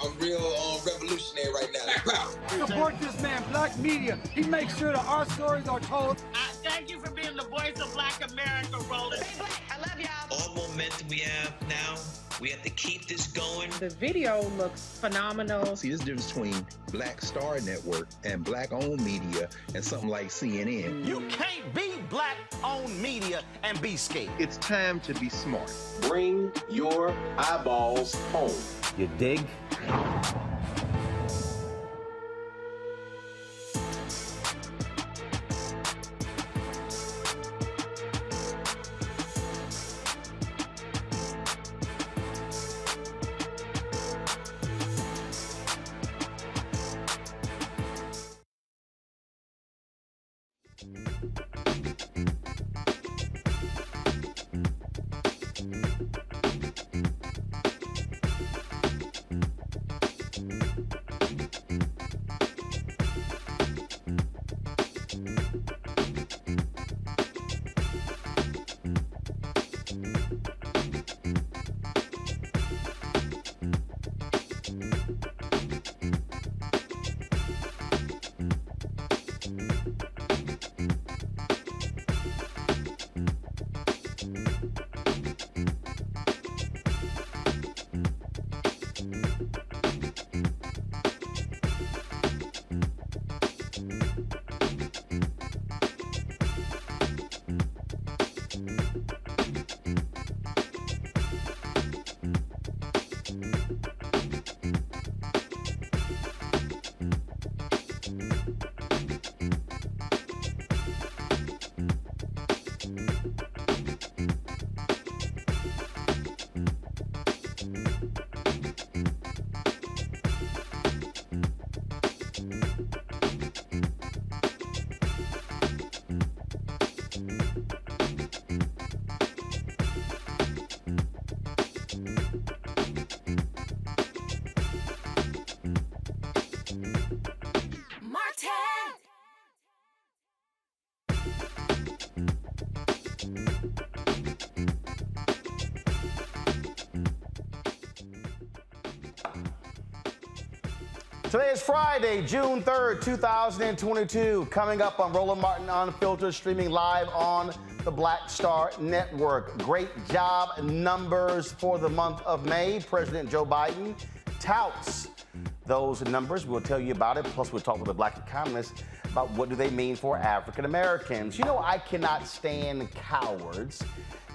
I'm real revolutionary right now. Support this man, Black Media. He makes sure that our stories are told. Thank you for being the voice of Black America, Roland. Stay black. I love y'all. All momentum we have now, we have to keep this going. The video looks phenomenal. See, there's a difference between Black Star Network and Black-owned media and something like CNN. You can't be Black-owned media and be scared. It's time to be smart. Bring your eyeballs home. You dig? Today is Friday, June 3rd, 2022. Coming up on Roland Martin Unfiltered, streaming live on the Black Star Network. Great job numbers for the month of May. President Joe Biden touts those numbers. We'll tell you about it. Plus, we'll talk with a black economist about what do they mean for African Americans. You know, I cannot stand cowards,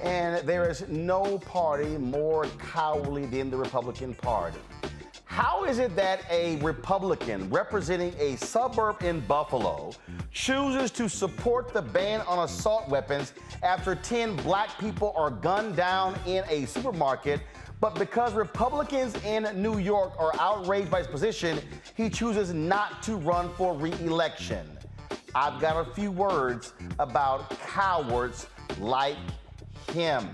and there is no party more cowardly than the Republican Party. How is it that a Republican representing a suburb in Buffalo chooses to support the ban on assault weapons after 10 black people are gunned down in a supermarket? But because Republicans in New York are outraged by his position, he chooses not to run for re-election. I've got a few words about cowards like him.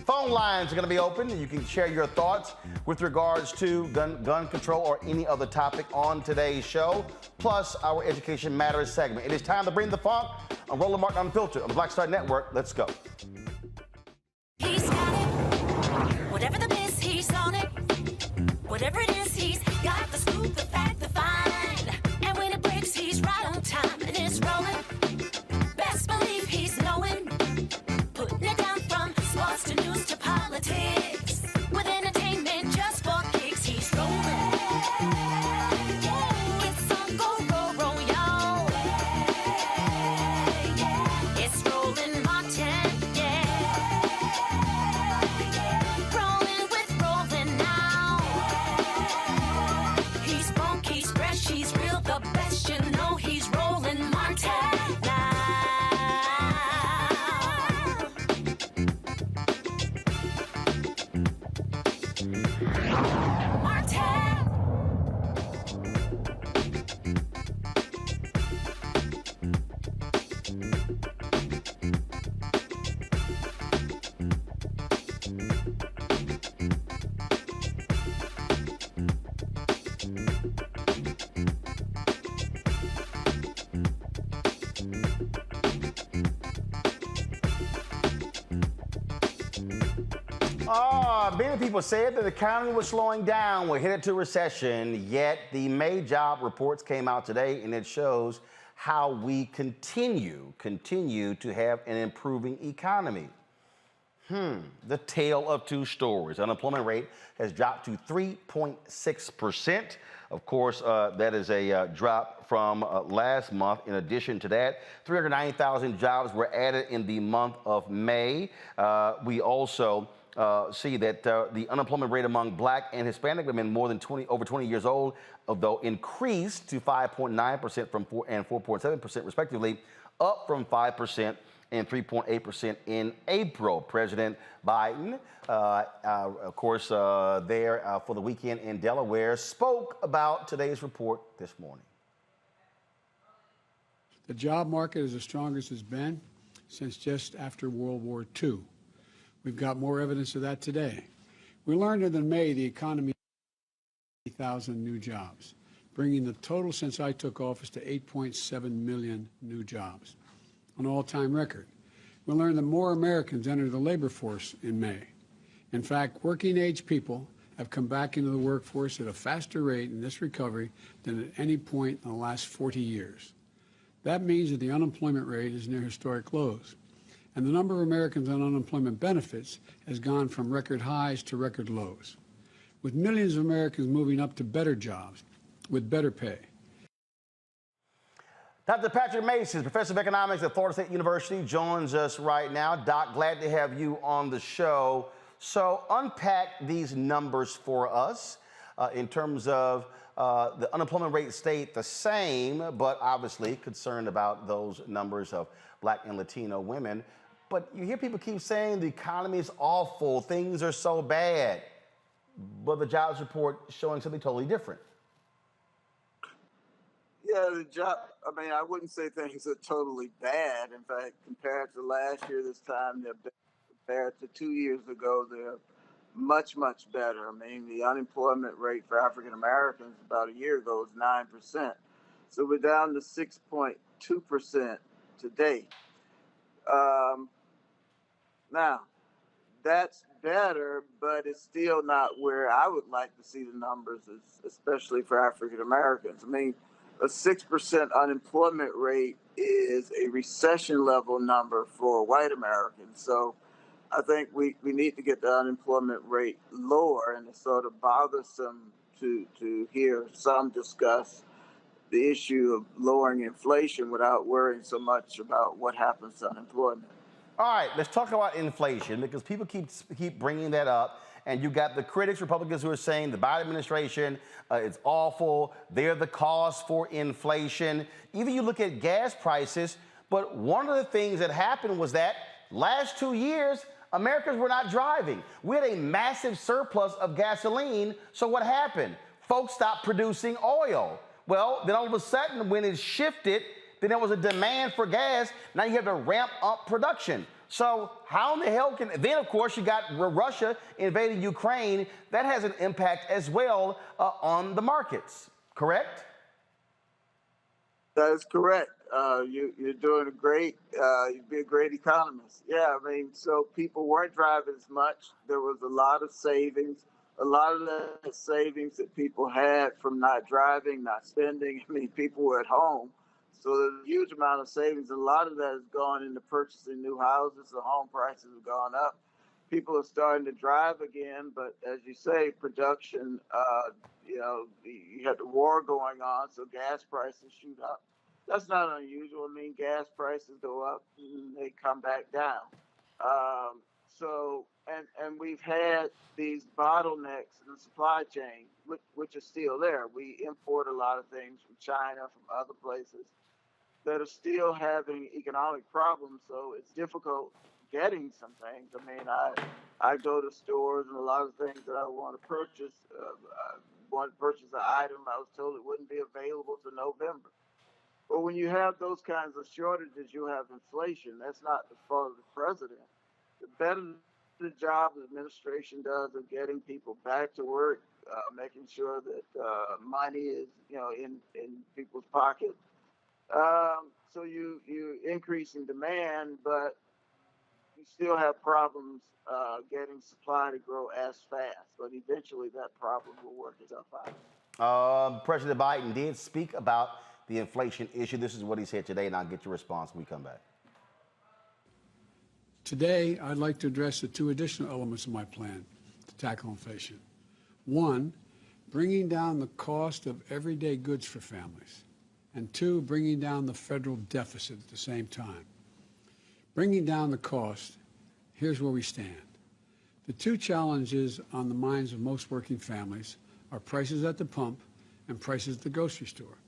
Phone lines are going to be open. You can share your thoughts with regards to gun control or any other topic on today's show, plus our Education Matters segment. It is time to bring the funk on Roland Martin Unfiltered on the Black Star Network. Let's go. He's got it. Whatever the miss, he's on it. Whatever it is, he's got the scoop, the fact, the find. And when it breaks, he's right on time and it's rolling. Best believe he's knowing. Putting it down from sports to news to politics. With entertainment just for kicks, he's rolling. It's on go, roll, y'all. It's Roland Martin, rolling with Roland now. He's funky, he's fresh, he's real, the best, you know he's Roland Martin now. Many people said that the economy was slowing down, we're headed to recession, yet the May job reports came out today, and it shows how we continue to have an improving economy. The tale of two stories. Unemployment rate has dropped to 3.6%. Of course, that is a drop from last month. In addition to that, 390,000 jobs were added in the month of May. We also see that the unemployment rate among black and Hispanic women over 20 years old, although increased to 5.9% from 4.7% respectively, up from 5% and 3.8% in April. President Biden, of course, there for the weekend in Delaware, spoke about today's report this morning. The job market is the strongest it's been since just after World War II. We've got more evidence of that today. We learned that in May the economy 80,000 new jobs, bringing the total since I took office to 8.7 million new jobs, an all-time record. We learned that more Americans entered the labor force in May. In fact, working-age people have come back into the workforce at a faster rate in this recovery than at any point in the last 40 years. That means that the unemployment rate is near historic lows, and the number of Americans on unemployment benefits has gone from record highs to record lows, with millions of Americans moving up to better jobs with better pay. Dr. Patrick Mason, professor of economics at Florida State University, joins us right now. Doc, glad to have you on the show. So unpack these numbers for us in terms of the unemployment rate stayed the same, but obviously concerned about those numbers of black and Latino women. But you hear people keep saying the economy is awful, things are so bad, but the jobs report showing something totally different. Yeah, I wouldn't say things are totally bad. In fact, compared to last year this time, they're better. Compared to 2 years ago, they're much, much better. I mean, the unemployment rate for African Americans about a year ago was 9%. So we're down to 6.2% today. Now, that's better, but it's still not where I would like to see the numbers, especially for African Americans. I mean, a 6% unemployment rate is a recession level number for white Americans. So I think we need to get the unemployment rate lower, and it's sort of bothersome to hear some discuss the issue of lowering inflation without worrying so much about what happens to unemployment. All right, let's talk about inflation because people keep bringing that up. And you got the critics, Republicans, who are saying the Biden administration is awful. They're the cause for inflation. Even you look at gas prices. But one of the things that happened was that last 2 years, Americans were not driving. We had a massive surplus of gasoline. So what happened? Folks stopped producing oil. Well, then all of a sudden, when it shifted, then there was a demand for gas. Now you have to ramp up production. So how in the hell can, then of course you got Russia invading Ukraine. That has an impact as well on the markets, correct? That is correct. You're doing a great, you'd be a great economist. Yeah, I mean, so people weren't driving as much. There was a lot of savings. A lot of the savings that people had from not driving, not spending. I mean, people were at home. So there's a huge amount of savings. A lot of that has gone into purchasing new houses. The home prices have gone up. People are starting to drive again, but as you say, production, you had the war going on, so gas prices shoot up. That's not unusual. I mean, gas prices go up and they come back down. And we've had these bottlenecks in the supply chain, which are still there. We import a lot of things from China, from other places that are still having economic problems. So it's difficult getting some things. I mean, I go to stores and a lot of things that I want to purchase. I want to purchase an item. I was told it wouldn't be available to November. But when you have those kinds of shortages, you have inflation. That's not the fault of the president. The better the job the administration does of getting people back to work, making sure that money is, in people's pockets. So you increasing demand, but you still have problems getting supply to grow as fast. But eventually, that problem will work itself out. President Biden did speak about the inflation issue. This is what he said today, and I'll get your response when we come back. Today, I'd like to address the two additional elements of my plan to tackle inflation. One, bringing down the cost of everyday goods for families. And two, bringing down the federal deficit at the same time. Bringing down the cost, here's where we stand. The two challenges on the minds of most working families are prices at the pump and prices at the grocery store.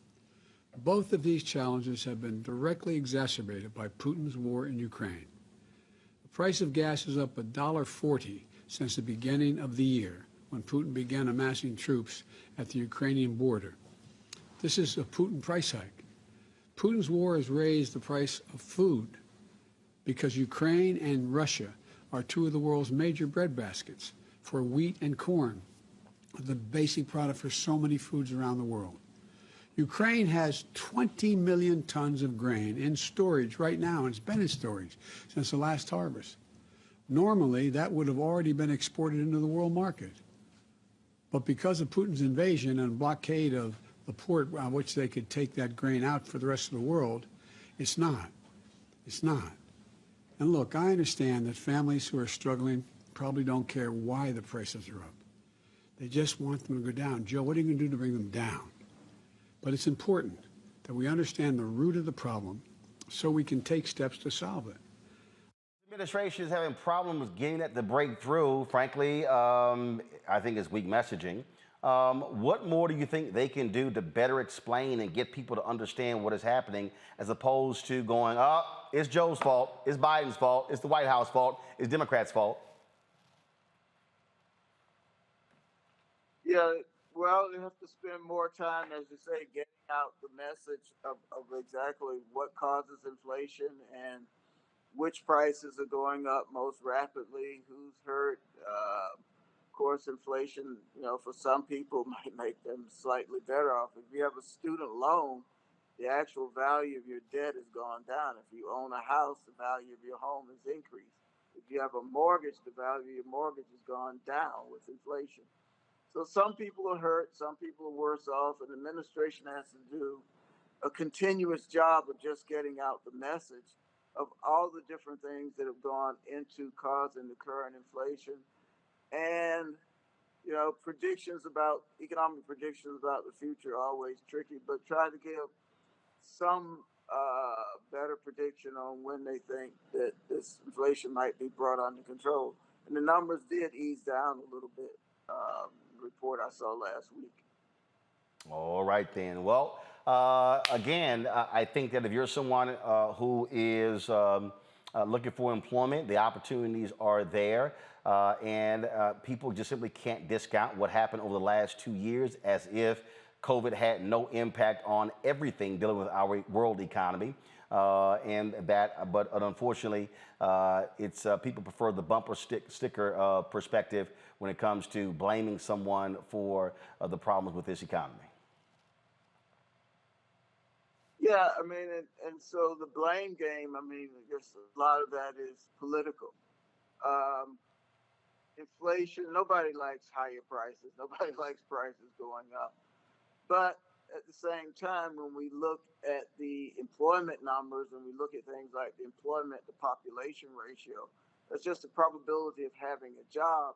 Both of these challenges have been directly exacerbated by Putin's war in Ukraine. The price of gas is up $1.40 since the beginning of the year, when Putin began amassing troops at the Ukrainian border. This is a Putin price hike. Putin's war has raised the price of food because Ukraine and Russia are two of the world's major breadbaskets for wheat and corn, the basic product for so many foods around the world. Ukraine has 20 million tons of grain in storage right now, and it's been in storage since the last harvest. Normally, that would have already been exported into the world market. But because of Putin's invasion and blockade of the port on which they could take that grain out for the rest of the world, it's not. It's not. And look, I understand that families who are struggling probably don't care why the prices are up. They just want them to go down. Joe, what are you going to do to bring them down? But it's important that we understand the root of the problem so we can take steps to solve it. The administration is having problems getting that to break through. Frankly, I think it's weak messaging. What more do you think they can do to better explain and get people to understand what is happening, as opposed to going, it's Joe's fault, it's Biden's fault, it's the White House fault, it's Democrats' fault? Yeah, well, you have to spend more time, as you say, getting out the message of exactly what causes inflation and which prices are going up most rapidly, who's hurt. Of course, inflation, for some people might make them slightly better off. If you have a student loan, the actual value of your debt has gone down. If you own a house, the value of your home has increased. If you have a mortgage, the value of your mortgage has gone down with inflation. So some people are hurt, some people are worse off, and the administration has to do a continuous job of just getting out the message. of all the different things that have gone into causing the current inflation. And, predictions about economic predictions about the future are always tricky, but try to give some better prediction on when they think that this inflation might be brought under control. And the numbers did ease down a little bit. Report I saw last week. All right, then. Well, again, I think that if you're someone who is looking for employment, the opportunities are there. And people just simply can't discount what happened over the last 2 years as if COVID had no impact on everything dealing with our world economy. But unfortunately, it's people prefer the bumper sticker perspective when it comes to blaming someone for the problems with this economy. Yeah, I mean, and so the blame game, I mean, I guess a lot of that is political. Inflation, nobody likes higher prices. Nobody likes prices going up. But at the same time, when we look at the employment numbers and we look at things like the employment to population ratio, that's just the probability of having a job.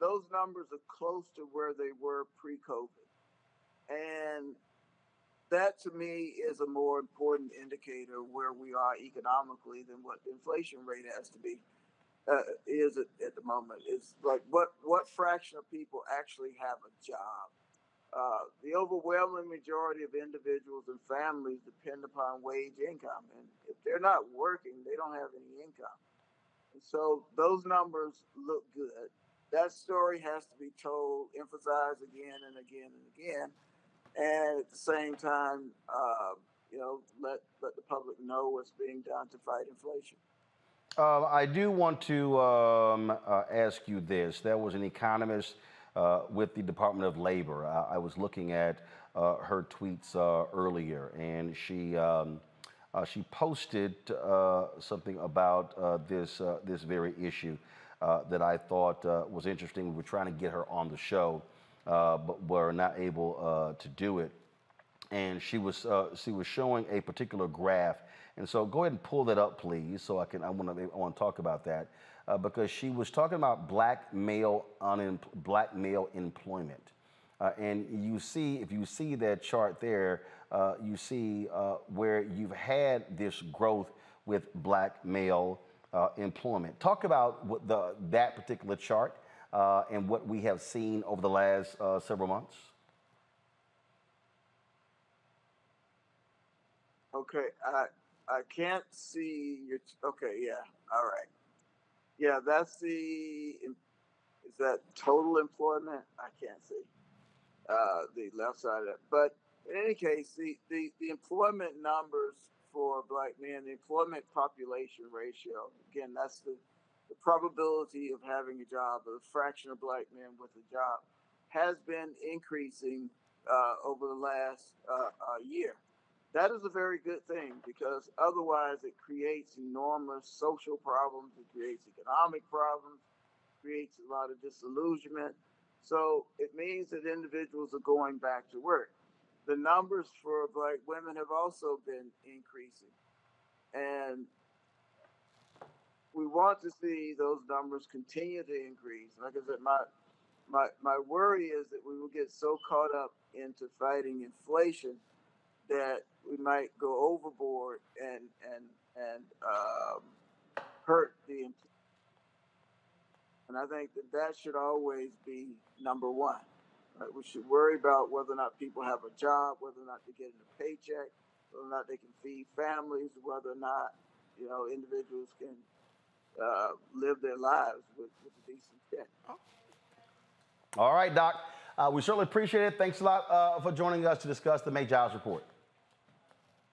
Those numbers are close to where they were pre-COVID. And that to me is a more important indicator where we are economically than what the inflation rate has to be is at the moment. It's like what fraction of people actually have a job. The overwhelming majority of individuals and families depend upon wage income, and if they're not working, they don't have any income. And so those numbers look good. That story has to be told, emphasized again and again and again. And at the same time, let the public know what's being done to fight inflation. I do want to ask you this. There was an economist with the Department of Labor. I was looking at her tweets earlier, and she posted something about this very issue that I thought was interesting. We were trying to get her on the show, but were not able to do it. And she was showing a particular graph. And so go ahead and pull that up, please, so I want to talk about that because she was talking about black male employment. And you see, if you see that chart there, you see where you've had this growth with black male employment. Talk about what that particular chart and what we have seen over the last several months. Okay, I can't see your. Okay, yeah, all right. Yeah, that's is that total employment? I can't see the left side of it. But in any case, the employment numbers for black men, the employment population ratio, again, that's the probability of having a job, the fraction of black men with a job, has been increasing over the last year. That is a very good thing because otherwise it creates enormous social problems, it creates economic problems, creates a lot of disillusionment. So it means that individuals are going back to work. The numbers for black women have also been increasing. And we want to see those numbers continue to increase. Like I said, my worry is that we will get so caught up into fighting inflation that we might go overboard and hurt the employee. And I think that should always be number one. Right? We should worry about whether or not people have a job, whether or not they're getting a paycheck, whether or not they can feed families, whether or not individuals can live their lives with a decent check. All right, Doc. We certainly appreciate it. Thanks a lot for joining us to discuss the May Jobs Report.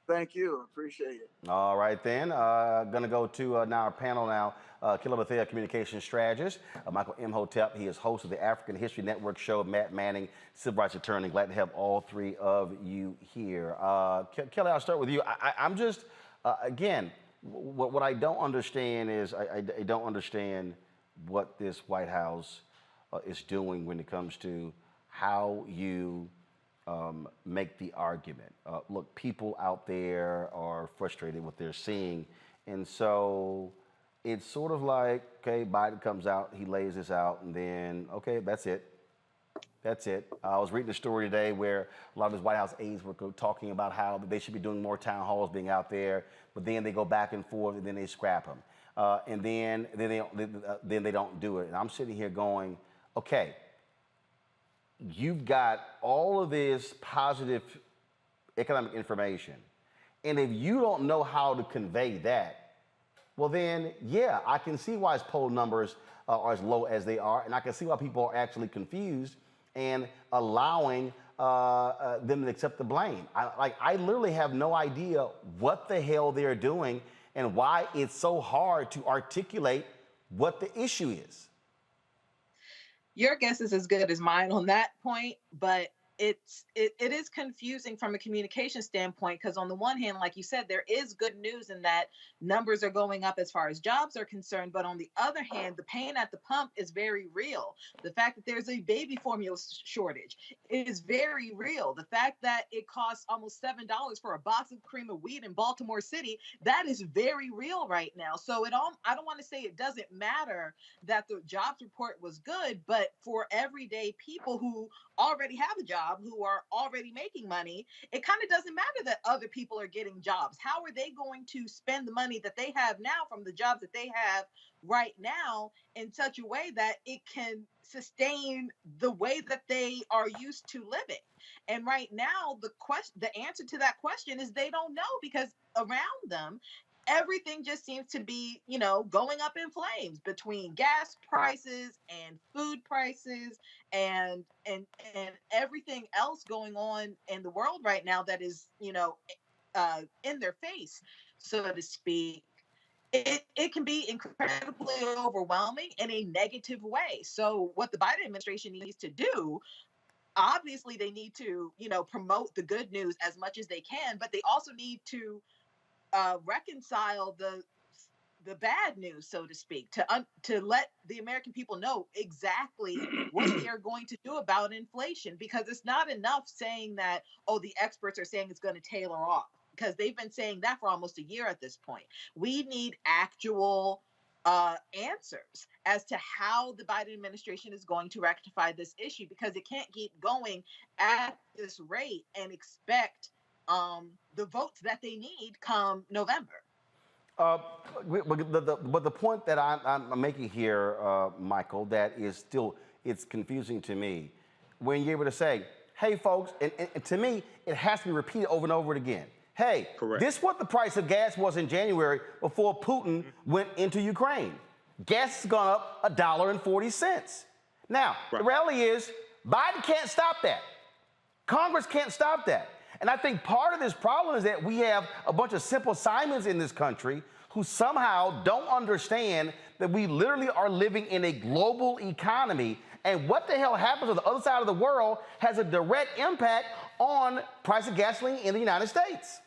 Thank you. Appreciate it. All right, then. Going to go to now our panel now. Killer Bethea, communications strategist. Michael Imhotep, he is host of the African History Network show. Matt Manning, civil rights attorney. Glad to have all three of you here. Kelly, I'll start with you. I'm just, again, what I don't understand is I don't understand what this White House is doing when it comes to how you make the argument. Look, people out there are frustrated with what they're seeing And so it's sort of like, okay, Biden comes out, he lays this out, and then, okay, that's it. That's it. I was reading a story today where a lot of his White House aides were talking about how they should be doing more town halls, being out there, but then they go back and forth, and then they scrap them, and then they don't do it. And I'm sitting here going, okay, you've got all of this positive economic information, and if you don't know how to convey that, well then, yeah, I can see why his poll numbers are as low as they are, and I can see why people are actually confused and allowing them to accept the blame. I literally have no idea what the hell they're doing and why it's so hard to articulate what the issue is. Your guess is as good as mine on that point, but it is confusing from a communication standpoint, because on the one hand, like you said, there is good news in that numbers are going up as far as jobs are concerned, but on the other hand, the pain at the pump is very real. The fact that there's a baby formula shortage is very real. The fact that it costs almost $7 for a box of cream of wheat in Baltimore City, that is very real right now. So I don't want to say it doesn't matter that the jobs report was good, but for everyday people who already have a job, who are already making money, it kind of doesn't matter that other people are getting jobs. How are they going to spend the money that they have now from the jobs that they have right now in such a way that it can sustain the way that they are used to living? And right now, the answer to that question is they don't know, because around them, everything just seems to be, going up in flames between gas prices and food prices and everything else going on in the world right now that is, in their face, so to speak. It can be incredibly overwhelming in a negative way. So what the Biden administration needs to do, obviously they need to, promote the good news as much as they can, but they also need to reconcile the bad news, so to speak, to let the American people know exactly what they are going to do about inflation, because it's not enough saying that, oh, the experts are saying it's going to tailor off, because they've been saying that for almost a year at this point. We need actual answers as to how the Biden administration is going to rectify this issue, because it can't keep going at this rate and expect the votes that they need come November. But the point that I'm making here, Michael, that is still, it's confusing to me, when you're able to say, hey, folks, and to me, it has to be repeated over and over again. Hey, correct, this is what the price of gas was in January before Putin went into Ukraine. Gas has gone up $1.40. Now, the reality is, Biden can't stop that. Congress can't stop that. And I think part of this problem is that we have a bunch of simple Simons in this country who somehow don't understand that we literally are living in a global economy, and what the hell happens on the other side of the world has a direct impact on price of gasoline in the United States.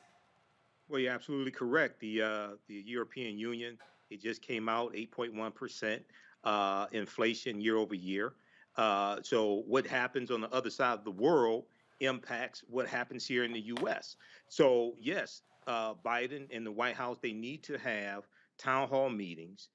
Well, you're absolutely correct. The European Union, it just came out 8.1% inflation year over year. So what happens on the other side of the world impacts what happens here in the U.S. So yes, Biden and the White House, they need to have town hall meetings.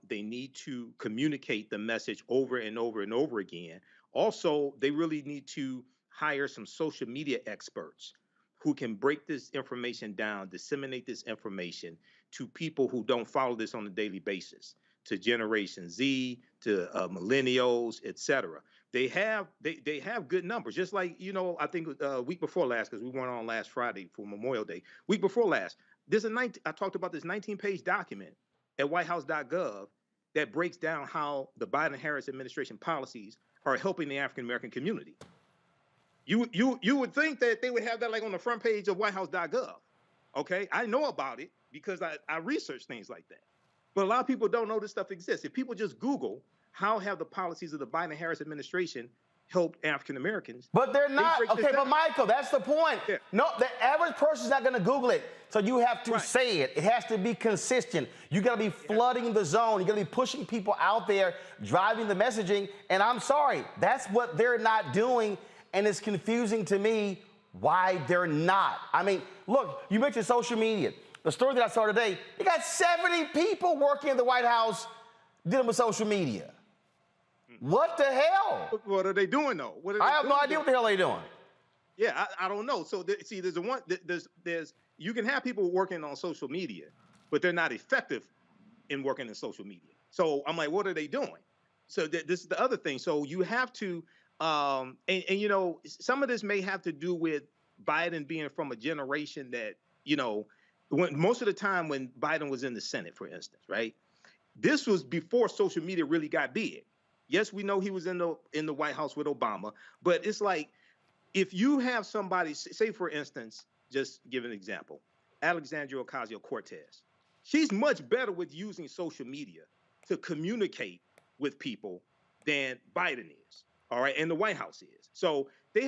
They need to communicate the message over and over and over again. Also, they really need to hire some social media experts who can break this information down, disseminate this information to people who don't follow this on a daily basis, to Generation Z, to millennials, etc. They have good numbers. Just like, I think week before last, because we went on last Friday for Memorial Day. Week before last, I talked about this 19-page document at whitehouse.gov that breaks down how the Biden-Harris administration policies are helping the African American community. You would think that they would have that like on the front page of whitehouse.gov. Okay, I know about it because I research things like that. But a lot of people don't know this stuff exists. If people just Google, how have the policies of the Biden-Harris administration helped African Americans? But they're not. Okay, but Michael, that's the point. Yeah. No, the average person's not going to Google it. So you have to say it. It has to be consistent. You got to be flooding the zone. You got to be pushing people out there, driving the messaging. And I'm sorry, that's what they're not doing. And it's confusing to me why they're not. I mean, look, you mentioned social media. The story that I saw today, you got 70 people working in the White House dealing with social media. What the hell? What are they doing though? I have no idea what the hell they're doing. Yeah, I don't know. So see, there's you can have people working on social media, but they're not effective in working in social media. So I'm like, what are they doing? So this is the other thing. So you have to, and you know, some of this may have to do with Biden being from a generation that, you know, when most of the time when Biden was in the Senate, for instance, right? This was before social media really got big. Yes, we know he was in the White House with Obama, but it's like, if you have somebody, say for instance, just give an example, Alexandria Ocasio-Cortez, she's much better with using social media to communicate with people than Biden is, all right, and the White House is. So they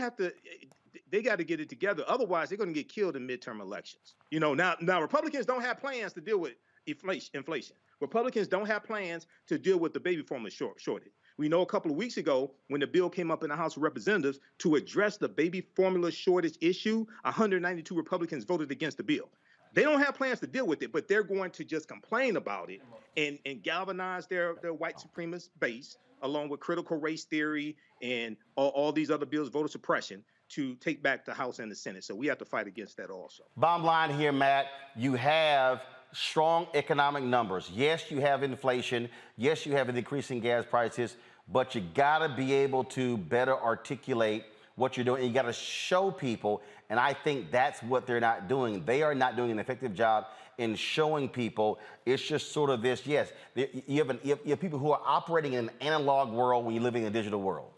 got to get it together. Otherwise, they're going to get killed in midterm elections. You know, now Republicans don't have plans to deal with inflation. Republicans don't have plans to deal with the baby formula shortage. We know a couple of weeks ago when the bill came up in the House of Representatives to address the baby formula shortage issue, 192 Republicans voted against the bill. They don't have plans to deal with it, but they're going to just complain about it and galvanize their white supremacist base, along with critical race theory and all these other bills, voter suppression, to take back the House and the Senate. So we have to fight against that also. Bottom line here, Matt, you have strong economic numbers. Yes, you have inflation. Yes, you have an increasing gas prices, but you gotta be able to better articulate what you're doing. And you gotta show people, and I think that's what they're not doing. They are not doing an effective job in showing people. It's just sort of this, yes, you have people who are operating in an analog world when you're living in a digital world.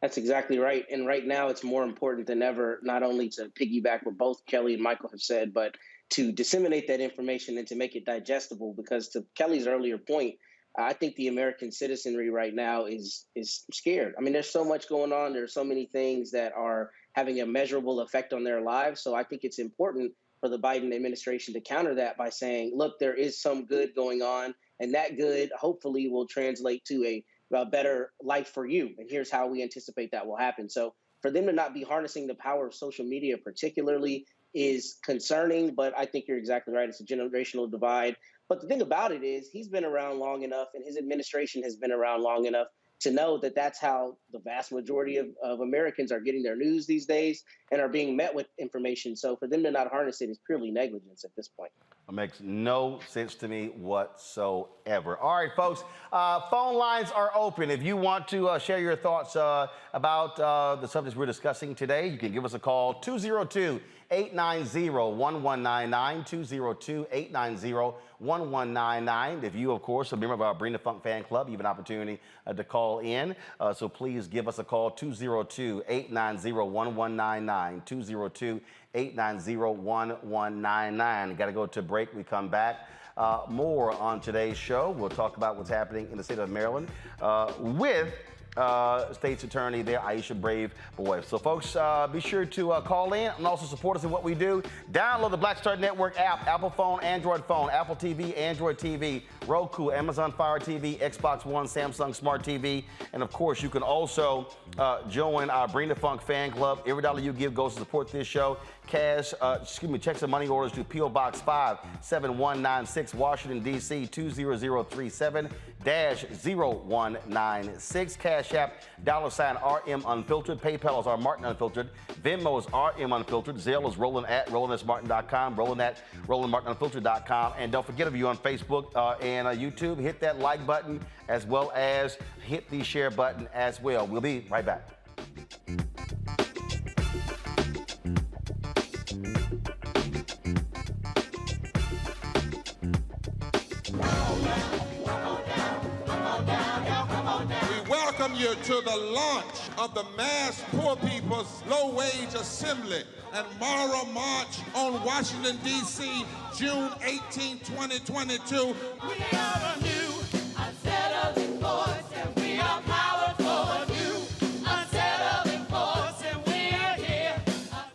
That's exactly right. And right now it's more important than ever, not only to piggyback what both Kelly and Michael have said, but to disseminate that information and to make it digestible. Because to Kelly's earlier point, I think the American citizenry right now is scared. I mean, there's so much going on. There's so many things that are having a measurable effect on their lives. So I think it's important for the Biden administration to counter that by saying, look, there is some good going on, and that good hopefully will translate to a better life for you. And here's how we anticipate that will happen. So for them to not be harnessing the power of social media particularly is concerning, but I think you're exactly right. It's a generational divide. But the thing about it is he's been around long enough and his administration has been around long enough to know that that's how the vast majority of Americans are getting their news these days and are being met with information. So for them to not harness it is purely negligence at this point. It makes no sense to me whatsoever. All right, folks, phone lines are open. If you want to share your thoughts about the subjects we're discussing today, you can give us a call, 202-890-1199, 202-890-1199. If you, of course, are a member of our Bring the Funk fan club, you have an opportunity to call in. So please give us a call, 202-890-1199, 202-890-1199. Got to go to break. We come back. More on today's show. We'll talk about what's happening in the state of Maryland with State's Attorney there, Aisha Brave Boy. So, folks, be sure to call in and also support us in what we do. Download the Black Star Network app, Apple phone, Android phone, Apple TV, Android TV, Roku, Amazon Fire TV, Xbox One, Samsung Smart TV. And, of course, you can also join our Bring the Funk fan club. Every dollar you give goes to support this show. Checks and money orders to P.O. Box 57196, Washington, D.C. 20037-0196. Cash App, $RM Unfiltered. PayPal is our Martin Unfiltered. Venmo is RM Unfiltered. Zelle is Roland@RolandSMartin.com. Roland@RolandMartinUnfiltered.com. And don't forget, if you're on Facebook and YouTube, hit that like button as well as hit the share button as well. We'll be right back. Welcome you to the launch of the Mass Poor People's Low Wage Assembly and Moral March on Washington, D.C., June 18, 2022. We are a new, unsettling force, and we are powerful. New, unsettling force, and we are here.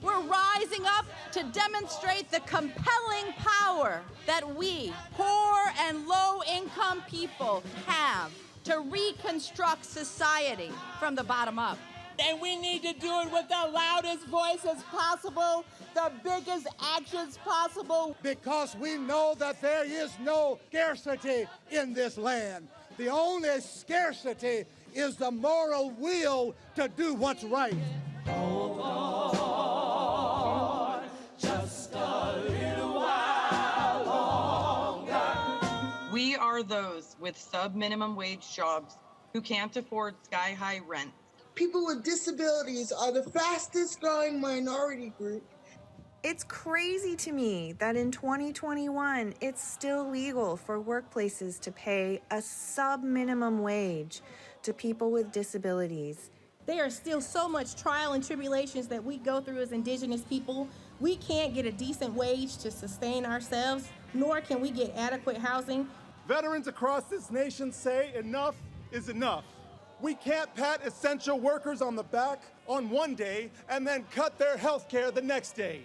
We're rising up to demonstrate the compelling power that we, poor and low-income people, have to reconstruct society from the bottom up. And we need to do it with the loudest voices possible, the biggest actions possible. Because we know that there is no scarcity in this land. The only scarcity is the moral will to do what's right. Hold on, just a little while longer. We are those with sub-minimum wage jobs who can't afford sky-high rent. People with disabilities are the fastest growing minority group. It's crazy to me that in 2021, it's still legal for workplaces to pay a sub-minimum wage to people with disabilities. There are still so much trial and tribulations that we go through as Indigenous people. We can't get a decent wage to sustain ourselves, nor can we get adequate housing. Veterans across this nation say enough is enough. We can't pat essential workers on the back on one day and then cut their health care the next day.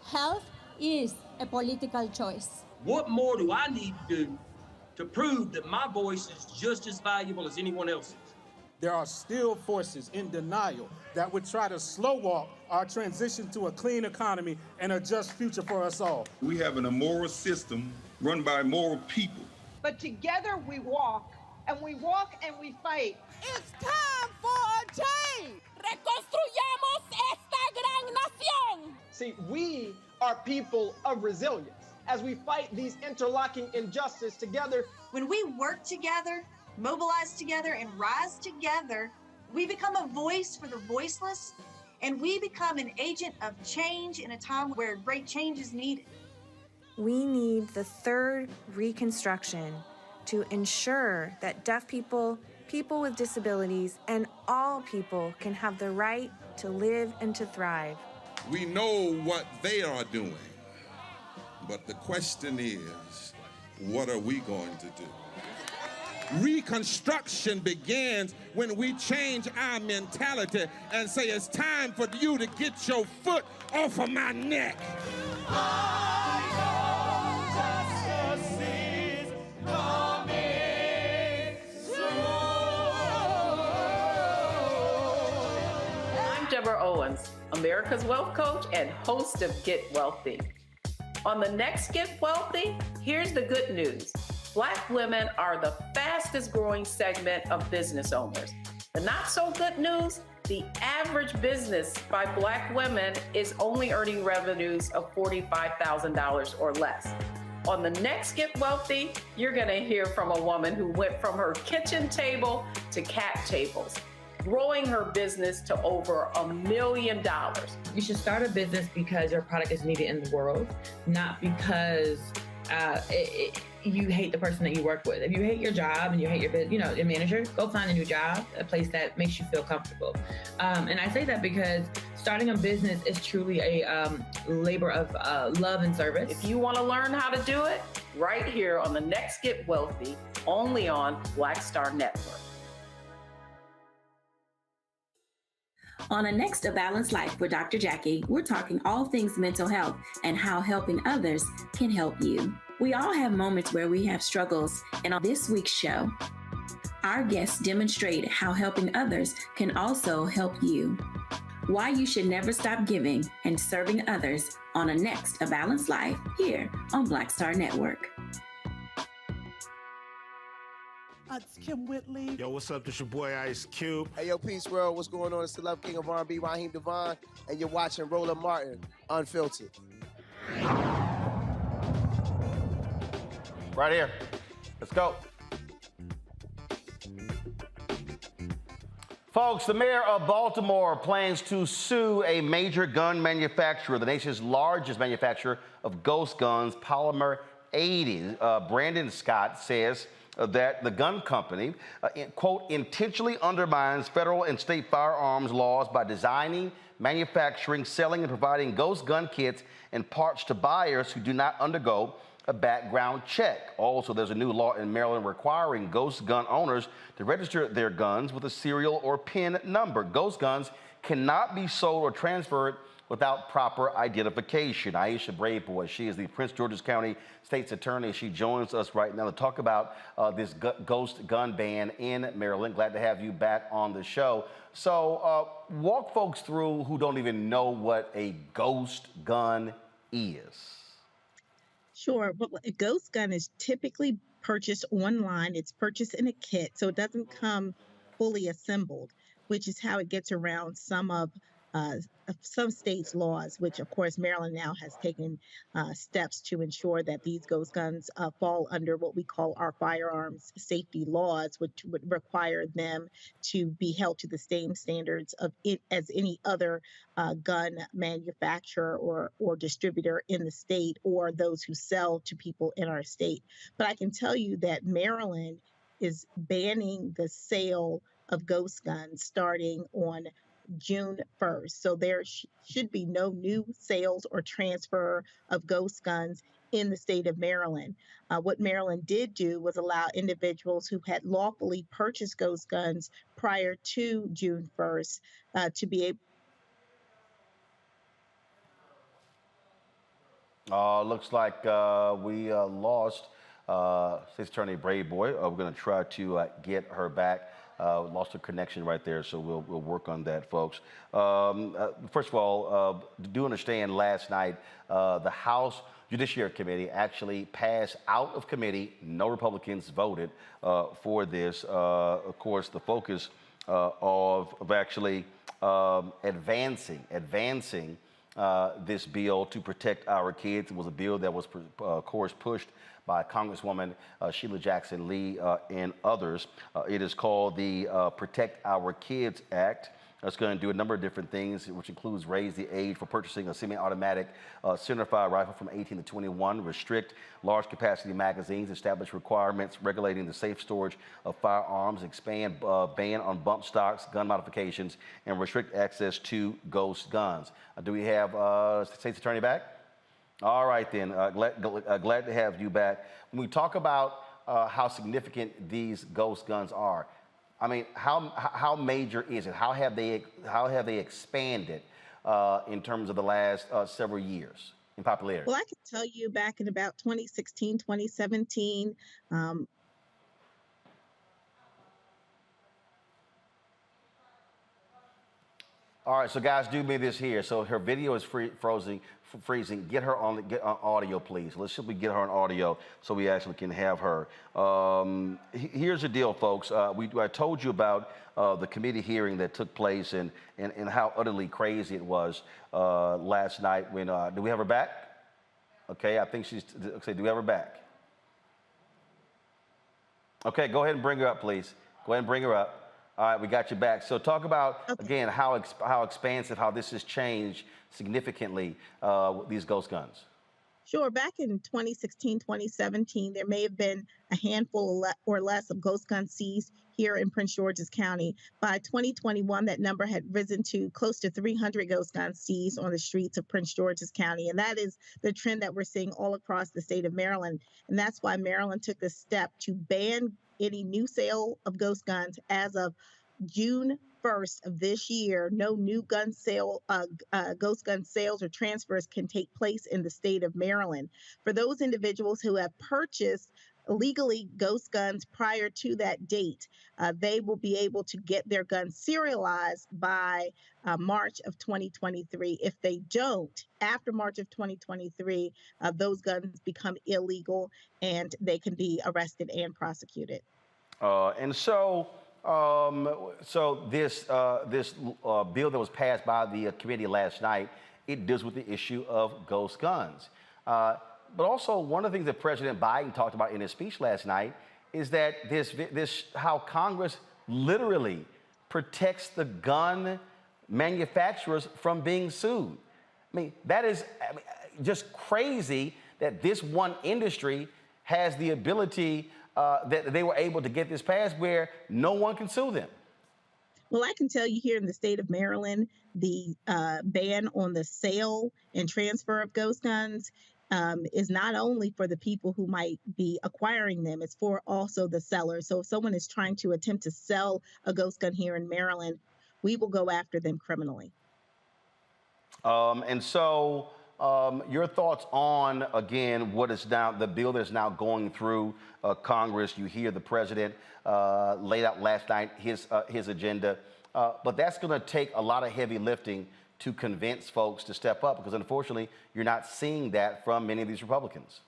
Health is a political choice. What more do I need to do to prove that my voice is just as valuable as anyone else's? There are still forces in denial that would try to slow walk our transition to a clean economy and a just future for us all. We have an immoral system run by immoral people. But together we walk, and we walk and we fight. It's time for a change. Reconstruyamos esta gran nación. See, we are people of resilience as we fight these interlocking injustices together. When we work together, mobilize together, and rise together, we become a voice for the voiceless, and we become an agent of change in a time where great change is needed. We need the third Reconstruction to ensure that deaf people, people with disabilities, and all people can have the right to live and to thrive. We know what they are doing, but the question is, what are we going to do? Reconstruction begins when we change our mentality and say it's time for you to get your foot off of my neck. Deborah Owens, America's Wealth Coach and host of Get Wealthy. On the next Get Wealthy, here's the good news. Black women are the fastest growing segment of business owners. The not so good news, the average business by Black women is only earning revenues of $45,000 or less. On the next Get Wealthy, you're gonna hear from a woman who went from her kitchen table to cap tables, growing her business to over $1 million. You should start a business because your product is needed in the world, not because you hate the person that you work with. If you hate your job and you hate your manager, go find a new job, a place that makes you feel comfortable. And I say that because starting a business is truly a labor of love and service. If you want to learn how to do it, right here on the next Get Wealthy, only on Black Star Network. On the next A Balanced Life with Dr. Jackie, we're talking all things mental health and how helping others can help you. We all have moments where we have struggles, and on this week's show, our guests demonstrate how helping others can also help you. Why you should never stop giving and serving others on the next A Balanced Life here on Black Star Network. It's Kim Whitley. Yo, what's up? This your boy Ice Cube. Hey, yo, Peace World. What's going on? It's the Love King of R&B, Raheem Devon, and you're watching Roland Martin, Unfiltered. Right here. Let's go. Folks, the mayor of Baltimore plans to sue a major gun manufacturer, the nation's largest manufacturer of ghost guns, Polymer 80. Brandon Scott says that the gun company, quote, intentionally undermines federal and state firearms laws by designing, manufacturing, selling, and providing ghost gun kits and parts to buyers who do not undergo a background check. Also, there's a new law in Maryland requiring ghost gun owners to register their guns with a serial or PIN number. Ghost guns cannot be sold or transferred without proper identification. Aisha Braveboy, she is the Prince George's County State's Attorney. She joins us right now to talk about this ghost gun ban in Maryland. Glad to have you back on the show. So walk folks through who don't even know what a ghost gun is. Sure. Well, a ghost gun is typically purchased online. It's purchased in a kit, so it doesn't come fully assembled, which is how it gets around uh, some states' laws, which of course Maryland now has taken steps to ensure that these ghost guns fall under what we call our firearms safety laws, which would require them to be held to the same standards of it as any other gun manufacturer or distributor in the state, or those who sell to people in our state. But I can tell you that Maryland is banning the sale of ghost guns starting on June 1st. So there should be no new sales or transfer of ghost guns in the state of Maryland. What Maryland did do was allow individuals who had lawfully purchased ghost guns prior to June 1st to be able. Looks like we lost State's Attorney Braveboy. We're going to try to get her back. Lost her connection right there, so we'll work on that, folks. First of all, do understand last night the House Judiciary Committee actually passed out of committee. No Republicans voted for this. Of course, the focus of actually advancing this bill to protect our kids. It was a bill that was, of course, pushed by Congresswoman Sheila Jackson Lee and others. It is called the Protect Our Kids Act. It's going to do a number of different things, which includes raise the age for purchasing a semi-automatic centerfire rifle from 18 to 21, restrict large capacity magazines, establish requirements regulating the safe storage of firearms, expand ban on bump stocks, gun modifications, and restrict access to ghost guns. Do we have State's Attorney back? All right, then. Glad to have you back. When we talk about how significant these ghost guns are, I mean, how major is it? How have they expanded in terms of the last several years in popularity? Well, I can tell you back in about 2016, 2017. All right, so guys, do me this here. So her video is freezing. Get her on audio, please. Let's simply get her on audio so we actually can have her. Here's the deal, folks. I told you about the committee hearing that took place and how utterly crazy it was last night. When do we have her back? Okay, I think she's. Okay, do we have her back? Okay, go ahead and bring her up, please. Go ahead and bring her up. All right, we got you back. So talk about, again, how expansive, how this has changed significantly, these ghost guns. Sure. Back in 2016, 2017, there may have been a handful or less of ghost guns seized here in Prince George's County. By 2021, that number had risen to close to 300 ghost guns seized on the streets of Prince George's County. And that is the trend that we're seeing all across the state of Maryland. And that's why Maryland took the step to ban any new sale of ghost guns as of June 1st of this year. No new gun sale, ghost gun sales or transfers can take place in the state of Maryland. For those individuals who have purchased legally ghost guns prior to that date, they will be able to get their guns serialized by March of 2023. If they don't, after March of 2023, those guns become illegal and they can be arrested and prosecuted. So this bill that was passed by the committee last night, it deals with the issue of ghost guns. But also, one of the things that President Biden talked about in his speech last night is that how Congress literally protects the gun manufacturers from being sued. I mean, that is just crazy that this one industry has the ability that they were able to get this passed where no one can sue them. Well, I can tell you here in the state of Maryland, the ban on the sale and transfer of ghost guns is not only for the people who might be acquiring them, it's for also the sellers. So if someone is trying to attempt to sell a ghost gun here in Maryland, we will go after them criminally. And so, your thoughts on, again, what is now the bill that's now going through Congress. You hear the president laid out last night his agenda, but that's going to take a lot of heavy lifting to convince folks to step up, because unfortunately, you're not seeing that from many of these Republicans.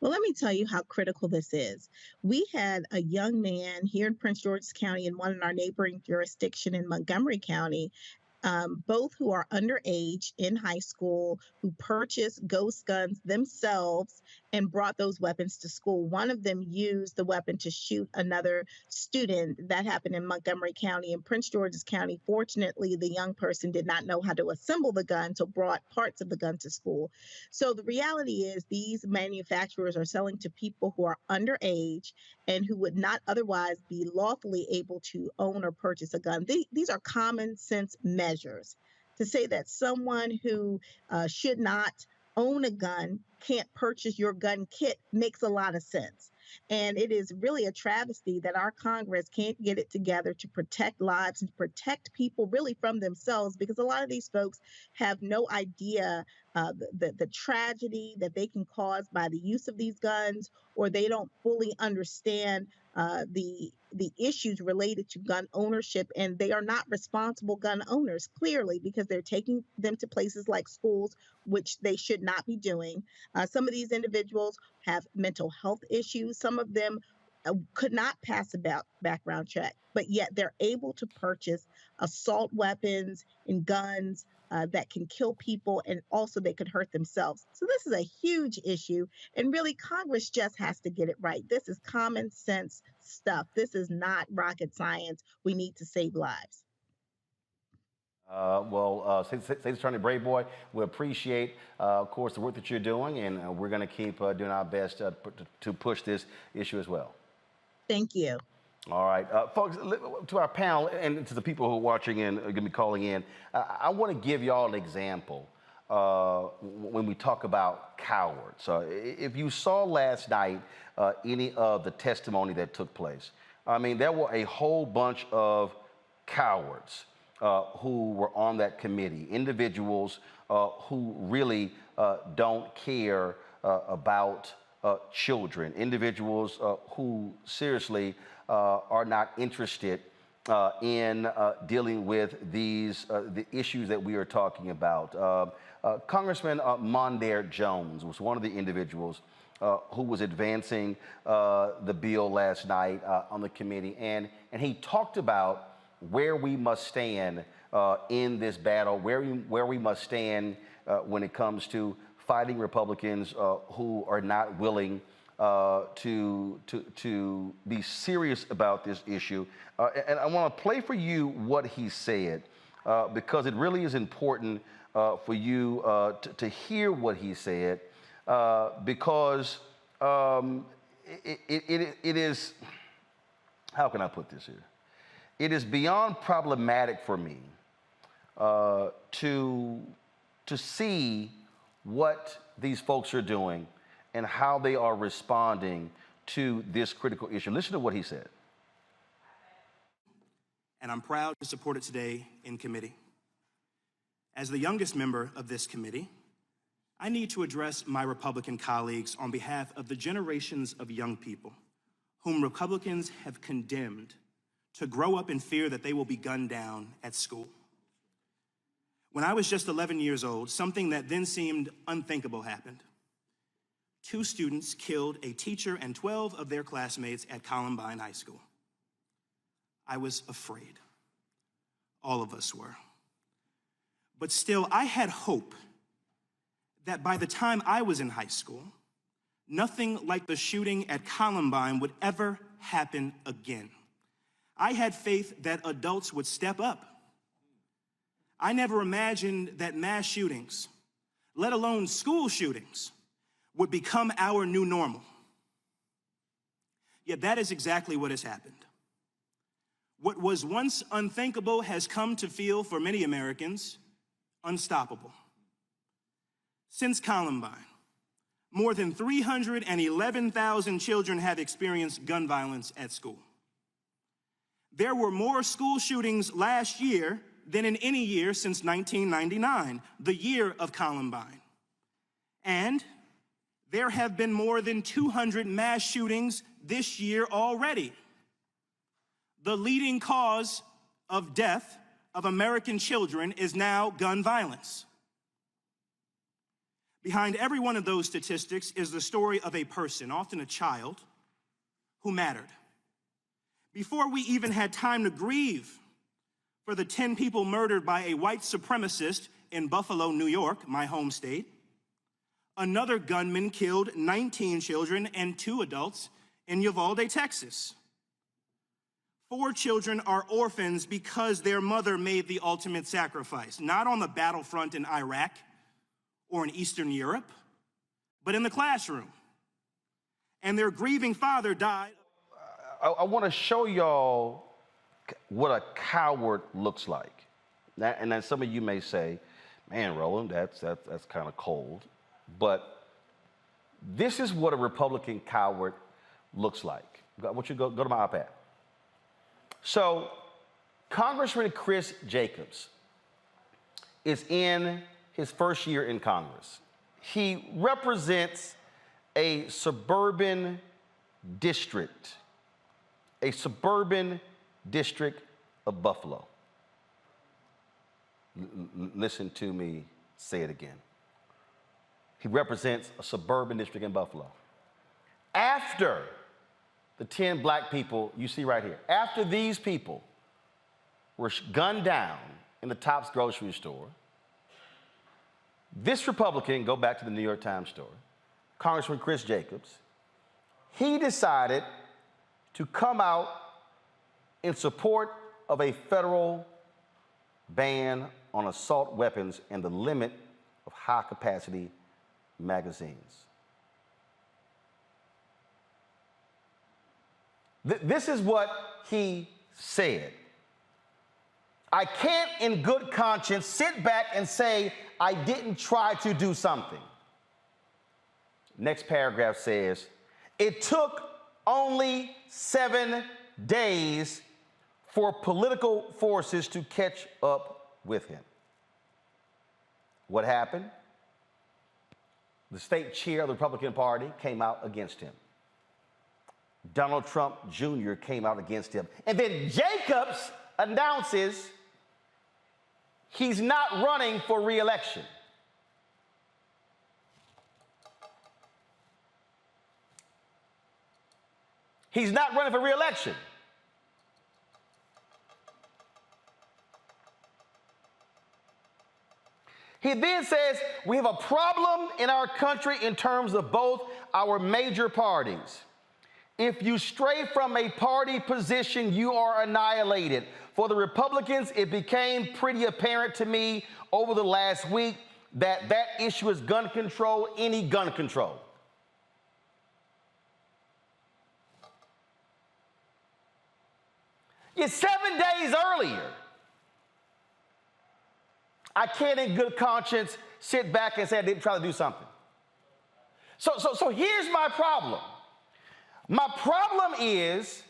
Well, let me tell you how critical this is. We had a young man here in Prince George's County and one in our neighboring jurisdiction in Montgomery County, both who are underage in high school, who purchased ghost guns themselves and brought those weapons to school. One of them used the weapon to shoot another student. That happened in Montgomery County. In Prince George's County, fortunately, the young person did not know how to assemble the gun, so brought parts of the gun to school. So the reality is these manufacturers are selling to people who are underage and who would not otherwise be lawfully able to own or purchase a gun. These are common sense measures. To say that someone who should not own a gun can't purchase your gun kit makes a lot of sense. And it is really a travesty that our Congress can't get it together to protect lives and protect people really from themselves, because a lot of these folks have no idea the tragedy that they can cause by the use of these guns, or they don't fully understand the issues related to gun ownership, and they are not responsible gun owners, clearly, because they're taking them to places like schools, which they should not be doing. Some of these individuals have mental health issues. Some of them could not pass a background check, but yet they're able to purchase assault weapons and guns that can kill people, and also they could hurt themselves. So this is a huge issue, and really Congress just has to get it right. This is common sense stuff. This is not rocket science. We need to save lives. State Attorney Brave Boy, we appreciate, of course, the work that you're doing, and we're going to keep doing our best to push this issue as well. Thank you. All right, folks, to our panel and to the people who are watching and are going to be calling in, I want to give y'all an example when we talk about cowards. If you saw last night any of the testimony that took place, I mean, there were a whole bunch of cowards who were on that committee, individuals who really don't care about children, individuals who seriously are not interested in dealing with the issues that we are talking about. Congressman Mondaire Jones was one of the individuals who was advancing the bill last night on the committee, and he talked about where we must stand in this battle, where we must stand when it comes to fighting Republicans who are not willing to be serious about this issue. And I want to play for you what he said, because it really is important for you to hear what he said, because it is, how can I put this here? It is beyond problematic for me to see what these folks are doing and how they are responding to this critical issue. Listen to what he said. And I'm proud to support it today in committee. As the youngest member of this committee, I need to address my Republican colleagues on behalf of the generations of young people whom Republicans have condemned to grow up in fear that they will be gunned down at school. When I was just 11 years old, something that then seemed unthinkable happened. 2 students killed a teacher and 12 of their classmates at Columbine High School. I was afraid. All of us were. But still, I had hope that by the time I was in high school, nothing like the shooting at Columbine would ever happen again. I had faith that adults would step up. I never imagined that mass shootings, let alone school shootings, would become our new normal. Yet that is exactly what has happened. What was once unthinkable has come to feel, for many Americans, unstoppable. Since Columbine, more than 311,000 children have experienced gun violence at school. There were more school shootings last year than in any year since 1999, the year of Columbine. And there have been more than 200 mass shootings this year already. The leading cause of death of American children is now gun violence. Behind every one of those statistics is the story of a person, often a child, who mattered. Before we even had time to grieve for the 10 people murdered by a white supremacist in Buffalo, New York, my home state, another gunman killed 19 children and 2 adults in Uvalde, Texas. 4 children are orphans because their mother made the ultimate sacrifice, not on the battlefront in Iraq or in Eastern Europe, but in the classroom. And their grieving father died. I want to show y'all what a coward looks like. And then some of you may say, man, Roland, that's kind of cold. But this is what a Republican coward looks like. I want you to go to my iPad. So Congressman Chris Jacobs is in his first year in Congress. He represents a suburban district of Buffalo. Listen to me say it again. He represents a suburban district in Buffalo. After the 10 black people you see right here, after these people were gunned down in the Tops grocery store, this Republican, go back to the New York Times story, Congressman Chris Jacobs, he decided to come out in support of a federal ban on assault weapons and the limit of high-capacity magazines. This is what he said. I can't in good conscience sit back and say I didn't try to do something. Next paragraph says, it took only 7 days for political forces to catch up with him. What happened? The state chair of the Republican Party came out against him. Donald Trump Jr. came out against him. And then Jacobs announces he's not running for re-election. He's not running for re-election. He then says, we have a problem in our country in terms of both our major parties. If you stray from a party position, you are annihilated. For the Republicans, it became pretty apparent to me over the last week that issue is gun control, any gun control. It's 7 days earlier. I can't in good conscience sit back and say I didn't try to do something. So here's my problem. My problem is,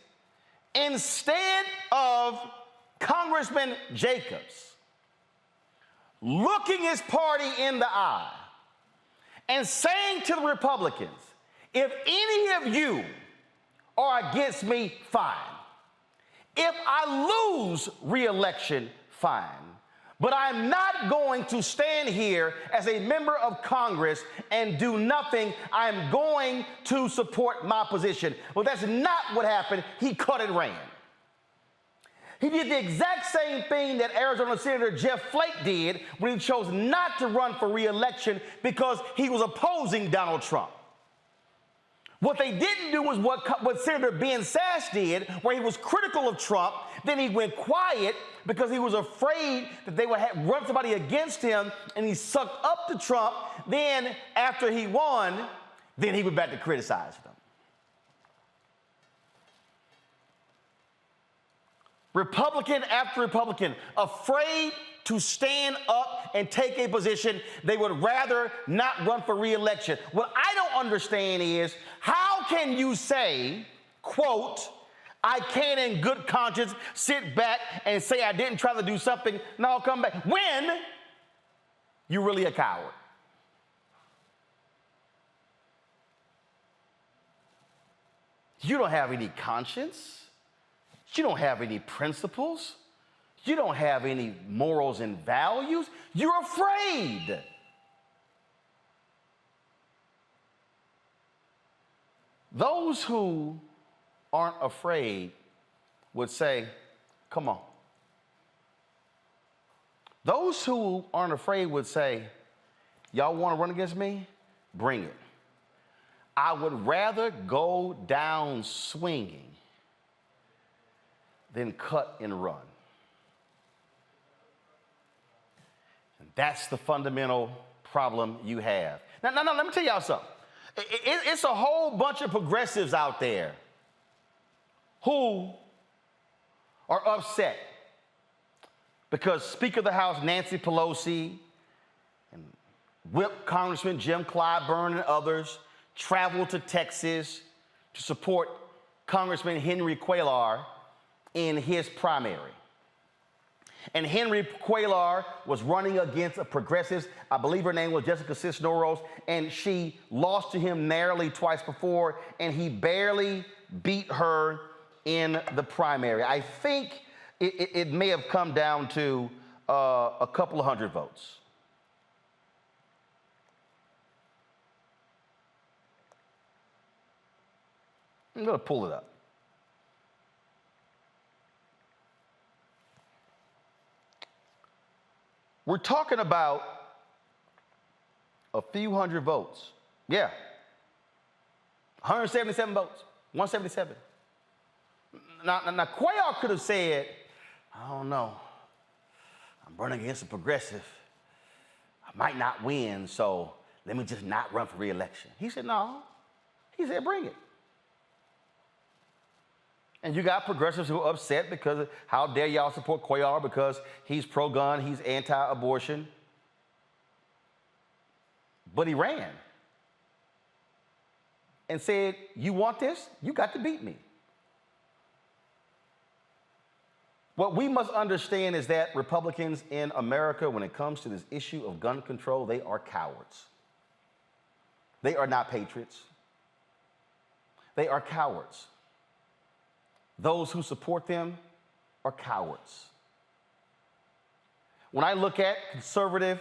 instead of Congressman Jacobs looking his party in the eye and saying to the Republicans, if any of you are against me, fine. If I lose re-election, fine. But I'm not going to stand here as a member of Congress and do nothing. I'm going to support my position. Well, that's not what happened. He cut and ran. He did the exact same thing that Arizona Senator Jeff Flake did when he chose not to run for re-election because he was opposing Donald Trump. What they didn't do was what Senator Ben Sasse did, where he was critical of Trump. Then he went quiet because he was afraid that they would run somebody against him, and he sucked up to Trump. Then, after he won, then he went back to criticize them. Republican after Republican, afraid to stand up and take a position. They would rather not run for re-election. What I don't understand is, how can you say, quote, I can't in good conscience sit back and say I didn't try to do something, and I'll come back, when you're really a coward? You don't have any conscience. You don't have any principles. You don't have any morals and values. You're afraid. Those who aren't afraid would say, come on. Those who aren't afraid would say, y'all want to run against me? Bring it. I would rather go down swinging than cut and run. And that's the fundamental problem you have. Now, let me tell y'all something. It's a whole bunch of progressives out there who are upset because Speaker of the House Nancy Pelosi and Whip Congressman Jim Clyburn and others traveled to Texas to support Congressman Henry Cuellar in his primary. And Henry Cuellar was running against a progressive, I believe her name was Jessica Cisneros, and she lost to him narrowly twice before, and he barely beat her in the primary. I think it may have come down to a couple of hundred votes. I'm going to pull it up. We're talking about a few hundred votes. Yeah. 177 votes. 177. Now Cuellar could have said, I don't know. I'm running against a progressive. I might not win, so let me just not run for re-election. He said, no. He said, bring it. And you got progressives who are upset because how dare y'all support Cuellar because he's pro-gun, he's anti-abortion. But he ran and said, you want this? You got to beat me. What we must understand is that Republicans in America, when it comes to this issue of gun control, they are cowards. They are not patriots. They are cowards. Those who support them are cowards. When I look at conservative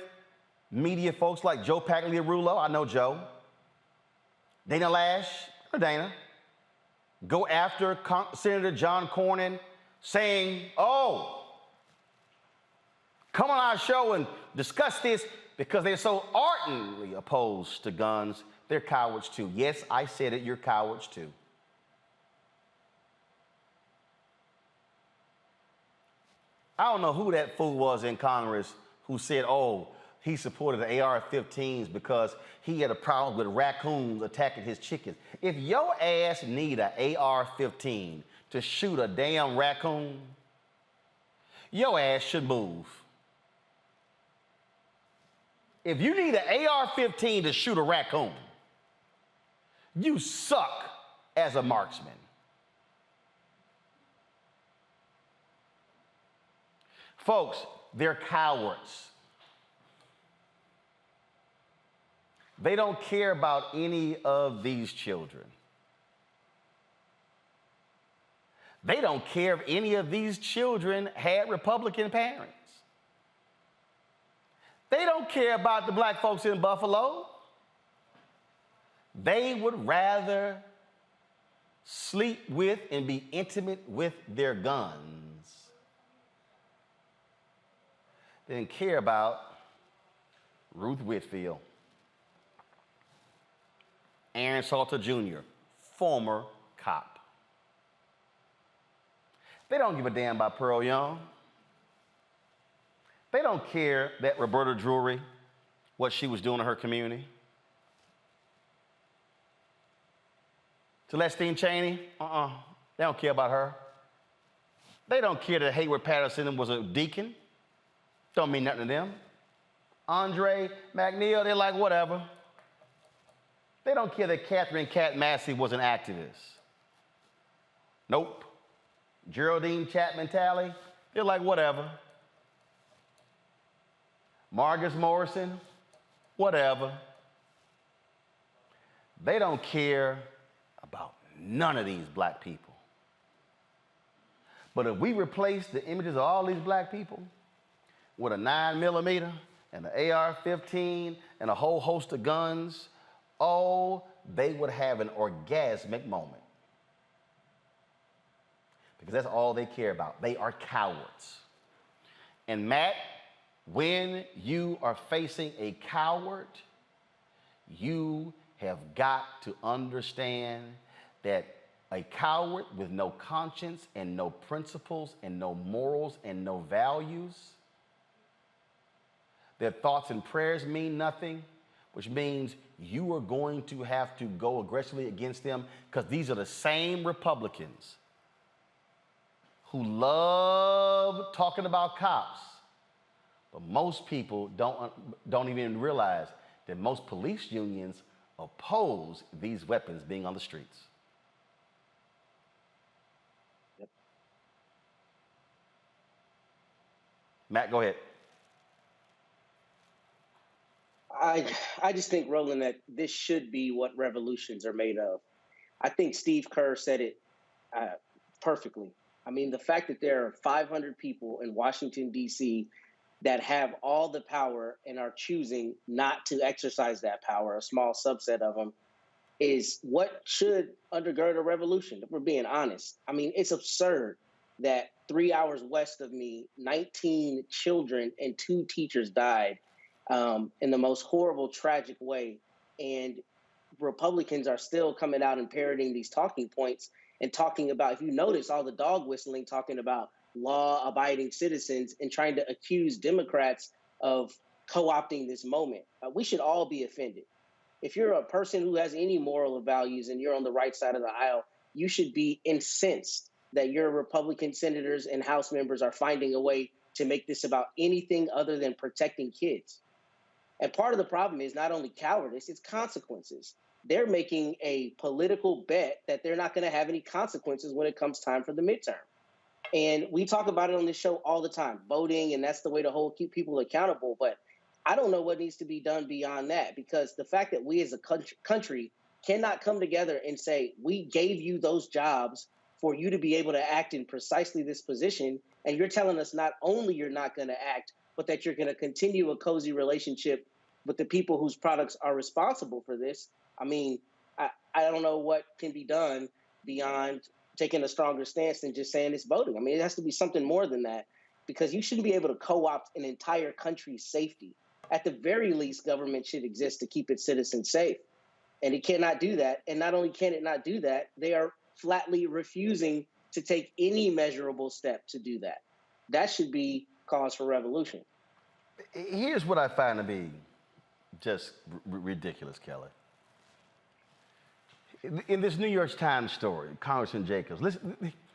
media folks like Joe Pagliarulo, I know Joe, Dana Lash, or Dana, go after Senator John Cornyn saying, oh, come on our show and discuss this because they're so ardently opposed to guns. They're cowards too. Yes, I said it, you're cowards too. I don't know who that fool was in Congress who said, oh, he supported the AR-15s because he had a problem with raccoons attacking his chickens. If your ass need an AR-15 to shoot a damn raccoon, your ass should move. If you need an AR-15 to shoot a raccoon, you suck as a marksman. Folks, they're cowards. They don't care about any of these children. They don't care if any of these children had Republican parents. They don't care about the black folks in Buffalo. They would rather sleep with and be intimate with their guns than care about Ruth Whitfield, Aaron Salter Jr., former cop. They don't give a damn about Pearl Young. They don't care that Roberta Drury, what she was doing in her community. Celestine Chaney, they don't care about her. They don't care that Hayward Patterson was a deacon. Don't mean nothing to them. Andre McNeil, they're like, whatever. They don't care that Catherine Cat Massey was an activist. Nope. Geraldine Chapman Talley, they're like, whatever. Marcus Morrison, whatever. They don't care about none of these black people. But if we replace the images of all these black people with a 9mm and an AR-15 and a whole host of guns, oh, they would have an orgasmic moment. Because that's all they care about. They are cowards. And Matt, when you are facing a coward, you have got to understand that a coward with no conscience and no principles and no morals and no values, their thoughts and prayers mean nothing, which means you are going to have to go aggressively against them, because these are the same Republicans who love talking about cops. But most people don't even realize that most police unions oppose these weapons being on the streets. Yep. Matt, go ahead. I just think, Roland, that this should be what revolutions are made of. I think Steve Kerr said it perfectly. I mean, the fact that there are 500 people in Washington, D.C. that have all the power and are choosing not to exercise that power, a small subset of them, is what should undergird a revolution, if we're being honest. I mean, it's absurd that 3 hours west of me, 19 children and 2 teachers died in the most horrible, tragic way. And Republicans are still coming out and parroting these talking points and talking about, if you notice, all the dog whistling, talking about law-abiding citizens and trying to accuse Democrats of co-opting this moment. We should all be offended. If you're a person who has any moral values and you're on the right side of the aisle, you should be incensed that your Republican senators and House members are finding a way to make this about anything other than protecting kids. And part of the problem is not only cowardice, it's consequences. They're making a political bet that they're not going to have any consequences when it comes time for the midterm. And we talk about it on this show all the time, voting, and that's the way to keep people accountable. But I don't know what needs to be done beyond that, because the fact that we as a country cannot come together and say, we gave you those jobs for you to be able to act in precisely this position, and you're telling us not only you're not going to act, but that you're going to continue a cozy relationship with the people whose products are responsible for this. I mean, I don't know what can be done beyond taking a stronger stance than just saying it's voting. I mean, it has to be something more than that, because you shouldn't be able to co-opt an entire country's safety. At the very least, government should exist to keep its citizens safe. And it cannot do that. And not only can it not do that, they are flatly refusing to take any measurable step to do that. That should be cause for revolution. Here's what I find to be just ridiculous, Kelly. In this New York Times story, Congressman Jacobs,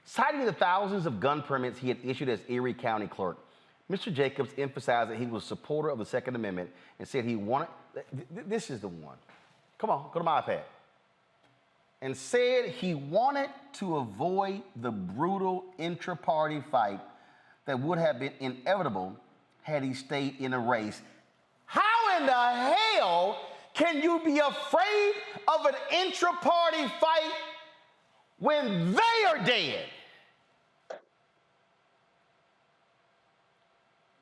citing the thousands of gun permits he had issued as Erie County clerk, Mr. Jacobs emphasized that he was a supporter of the Second Amendment and said he wanted, this is the one. Come on, go to my iPad. And said he wanted to avoid the brutal intra-party fight that would have been inevitable had he stayed in a race. How in the hell can you be afraid of an intra-party fight when they are dead?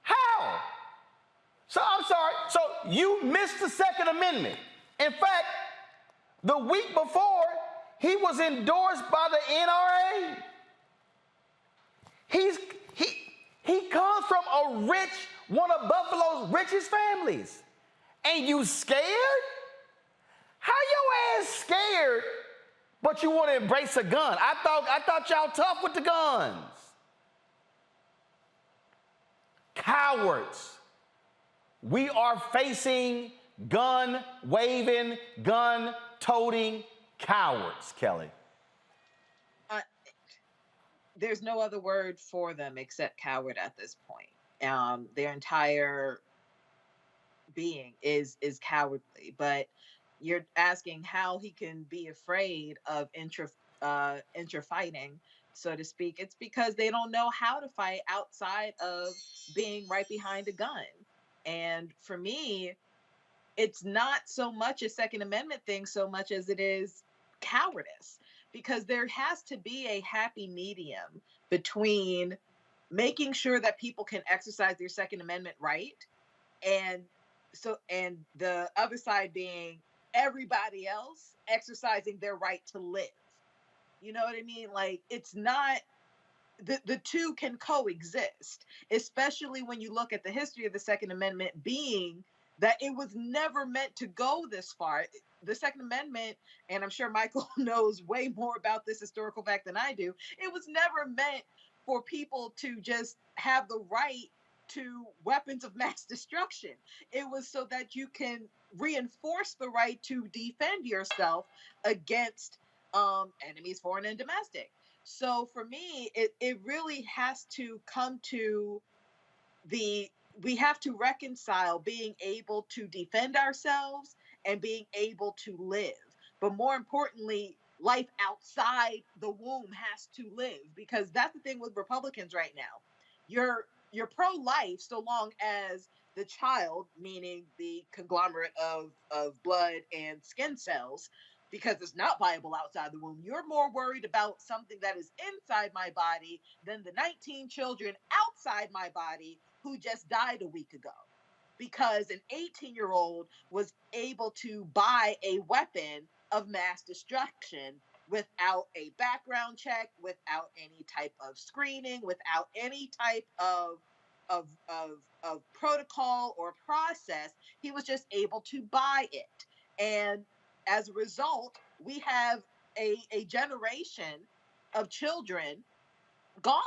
How? So I'm sorry, so you missed the Second Amendment. In fact, the week before, he was endorsed by the NRA. He comes from one of Buffalo's richest families. And you scared? How your ass scared, but you want to embrace a gun? I thought y'all tough with the guns. Cowards. We are facing gun-waving, gun-toting cowards, Kelly. There's no other word for them except coward at this point. Their entire being is cowardly. But you're asking how he can be afraid of intra fighting, so to speak. It's because they don't know how to fight outside of being right behind a gun. And for me, it's not so much a Second Amendment thing so much as it is cowardice, because there has to be a happy medium between making sure that people can exercise their Second Amendment right, and and the other side being everybody else exercising their right to live. You know what I mean? Like, it's not, the two can coexist, especially when you look at the history of the Second Amendment being that it was never meant to go this far. The Second Amendment, and I'm sure Michael knows way more about this historical fact than I do, it was never meant for people to just have the right to weapons of mass destruction. It was so that you can reinforce the right to defend yourself against enemies, foreign and domestic. So for me, it really has to come to we have to reconcile being able to defend ourselves and being able to live. But more importantly, life outside the womb has to live, because that's the thing with Republicans right now. You're pro-life so long as the child, meaning the conglomerate of blood and skin cells, because it's not viable outside the womb. You're more worried about something that is inside my body than the 19 children outside my body who just died a week ago, because an 18-year-old was able to buy a weapon of mass destruction without a background check, without any type of screening, without any type of protocol or process. He was just able to buy it. And as a result, we have a generation of children gone.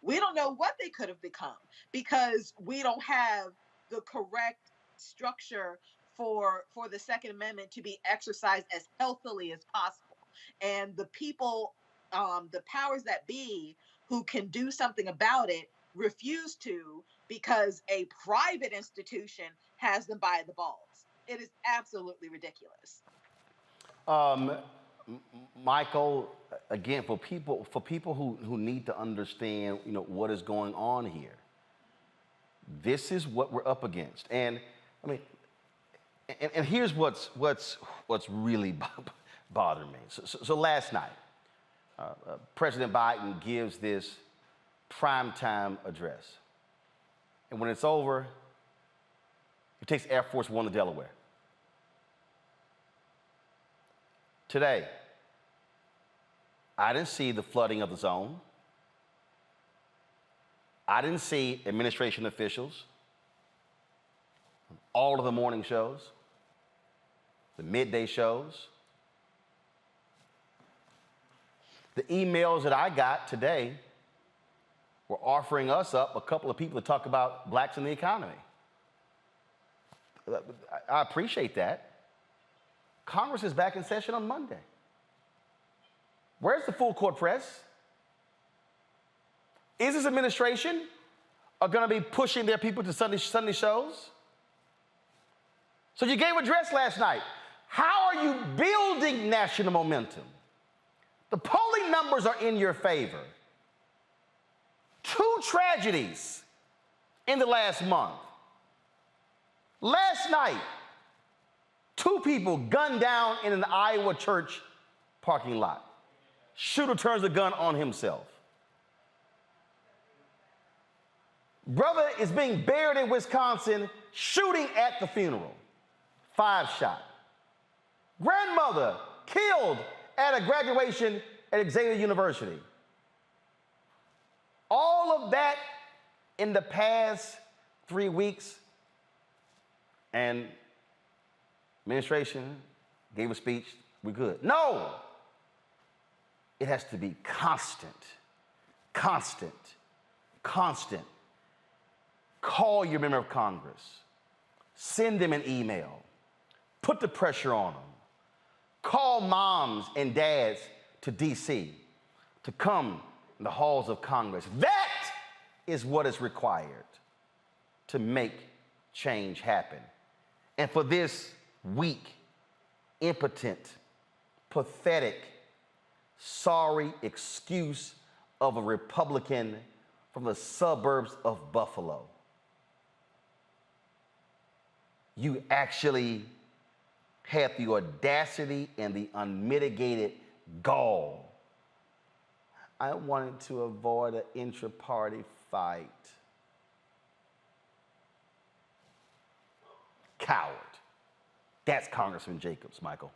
We don't know what they could have become because we don't have the correct structure for the Second Amendment to be exercised as healthily as possible. And the people, the powers that be who can do something about it, refuse to, because a private institution has them by the balls. It is absolutely ridiculous. Michael, again, for people who need to understand, what is going on here, this is what we're up against. And I mean, and here's what's really bothering me. So last night, President Biden gives this primetime address, and when it's over, he takes Air Force One to Delaware. Today, I didn't see the flooding of the zone. I didn't see administration officials, all of the morning shows, the midday shows. The emails that I got today were offering us up a couple of people to talk about blacks in the economy. I appreciate that. Congress is back in session on Monday. Where's the full court press? Is this administration going to be pushing their people to Sunday shows? So you gave a address last night. How are you building national momentum? The polling numbers are in your favor. 2 tragedies in the last month. Last night, 2 people gunned down in an Iowa church parking lot. Shooter turns the gun on himself. Brother is being buried in Wisconsin, shooting at the funeral. 5 shot. Grandmother killed at a graduation at Xavier University. All of that in the past 3 weeks, and administration gave a speech, we're good. No! It has to be constant, constant, constant. Call your member of Congress. Send them an email. Put the pressure on them. Call moms and dads to D.C. to come in the halls of Congress. That is what is required to make change happen. And for this weak, impotent, pathetic, sorry excuse of a Republican from the suburbs of Buffalo, you actually had the audacity and the unmitigated gall. I wanted to avoid an intra-party fight. Coward. That's Congressman Jacobs, Michael.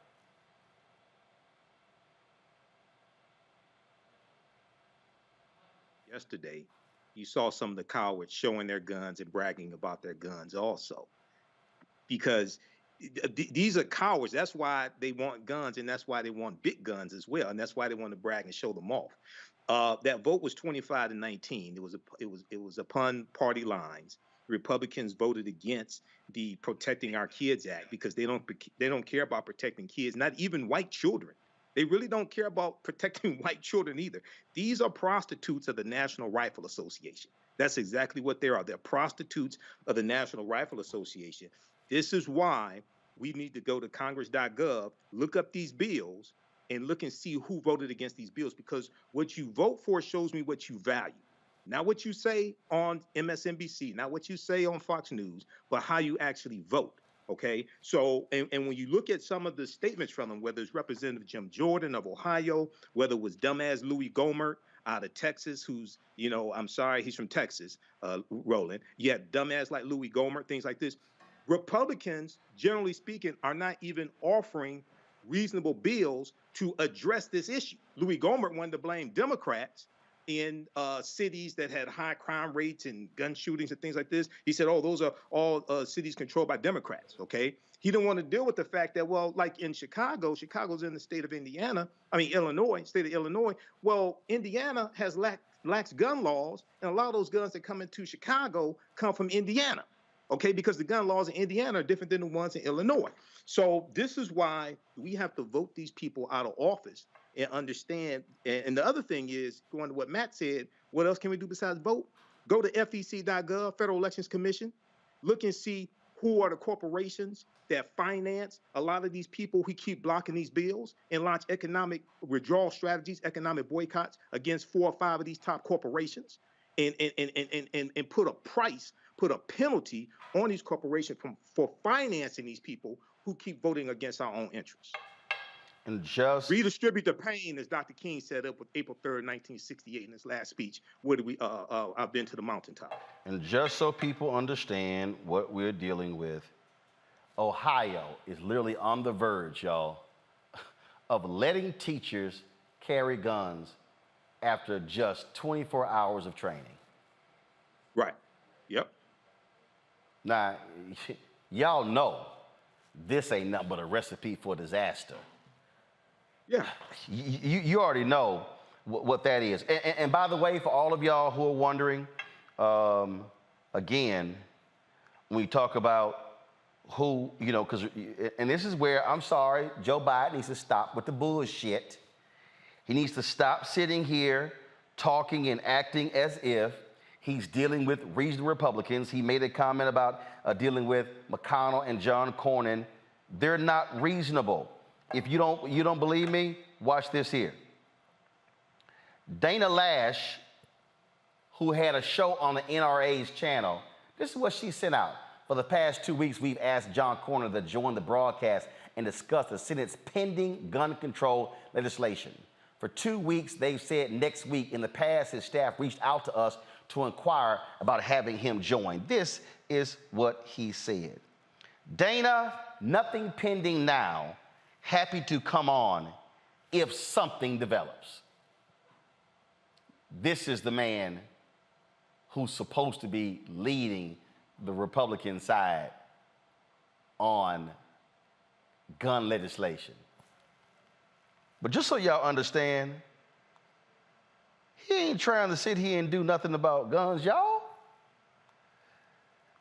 Yesterday, you saw some of the cowards showing their guns and bragging about their guns also. Because these are cowards. That's why they want guns, and that's why they want big guns as well, and that's why they want to brag and show them off. That vote was 25-19. It was upon party lines. Republicans voted against the Protecting Our Kids Act because they don't care about protecting kids, not even white children. They really don't care about protecting white children either. These are prostitutes of the National Rifle Association. That's exactly what they are. They're prostitutes of the National Rifle Association. This is why we need to go to congress.gov, look up these bills, and look and see who voted against these bills, because what you vote for shows me what you value. Not what you say on MSNBC, not what you say on Fox News, but how you actually vote. Okay, so and when you look at some of the statements from them, whether it's Representative Jim Jordan of Ohio, whether it was dumbass Louis Gohmert out of Texas, who's, I'm sorry, he's from Texas, Roland. Yeah, dumbass like Louis Gohmert, things like this. Republicans, generally speaking, are not even offering reasonable bills to address this issue. Louis Gohmert wanted to blame Democrats in cities that had high crime rates and gun shootings and things like this. He said, oh, those are all cities controlled by Democrats, okay? He didn't want to deal with the fact that, well, like in Chicago's in the state of Illinois, state of Illinois. Well, Indiana has lax gun laws, and a lot of those guns that come into Chicago come from Indiana, okay? Because the gun laws in Indiana are different than the ones in Illinois. So this is why we have to vote these people out of office and understand. And the other thing is, going to what Matt said, what else can we do besides vote? Go to FEC.gov, Federal Elections Commission, look and see who are the corporations that finance a lot of these people who keep blocking these bills, and launch economic withdrawal strategies, economic boycotts against 4 or 5 of these top corporations, and put a price, put a penalty on these corporations for financing these people who keep voting against our own interests. And just redistribute the pain, as Dr. King said up with April 3rd, 1968 in his last speech. Where do we I've been to the mountaintop. And just so people understand what we're dealing with, Ohio is literally on the verge, y'all, of letting teachers carry guns after just 24 hours of training. Right. Yep. Now, y'all know this ain't nothing but a recipe for disaster. Yeah. You already know what that is. And by the way, for all of y'all who are wondering, again, when we talk about who, and this is where, I'm sorry, Joe Biden needs to stop with the bullshit. He needs to stop sitting here talking and acting as if he's dealing with reasonable Republicans. He made a comment about dealing with McConnell and John Cornyn. They're not reasonable. If you don't believe me, watch this here. Dana Lash, who had a show on the NRA's channel, this is what she sent out. For the past 2 weeks, we've asked John Cornyn to join the broadcast and discuss the Senate's pending gun control legislation. For 2 weeks, they've said next week. In the past, his staff reached out to us to inquire about having him join. This is what he said. Dana, nothing pending now. Happy to come on if something develops. This is the man who's supposed to be leading the Republican side on gun legislation. But just so y'all understand, he ain't trying to sit here and do nothing about guns, y'all.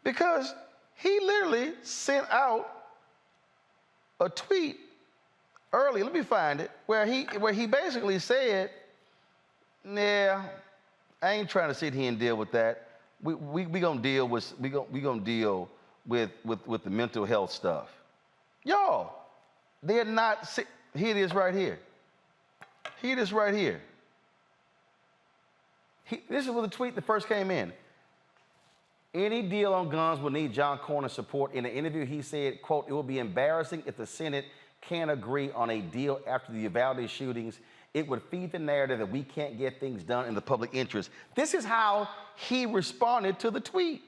Because he literally sent out a tweet early, let me find it, where he basically said, yeah, I ain't trying to sit here and deal with that. We gonna deal with the mental health stuff. Y'all, they're not, here it is right here. Here it is right here. This is where the tweet that first came in. Any deal on guns will need John Cornyn's support. In an interview, he said, quote, "It will be embarrassing if the Senate can't agree on a deal after the Uvalde shootings. It would feed the narrative that we can't get things done in the public interest." This is how he responded to the tweet.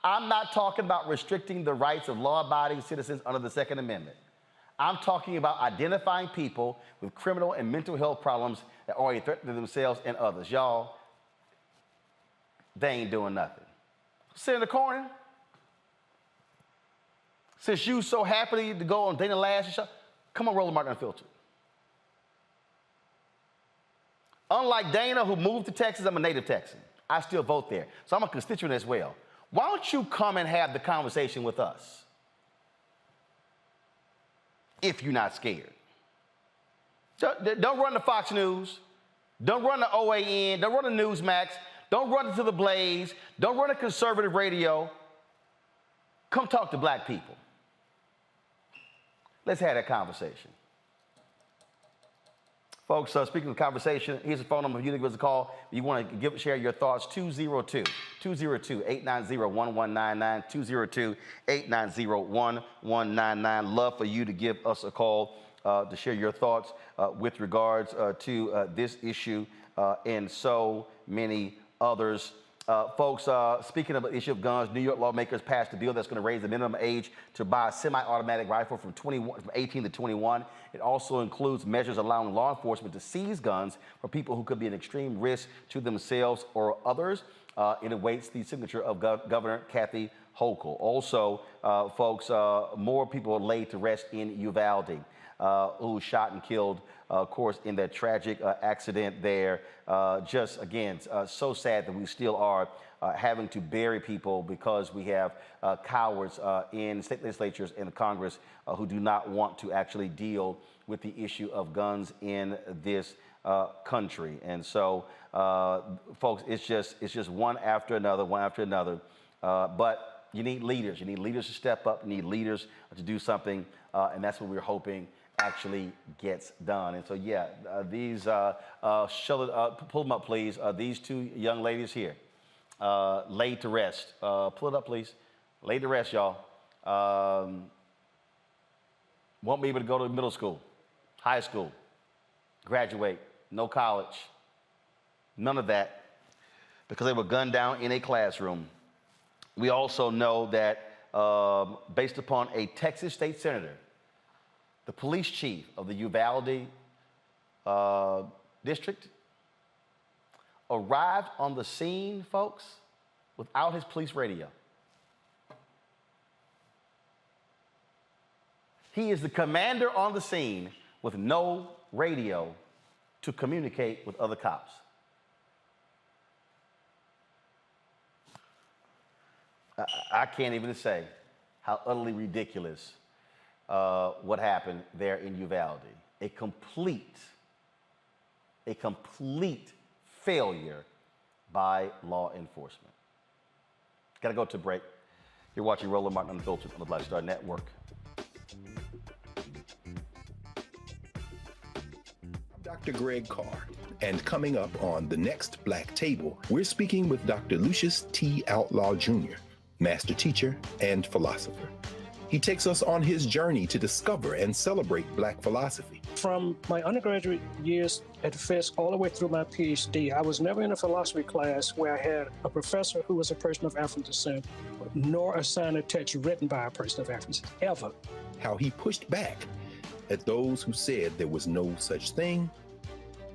I'm not talking about restricting the rights of law-abiding citizens under the Second Amendment. I'm talking about identifying people with criminal and mental health problems that are a threat to themselves and others. Y'all, they ain't doing nothing. Senator Cornyn, since you so happy to go on Dana Lash's show, come on, Roland Martin Unfiltered. Unlike Dana, who moved to Texas, I'm a native Texan. I still vote there, so I'm a constituent as well. Why don't you come and have the conversation with us if you're not scared? Don't run to Fox News. Don't run to OAN. Don't run to Newsmax. Don't run to the Blaze. Don't run to conservative radio. Come talk to black people. Let's have that conversation. Folks, speaking of conversation, here's a phone number for you to give us a call. If you want to share your thoughts, 202-890-1199, 202-890-1199. Love for you to give us a call to share your thoughts with regards to this issue and so many others. Folks, speaking of the issue of guns, New York lawmakers passed a bill that's going to raise the minimum age to buy a semi-automatic rifle from 18 to 21. It also includes measures allowing law enforcement to seize guns for people who could be an extreme risk to themselves or others. It awaits the signature of Governor Kathy Hochul. Also, folks, more people are laid to rest in Uvalde, who was shot and killed, of course, in that tragic accident there. Just, again, so sad that we still are having to bury people because we have cowards in state legislatures and Congress who do not want to actually deal with the issue of guns in this country. And so, folks, it's just one after another, one after another. But you need leaders. You need leaders to step up. You need leaders to do something, and that's what we're hoping actually gets done. And so, yeah, these, pull them up, please. These two young ladies here, laid to rest. Pull it up, please. Laid to rest, y'all. Won't be able to go to middle school, high school, graduate, no college, none of that, because they were gunned down in a classroom. We also know that based upon a Texas state senator, the police chief of the Uvalde district arrived on the scene, folks, without his police radio. He is the commander on the scene with no radio to communicate with other cops. I can't even say how utterly ridiculous what happened there in Uvalde. A complete failure by law enforcement. Gotta go to break. You're watching Roland Martin Unfiltered on the Black Star Network. Dr. Greg Carr, and coming up on The Next Black Table, we're speaking with Dr. Lucius T. Outlaw Jr., master teacher and philosopher. He takes us on his journey to discover and celebrate Black philosophy. From my undergraduate years at Fisk all the way through my PhD, I was never in a philosophy class where I had a professor who was a person of African descent, nor assigned a text written by a person of African descent, ever. How he pushed back at those who said there was no such thing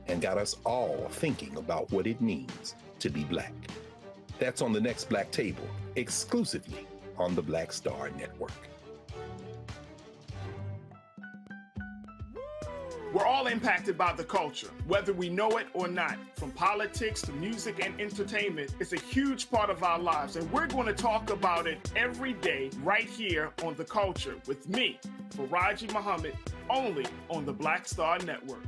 and got us all thinking about what it means to be Black. That's on The Next Black Table, exclusively on the Black Star Network. We're all impacted by the culture, whether we know it or not. From politics to music and entertainment, it's a huge part of our lives, and we're going to talk about it every day right here on The Culture with me, Faraji Muhammad, only on the Black Star Network.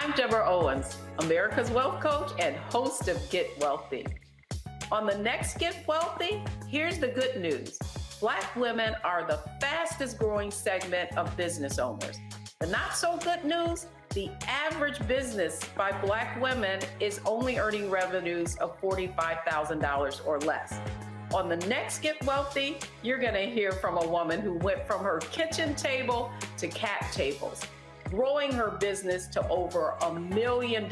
I'm Deborah Owens, America's Wealth Coach and host of Get Wealthy. On the next Get Wealthy, here's the good news. Black women are the fastest growing segment of business owners. The not so good news, the average business by Black women is only earning revenues of $45,000 or less. On the next Get Wealthy, you're gonna hear from a woman who went from her kitchen table to cap tables, growing her business to over $1 million.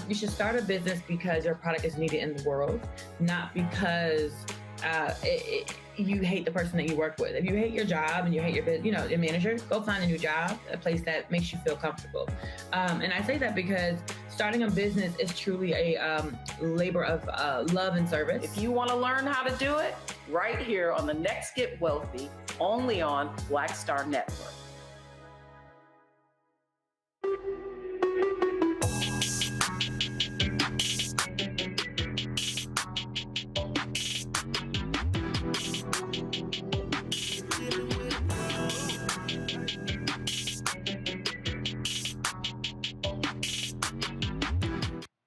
You should start a business because your product is needed in the world, not because you hate the person that you work with. If you hate your job and you hate your manager, go find a new job, a place that makes you feel comfortable. And I say that because starting a business is truly a labor of love and service. If you want to learn how to do it, right here on the next Get Wealthy, only on Black Star Network.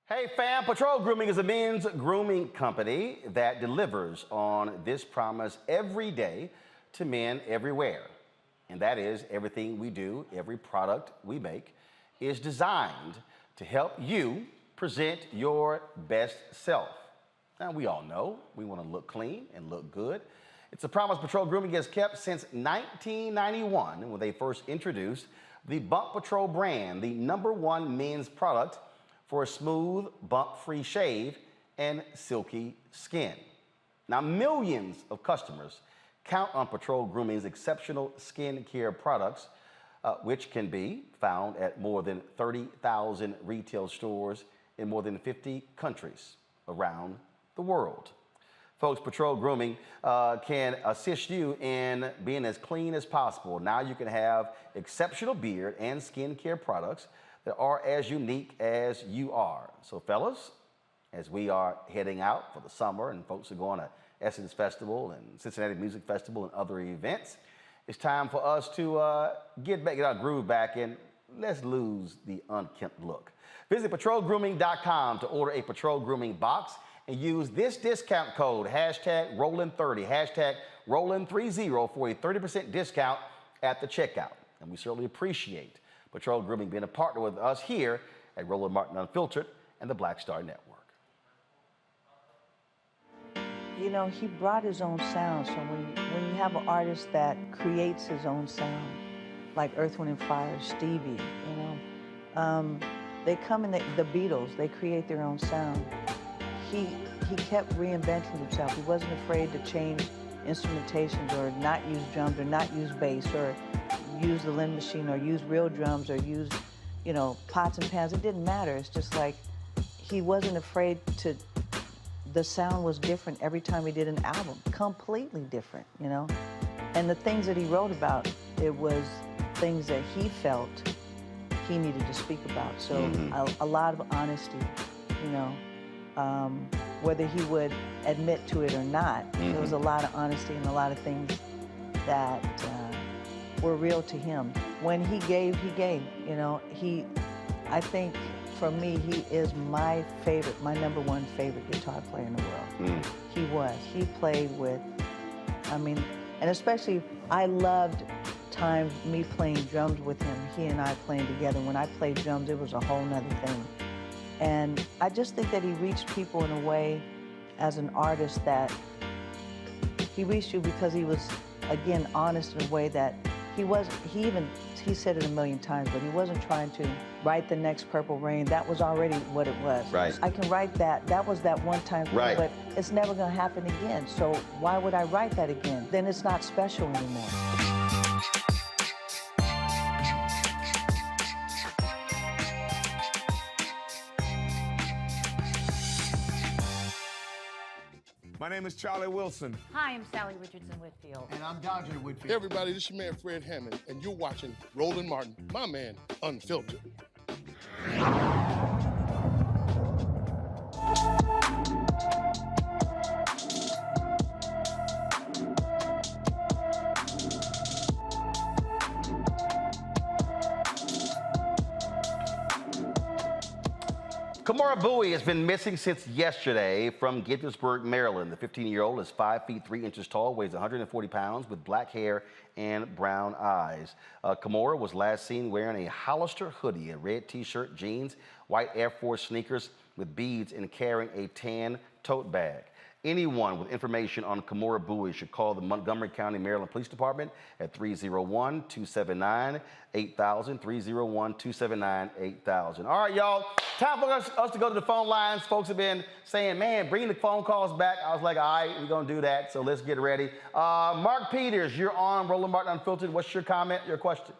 Hey fam, Patrol Grooming is a men's grooming company that delivers on this promise every day to men everywhere. And that is everything we do, every product we make is designed to help you present your best self. Now we all know we want to look clean and look good. It's a promise Patrol Grooming has kept since 1991 when they first introduced the Bump Patrol brand, the #1 men's product for a smooth, bump-free shave and silky skin. Now, millions of customers count on Patrol Grooming's exceptional skin care products, which can be found at more than 30,000 retail stores in more than 50 countries around the world. Folks, Patrol Grooming can assist you in being as clean as possible. Now you can have exceptional beard and skin care products that are as unique as you are. So fellas, as we are heading out for the summer and folks are going to Essence Festival and Cincinnati Music Festival and other events, it's time for us to get our groove back and let's lose the unkempt look. Visit patrolgrooming.com to order a Patrol Grooming box and use this discount code, #Rollin30, #Rollin30 for a 30% discount at the checkout. And we certainly appreciate Patrol Grooming being a partner with us here at Roland Martin Unfiltered and the Black Star Network. You know, he brought his own sound. So when you have an artist that creates his own sound, like Earth, Wind & Fire, Stevie, they come in, the Beatles, they create their own sound. He kept reinventing himself. He wasn't afraid to change instrumentations or not use drums or not use bass or use the Lynn machine or use real drums or use, pots and pans. It didn't matter. It's just like he wasn't afraid to, the sound was different every time he did an album, completely different, And the things that he wrote about, it was things that he felt he needed to speak about. So a lot of honesty, whether he would admit to it or not, there was a lot of honesty and a lot of things that were real to him. When he gave, I think for me, he is my #1 favorite guitar player in the world. He was. He played with, and especially I loved me playing drums with him, he and I playing together. When I played drums, it was a whole nother thing. And I just think that he reached people in a way as an artist that he reached you because he was, again, honest in a way that he said it a million times, but he wasn't trying to write the next Purple Rain. That was already what it was. Right. I can write that. That was that one time thing, right. But it's never going to happen again. So why would I write that again? Then it's not special anymore. My name is Charlie Wilson. Hi, I'm Sally Richardson Whitfield. And I'm Dodger Whitfield. Hey everybody, this is your man Fred Hammond, and you're watching Roland Martin, my man, Unfiltered. Kamora Bowie has been missing since yesterday from Gaithersburg, Maryland. The 15-year-old is 5 feet 3 inches tall, weighs 140 pounds, with black hair and brown eyes. Kamora was last seen wearing a Hollister hoodie, a red t-shirt, jeans, white Air Force sneakers with beads, and carrying a tan tote bag. Anyone with information on Kamora Bowie should call the Montgomery County, Maryland Police Department at 301-279-8000, 301-279-8000. All right, y'all, time for us to go to the phone lines. Folks have been saying, man, bring the phone calls back. I was like, all right, we're going to do that, so let's get ready. Mark Peters, you're on Roland Martin Unfiltered. What's your comment, your question?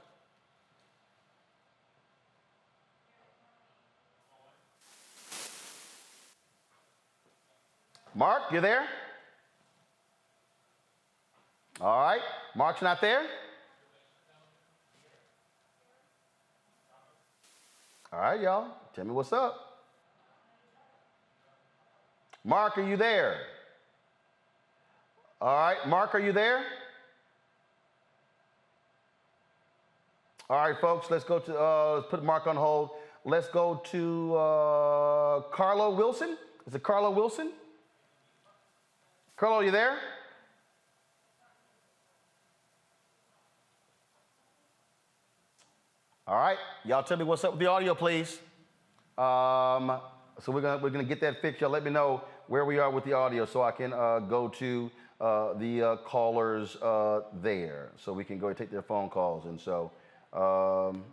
Mark, you there? All right, Mark's not there? All right, y'all, tell me what's up. Mark, are you there? All right, Mark, are you there? All right, folks, let's go to, let's put Mark on hold. Let's go to Carlo Wilson. Is it Carlo Wilson? Carlo, are you there? All right, y'all tell me what's up with the audio, please. So we're gonna get that fixed. Y'all let me know where we are with the audio so I can go to the callers there, so we can go and take their phone calls. And so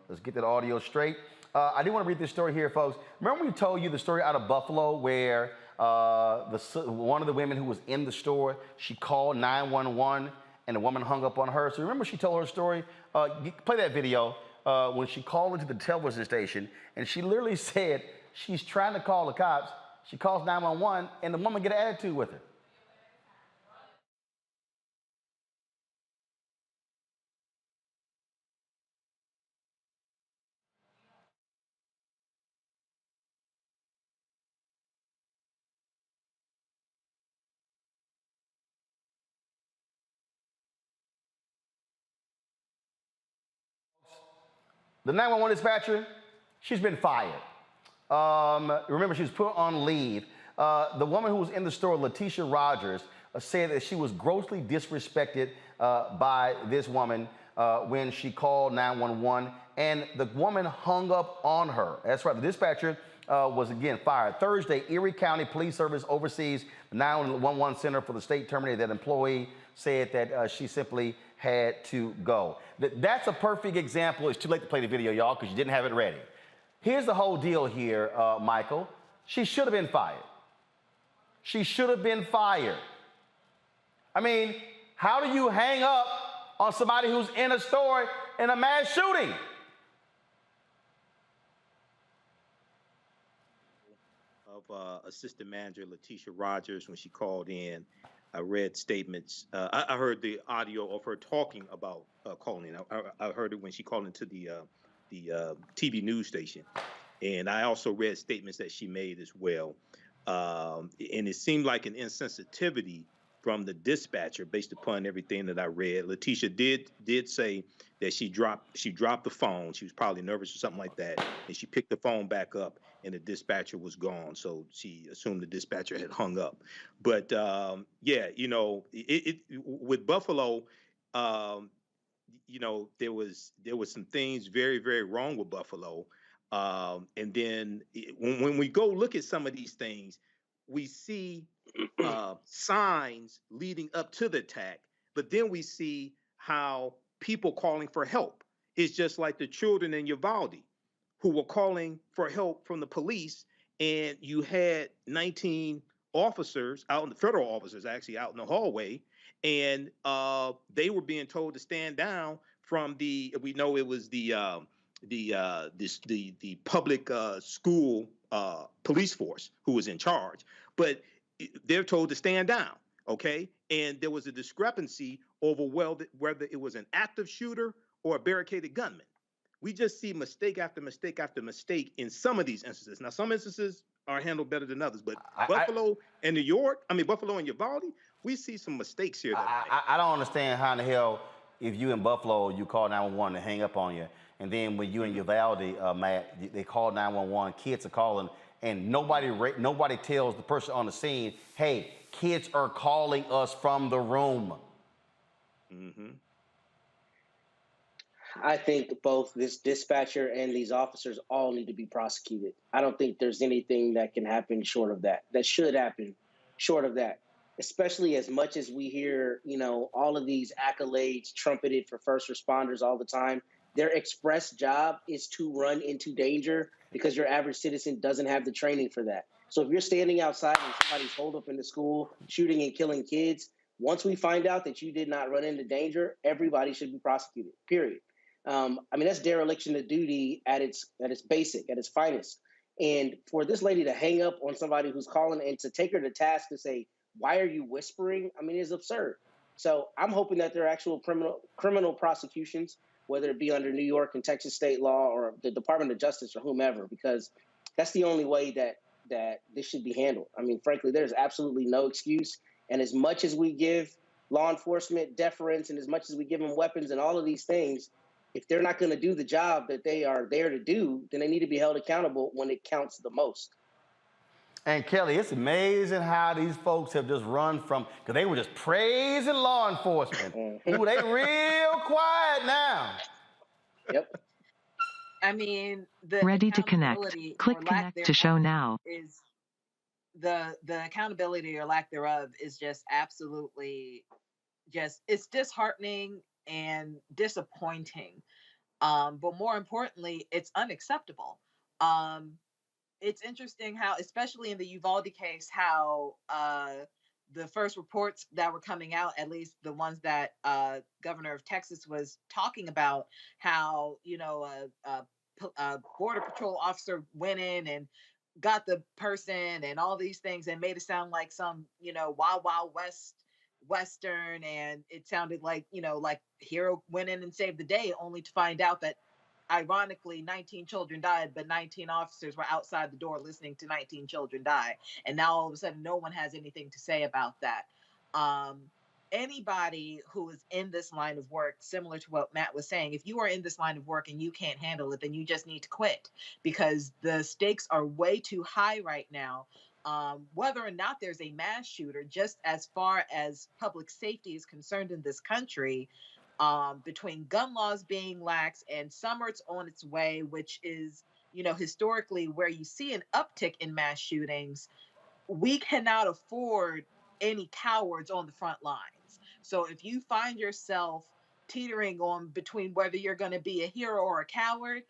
let's get that audio straight. I do want to read this story here, folks. Remember we told you the story out of Buffalo where one of the women who was in the store, she called 911 and the woman hung up on her. So remember she told her story? Play that video when she called into the television station and she literally said she's trying to call the cops. She calls 911 and the woman get an attitude with her. The 911 dispatcher, she's been fired. Remember, she was put on leave. The woman who was in the store, Letitia Rogers, said that she was grossly disrespected by this woman when she called 911, and the woman hung up on her. That's right, the dispatcher was again fired. Thursday, Erie County Police Service oversees the 911 center for the state terminated that employee said that she simply had to go. That's a perfect example. It's too late to play the video, y'all, because you didn't have it ready. Here's the whole deal here, Michael. She should have been fired. She should have been fired. I mean, how do you hang up on somebody who's in a store in a mass shooting? Of Assistant Manager Letitia Rogers when she called in. I read statements. I heard the audio of her talking about calling. I heard it when she called into the TV news station. And I also read statements that she made as well. And it seemed like an insensitivity from the dispatcher based upon everything that I read. Letitia did say that she dropped the phone. She was probably nervous or something like that. And she picked the phone back up and the dispatcher was gone. So she assumed the dispatcher had hung up. But yeah, you know, with Buffalo, you know, there was some things very, very wrong with Buffalo. And then when we go look at some of these things, we see signs leading up to the attack, but then we see how people calling for help. It's just like the children in Uvalde who were calling for help from the police, and you had 19 officers out in the federal officers actually out in the hallway, and they were being told to stand down from we know it was the public school police force who was in charge, but they're told to stand down, okay? And there was a discrepancy over whether it was an active shooter or a barricaded gunman. We just see mistake after mistake after mistake in some of these instances. Now, some instances are handled better than others, but Buffalo and Uvalde, we see some mistakes here. I don't understand how in the hell, if you in Buffalo, you call 911 to hang up on you, and then when you in Uvalde, Matt, they call 911, kids are calling, and nobody tells the person on the scene, hey, kids are calling us from the room. Mm-hmm. I think both this dispatcher and these officers all need to be prosecuted. I don't think there's anything that can happen short of that, that should happen short of that, especially as much as we hear, all of these accolades trumpeted for first responders all the time. Their express job is to run into danger because your average citizen doesn't have the training for that. So if you're standing outside and somebody's holed up in the school, shooting and killing kids, once we find out that you did not run into danger, everybody should be prosecuted, period. That's dereliction of duty at its basic, at its finest. And for this lady to hang up on somebody who's calling and to take her to task to say, why are you whispering? It's absurd. So I'm hoping that there are actual criminal prosecutions, whether it be under New York and Texas state law or the Department of Justice or whomever, because that's the only way that this should be handled. Frankly, there's absolutely no excuse. And as much as we give law enforcement deference and as much as we give them weapons and all of these things, if they're not going to do the job that they are there to do, then they need to be held accountable when it counts the most. And Kelly, it's amazing how these folks have just run from, because they were just praising law enforcement. Ooh, they real quiet now. Yep. The ready to connect. Click connect to show now. Is the accountability or lack thereof is just absolutely it's disheartening and disappointing. But more importantly, it's unacceptable. It's interesting how, especially in the Uvalde case, how the first reports that were coming out, at least the ones that Governor of Texas was talking about, how a Border Patrol officer went in and got the person and all these things and made it sound like some Wild Wild West Western, and it sounded like like hero went in and saved the day, only to find out that ironically 19 children died, but 19 officers were outside the door listening to 19 children die, and now all of a sudden no one has anything to say about that. Anybody who is in this line of work, similar to what Matt was saying, if you are in this line of work and you can't handle it, then you just need to quit, because the stakes are way too high right now. Whether or not there's a mass shooter, just as far as public safety is concerned in this country, between gun laws being lax and summer's on its way, which is, historically where you see an uptick in mass shootings, we cannot afford any cowards on the front lines. So if you find yourself teetering on between whether you're going to be a hero or a coward,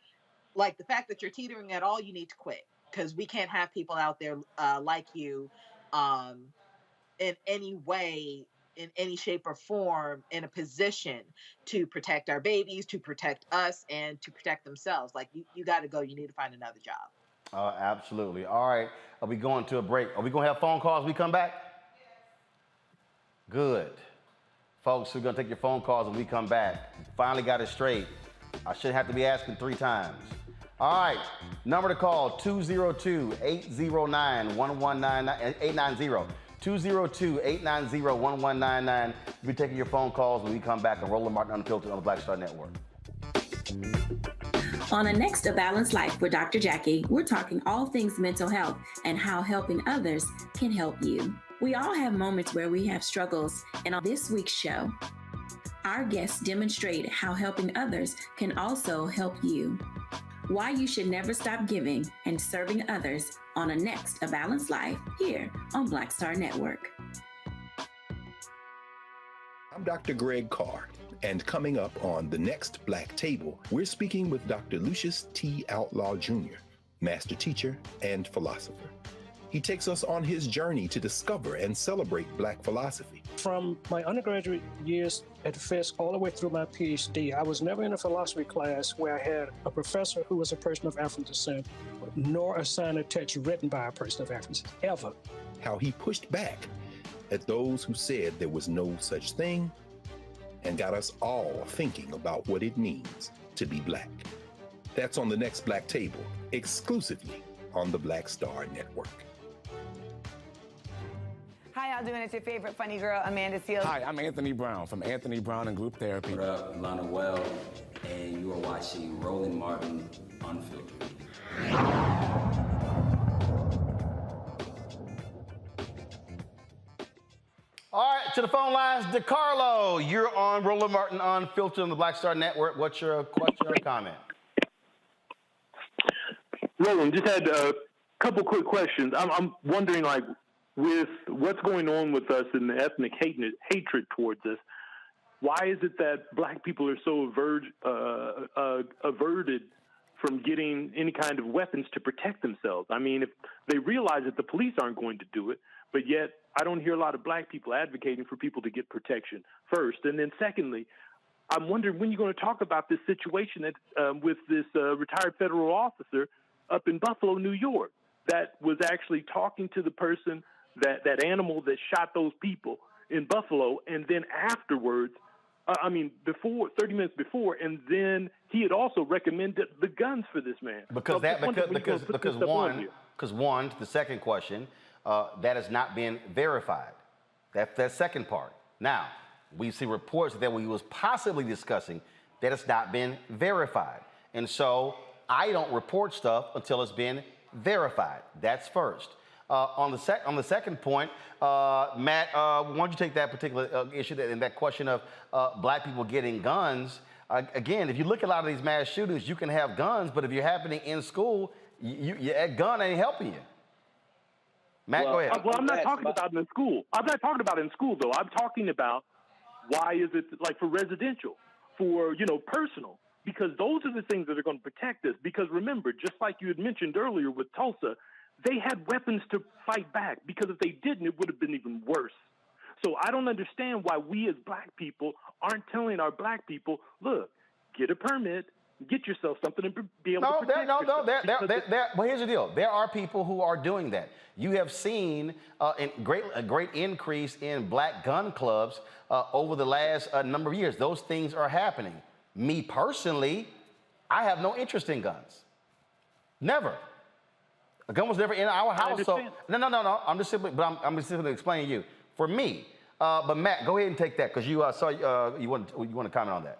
like the fact that you're teetering at all, you need to quit, because we can't have people out there like you in any way, in any shape or form, in a position to protect our babies, to protect us, and to protect themselves. Like, you got to go. You need to find another job. Absolutely. All right. Are we going to a break? Are we going to have phone calls when we come back? Good. Folks, we're going to take your phone calls when we come back. Finally got it straight. I shouldn't have to be asking 3 times. All right. Number to call, 202-809-1199, 202-890-1199. We'll be taking your phone calls when we come back on Roland Martin Unfiltered on the Black Star Network. On the next A Balanced Life with Dr. Jackie, we're talking all things mental health and how helping others can help you. We all have moments where we have struggles, and on this week's show, our guests demonstrate how helping others can also help you. Why you should never stop giving and serving others on a next A Balanced Life here on Black Star Network. I'm Dr. Greg Carr, and coming up on the next Black Table, we're speaking with Dr. Lucius T. Outlaw Jr., master teacher and philosopher. He takes us on his journey to discover and celebrate Black philosophy. From my undergraduate years at Fisk all the way through my PhD, I was never in a philosophy class where I had a professor who was a person of African descent, nor a sign of text written by a person of African descent, ever. How he pushed back at those who said there was no such thing, and got us all thinking about what it means to be Black. That's on the next Black Table, exclusively on the Black Star Network. Hi, y'all doing? It's your favorite funny girl, Amanda Seals. Hi, I'm Anthony Brown from Anthony Brown and Group Therapy. What up, Lana Well, and you are watching Roland Martin Unfiltered. All right, to the phone lines, DeCarlo, you're on Roland Martin Unfiltered on the Black Star Network. What's your question or comment? Roland, just had a couple quick questions. I'm wondering, like, with what's going on with us and the ethnic hatred towards us, why is it that black people are so averted from getting any kind of weapons to protect themselves? I mean, if they realize that the police aren't going to do it, but yet I don't hear a lot of black people advocating for people to get protection first. And then secondly, I'm wondering when you're going to talk about this situation that with this retired federal officer up in Buffalo, New York, that was actually talking to the person, that animal that shot those people in Buffalo, and then afterwards, 30 minutes before, and then he had also recommended the guns for this man. Because one, the second question, that has not been verified. That's that second part. Now, we see reports that we was possibly discussing that it's not been verified. And so I don't report stuff until it's been verified. That's first. On the second point, Matt, why don't you take that particular issue and that question of black people getting guns? Again, if you look at a lot of these mass shootings, you can have guns, but if you're happening in school, that gun ain't helping you. Matt, go ahead. Well, I'm not talking about it in school. I'm not talking about it in school, though. I'm talking about why is it like for residential, for, personal, because those are the things that are going to protect us. Because remember, just like you had mentioned earlier with Tulsa, they had weapons to fight back, because if they didn't, it would have been even worse. So I don't understand why we as black people aren't telling our black people, look, get a permit, get yourself something and be able to protect yourself. Well, here's the deal. There are people who are doing that. You have seen a great increase in black gun clubs over the last number of years. Those things are happening. Me personally, I have no interest in guns. Never. A gun was never in our house. So no. I'm just simply explaining to you. For me, but Matt, go ahead and take that because you saw you want to comment on that.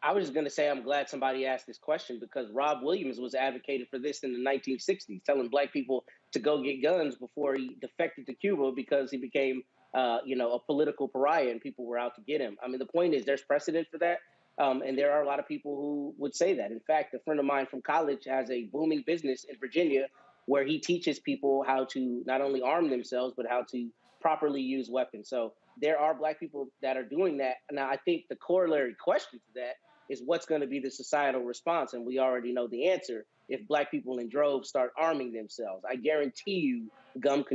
I was just going to say I'm glad somebody asked this question, because Rob Williams was advocating for this in the 1960s, telling black people to go get guns before he defected to Cuba because he became, a political pariah and people were out to get him. I mean, the point is there's precedent for that. And there are a lot of people who would say that. In fact, a friend of mine from college has a booming business in Virginia where he teaches people how to not only arm themselves, but how to properly use weapons. So there are black people that are doing that. Now, I think the corollary question to that is what's going to be the societal response? And we already know the answer. If black people in droves start arming themselves, I guarantee you gun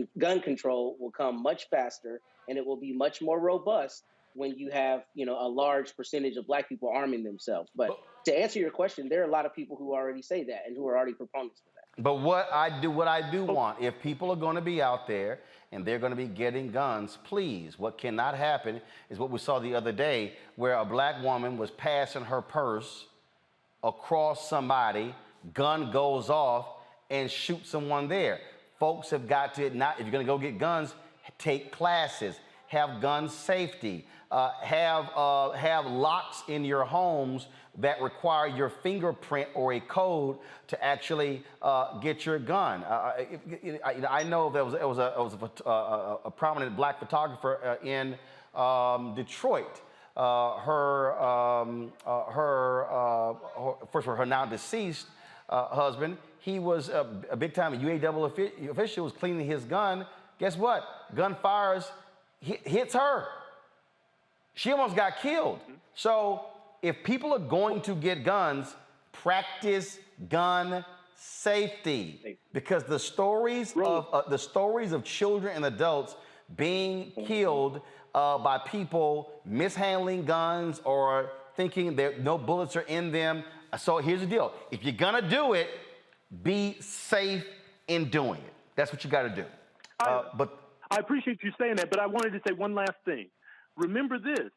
control will come much faster, and it will be much more robust when you have, a large percentage of black people arming themselves. But to answer your question, there are a lot of people who already say that and who are already proponents for that. But what I do want, if people are going to be out there and they're going to be getting guns, please, what cannot happen is what we saw the other day, where a black woman was passing her purse across somebody, gun goes off, and shoots someone there. Folks have got to, if you're going to go get guns, take classes, have gun safety, have locks in your homes that require your fingerprint or a code to actually get your gun. I know there was a prominent black photographer in Detroit. Her now deceased husband, he was a big time UAW official, was cleaning his gun. Guess what? Gun fires, hits her. She almost got killed. So if people are going to get guns, practice gun safety, because the stories of children and adults being killed by people mishandling guns or thinking that no bullets are in them. So here's the deal: if you're gonna do it, be safe in doing it. That's what you got to do. But I appreciate you saying that, but I wanted to say one last thing. Remember this.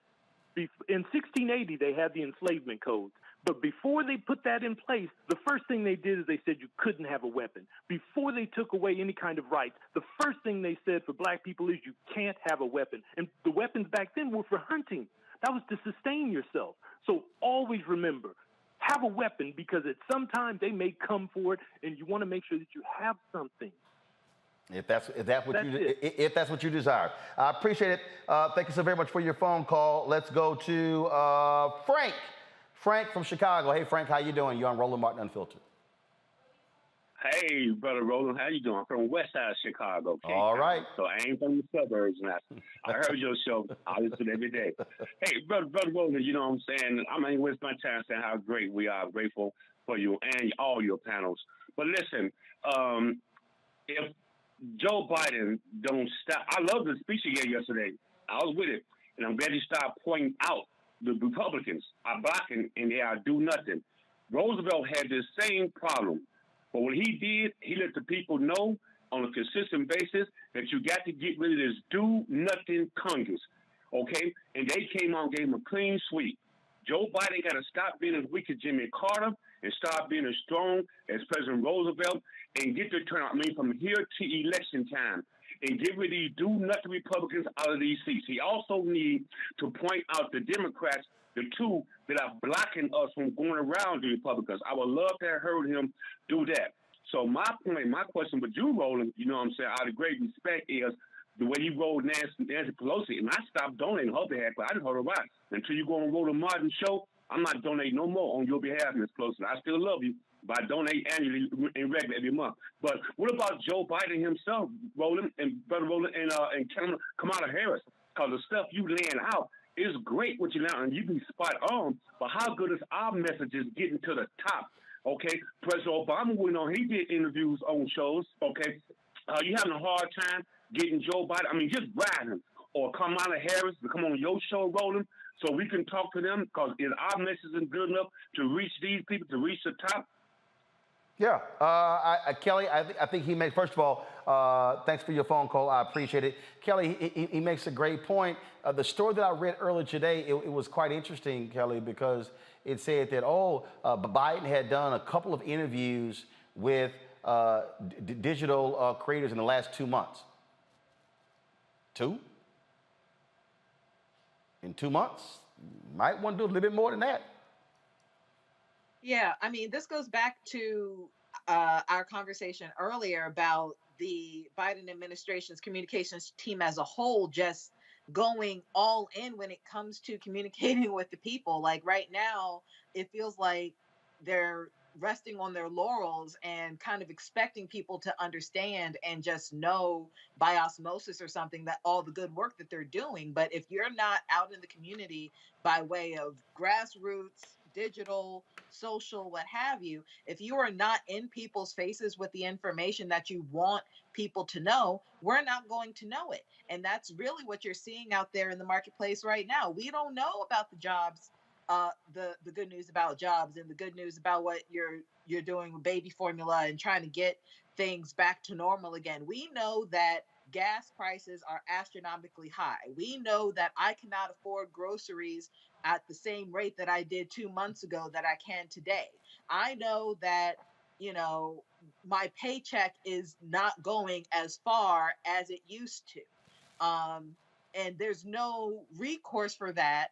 In 1680, they had the enslavement code. But before they put that in place, the first thing they did is they said you couldn't have a weapon. Before they took away any kind of rights, the first thing they said for black people is you can't have a weapon. And the weapons back then were for hunting. That was to sustain yourself. So always remember, have a weapon, because at some time they may come for it, and you want to make sure that you have something. If that's what you desire. I appreciate it. Thank you so very much for your phone call. Let's go to Frank. Frank from Chicago. Hey, Frank, how you doing? You're on Roland Martin Unfiltered. Hey, brother Roland, how you doing? I'm from West Side Chicago. All right. So I ain't from the suburbs now. I heard your show. I listen every day. Hey, brother Roland, you know what I'm saying? I'm not even waste my time saying how great we are. Grateful for you and all your panels. But listen, if Joe Biden don't stop, I love the speech he gave yesterday. I was with it, and I'm glad he started pointing out the Republicans are blocking and they are do nothing. Roosevelt had the same problem. But what he did, he let the people know on a consistent basis that you got to get rid of this do-nothing Congress, okay? And they came out and gave him a clean sweep. Joe Biden got to stop being as weak as Jimmy Carter and start being as strong as President Roosevelt and get the turnout, from here to election time, and get rid of these do-nothing Republicans out of these seats. He also needs to point out the Democrats, the two that are blocking us from going around the Republicans. I would love to have heard him do that. So my point, my question with you, Roland, you know what I'm saying, out of great respect, is the way you rolled Nancy Pelosi, and I stopped donating her behalf, but I didn't heard her right. Until you go on Roland Martin show, I'm not donating no more on your behalf, Ms. Pelosi. I still love you, but I donate annually and regularly every month. But what about Joe Biden himself, Roland, and Brother Roland, and Kamala Harris? Because the stuff you laying out is great what you laying out, and you be spot on, but how good is our messages getting to the top? Okay, President Obama went on, he did interviews on shows, okay? You having a hard time getting Joe Biden, just riding him, or Kamala Harris to come on your show, Roland, so we can talk to them, because is our message isn't good enough to reach these people, to reach the top? Yeah, Kelly, I think he makes, first of all, thanks for your phone call. I appreciate it. Kelly, he makes a great point. The story that I read earlier today, it was quite interesting, Kelly, because it said that, Biden had done a couple of interviews with digital creators in the last 2 months. In 2 months? Might want to do a little bit more than that. Yeah, this goes back to our conversation earlier about the Biden administration's communications team as a whole just going all in when it comes to communicating with the people. Like right now, it feels like they're resting on their laurels and kind of expecting people to understand and just know by osmosis or something that all the good work that they're doing. But if you're not out in the community by way of grassroots, digital, social, what have you, if you are not in people's faces with the information that you want people to know, we're not going to know it. And that's really what you're seeing out there in the marketplace right now. We don't know about the jobs, the good news about jobs and the good news about what you're doing with baby formula and trying to get things back to normal again. We know that gas prices are astronomically high. We know that I cannot afford groceries at the same rate that I did 2 months ago that I can today. I know that, my paycheck is not going as far as it used to. And there's no recourse for that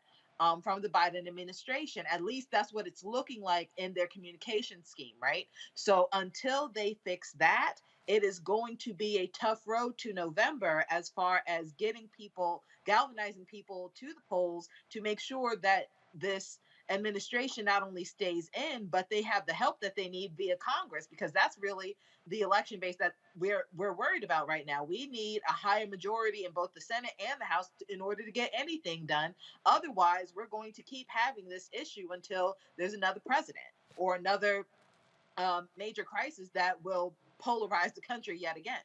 from the Biden administration. At least that's what it's looking like in their communication scheme, right? So until they fix that, it is going to be a tough road to November as far as getting people, galvanizing people to the polls to make sure that this administration not only stays in, but they have the help that they need via Congress, because that's really the election base that we're worried about right now. We need a higher majority in both the Senate and the House in order to get anything done. Otherwise, we're going to keep having this issue until there's another president or another major crisis that will polarize the country yet again.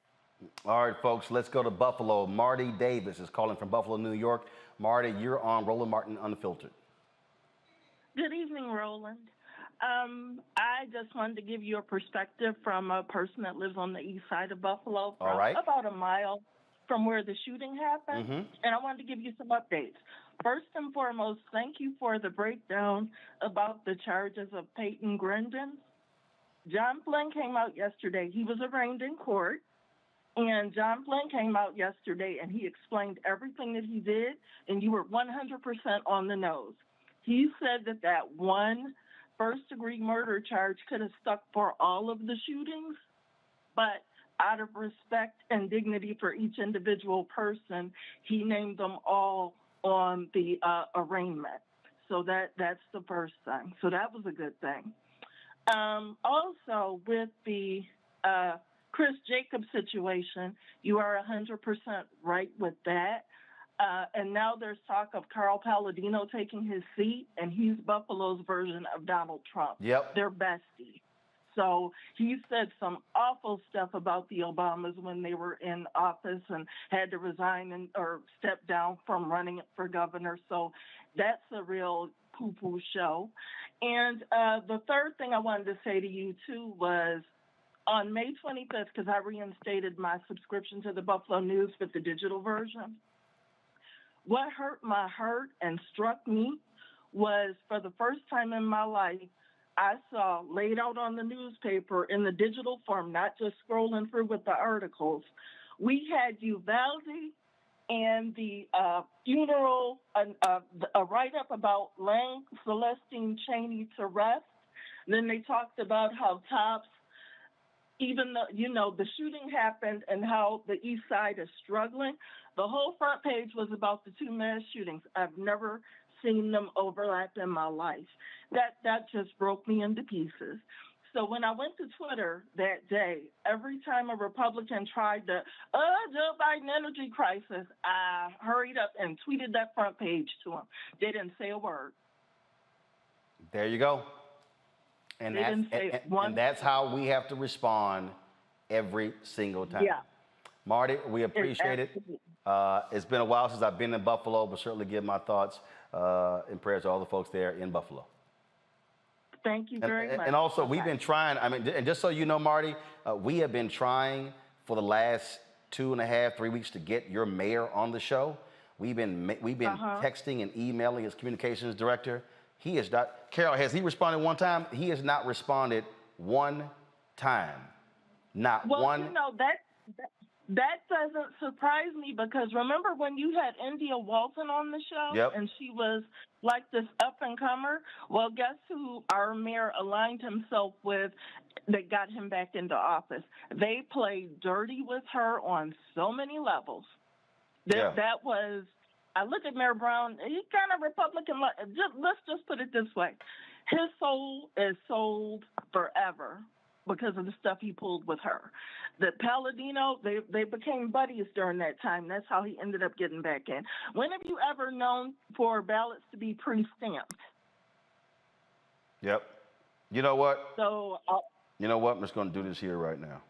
All right, folks, let's go to Buffalo. Marty Davis is calling from Buffalo, New York. Marty, you're on Roland Martin Unfiltered. Good evening, Roland. I just wanted to give you a perspective from a person that lives on the east side of Buffalo, All right. about a mile from where the shooting happened, and I wanted to give you some updates. First and foremost, thank you for the breakdown about the charges of Peyton Grandin. John Flynn came out yesterday. He was arraigned in court, and John Flynn came out yesterday, and he explained everything that he did, and you were 100% on the nose. He said that one first-degree murder charge could have stuck for all of the shootings, but out of respect and dignity for each individual person, he named them all on the arraignment. So that's the first thing. So that was a good thing. Also, with the Chris Jacobs situation, you are 100% right with that. And now there's talk of Carl Palladino taking his seat, and he's Buffalo's version of Donald Trump. Yep. They're besties. So he said some awful stuff about the Obamas when they were in office and had to resign or step down from running for governor. So that's a real poo-poo show. And the third thing I wanted to say to you, too, was on May 25th, because I reinstated my subscription to the Buffalo News with the digital version, what hurt my heart and struck me was, for the first time in my life, I saw laid out on the newspaper in the digital form, not just scrolling through with the articles, we had Uvalde and the funeral, a write-up about Lang Celestine Cheney's arrest. And then they talked about how Tops, even though, the shooting happened and how the East Side is struggling, the whole front page was about the two mass shootings. I've never seen them overlap in my life. That just broke me into pieces. So when I went to Twitter that day, every time a Republican tried to, Joe Biden energy crisis, I hurried up and tweeted that front page to them. They didn't say a word. There you go. And that's how we have to respond every single time. Yeah. Marty, we appreciate it. It's been a while since I've been in Buffalo, but certainly give my thoughts and prayers to all the folks there in Buffalo. Thank you very much. And also, we've been trying, and just so you know, Marty, we have been trying for the last 2.5, 3 weeks to get your mayor on the show. We've been texting and emailing his communications director. He is not, Carol, has he responded one time? He has not responded one time. Not one. That doesn't surprise me, because remember when you had India Walton on the show? Yep. And she was like this up-and-comer? Well, guess who our mayor aligned himself with that got him back into office? They played dirty with her on so many levels. That was, I look at Mayor Brown, he's kind of Republican. Let's just put it this way. His soul is sold forever because of the stuff he pulled with her. The Palladino, they became buddies during that time. That's how he ended up getting back in. When have you ever known for ballots to be pre-stamped? Yep. You know what? So, you know what? I'm just going to do this here right now.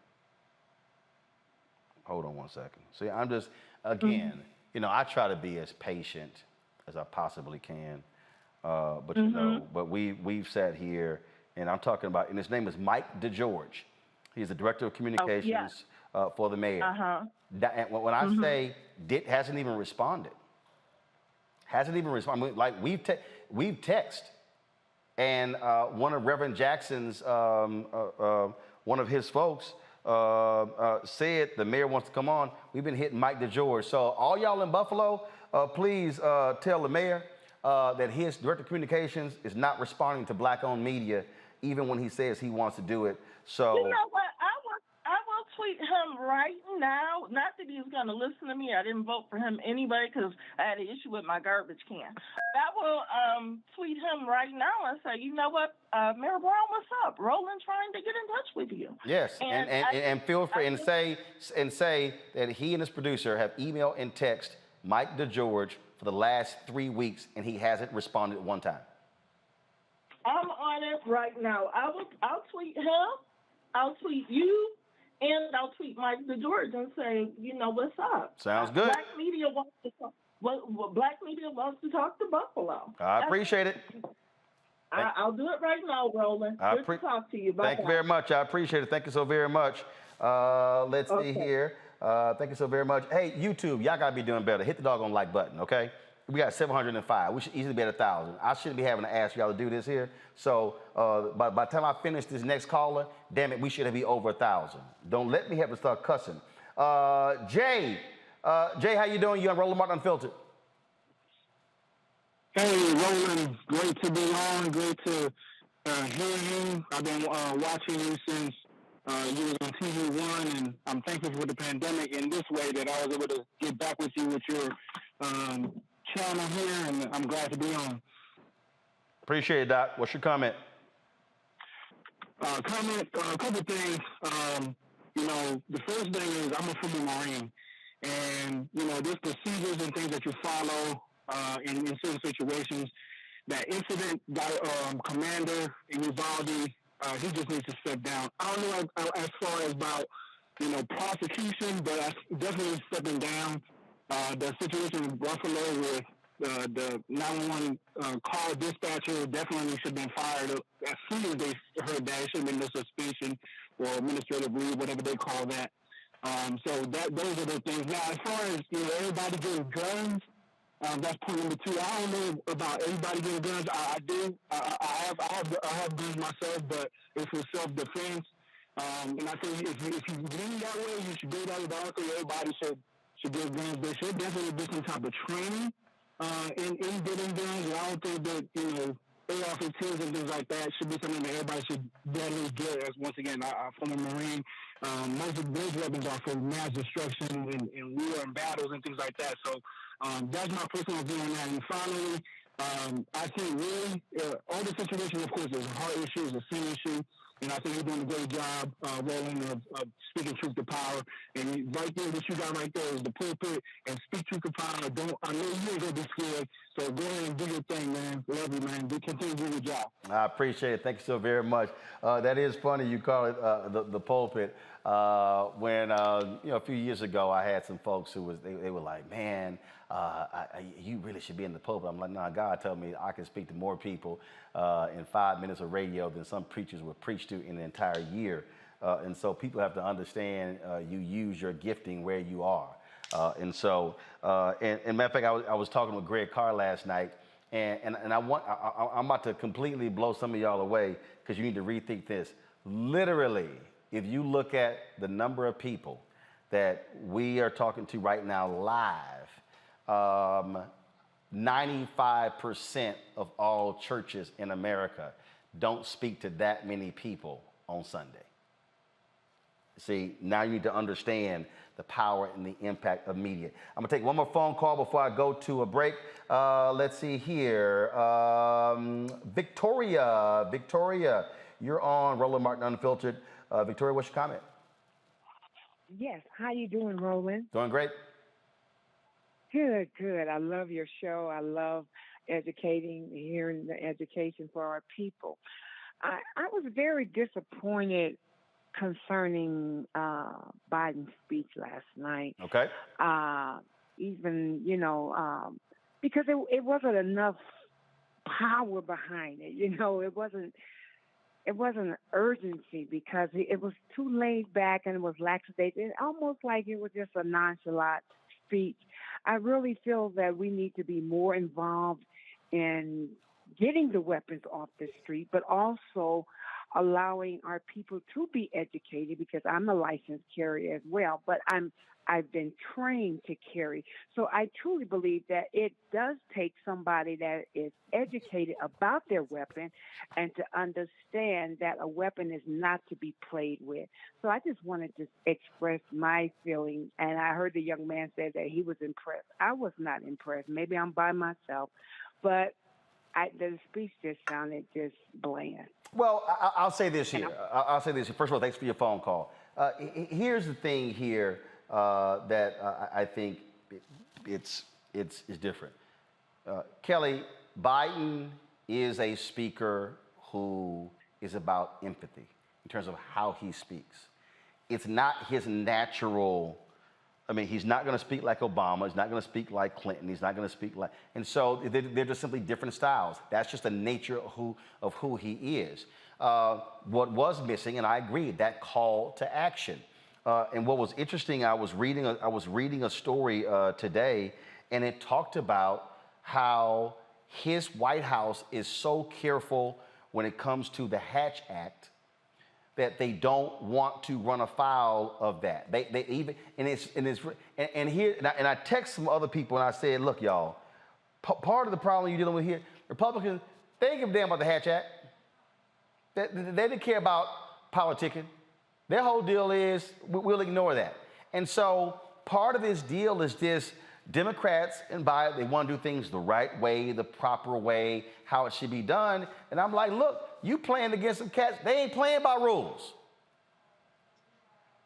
Hold on one second. See, I'm just, again, I try to be as patient as I possibly can. But, but we've sat here, and I'm talking about, and his name is Mike DeGeorge. He's the director of communications for the mayor. And when I say hasn't even responded, like we've texted, and one of Reverend Jackson's, one of his folks said the mayor wants to come on. We've been hitting Mike DeGeorge. So all y'all in Buffalo, please tell the mayor that his director of communications is not responding to Black-owned media, even when he says he wants to do it. So you know what? I will tweet him right now. Not that he's going to listen to me. I didn't vote for him anyway because I had an issue with my garbage can. I will tweet him right now and say, you know what, Mayor Brown, what's up? Roland trying to get in touch with you. Yes, and feel free and say that he and his producer have emailed and text Mike DeGeorge for the last 3 weeks, and he hasn't responded one time. I'm on it right now. I'll tweet him. I'll tweet you, and I'll tweet Mike DeGeorge and say, what's up? Sounds good. Black media wants to talk. Black media wants to talk to Buffalo. I appreciate it. I'll do it right now, Roland. Good to talk to you. Bye. Thank you very much. I appreciate it. Thank you so very much. Let's see here. Thank you so very much. Hey, YouTube, y'all gotta be doing better. Hit the doggone like button, okay? We got 705. We should easily be at 1,000. I shouldn't be having to ask y'all to do this here. So by the time I finish this next caller, damn it, we should be over 1,000. Don't let me have to start cussing. Jay, how you doing? You on Roland Martin Unfiltered? Hey, Roland, great to be on. Great to hear you. I've been watching you since you was on TV1, and I'm thankful for the pandemic in this way that I was able to get back with you with your channel here, and I'm glad to be on. Appreciate it, Doc. What's your comment? A couple things. The first thing is I'm a former Marine, and there's procedures and things that you follow in certain situations. That incident commander in Uvalde, he just needs to step down. I don't know as far as about prosecution, but definitely stepping down. The situation in Buffalo with the 911 call dispatcher definitely should have been fired as soon as they heard that. It should have been no suspension or administrative leave, whatever they call that. So those are the things. Now, as far as everybody getting guns, that's point number two. I don't know about everybody getting guns. I do. I have guns myself, but it's for self-defense. And I think if you lean that way, you should do that. But I don't think everybody should get guns. There should definitely be some type of training in getting guns. And I don't think that AR-15s and things like that should be something that everybody should definitely get. As once again, I'm from a Marine. Most of those weapons are for mass destruction and war and battles and things like that. So that's my personal view on that. And finally, I think really all the situation, of course, is a heart issue, is a sin issue. And I think you're doing a great job, Roland, of speaking truth to power. And right there, what you got right there is the pulpit and speak truth to power. I know you ain't going to be scared, so go ahead and do your thing, man. Love you, man. Continue to do your job. I appreciate it. Thank you so very much. That is funny. You call it the pulpit. When a few years ago, I had some folks who they were like, man, you really should be in the pulpit. I'm like, nah, God told me I can speak to more people in 5 minutes of radio than some preachers would preach to in an entire year. And so people have to understand you use your gifting where you are. And matter of fact, I was talking with Greg Carr last night, and I'm about to completely blow some of y'all away because you need to rethink this. Literally, if you look at the number of people that we are talking to right now live, 95% of all churches in America don't speak to that many people on Sunday. See, now you need to understand the power and the impact of media. I'm gonna take one more phone call before I go to a break. Let's see here. Victoria, you're on Roland Martin Unfiltered. Victoria, what's your comment? Yes, how you doing, Roland? Doing great. Good, good. I love your show. I love hearing the education for our people. I was very disappointed concerning Biden's speech last night. Okay. Because it wasn't enough power behind it. It wasn't urgency because it was too laid back and it was lackadaisical. Almost like it was just a nonchalant speech. I really feel that we need to be more involved in getting the weapons off the street, but also allowing our people to be educated, because I'm a licensed carrier as well, but I've been trained to carry. So I truly believe that it does take somebody that is educated about their weapon and to understand that a weapon is not to be played with. So I just wanted to express my feeling, and I heard the young man say that he was impressed. I was not impressed. Maybe I'm by myself, but the speech just sounded just bland. Well, I'll say this here. I'll say this. First of all, thanks for your phone call. Here's the thing here that I think it's different. Kelly, Biden is a speaker who is about empathy in terms of how he speaks. It's not his natural. I mean, he's not going to speak like Obama. He's not going to speak like Clinton. He's not going to speak like, and so they're just simply different styles. That's just the nature of who he is. What was missing, and I agree, that call to action. And what was interesting, I was reading a story today, and it talked about how his White House is so careful when it comes to the Hatch Act that they don't want to run afoul of that. They even and I text some other people and I said, look, y'all, part of the problem you're dealing with here, Republicans, they don't give a damn about the Hatch Act. They didn't care about politicking. Their whole deal is we'll ignore that. And so part of this deal is this: Democrats and Biden, they want to do things the right way, the proper way, how it should be done. And I'm like, look, you playing against some cats. They ain't playing by rules.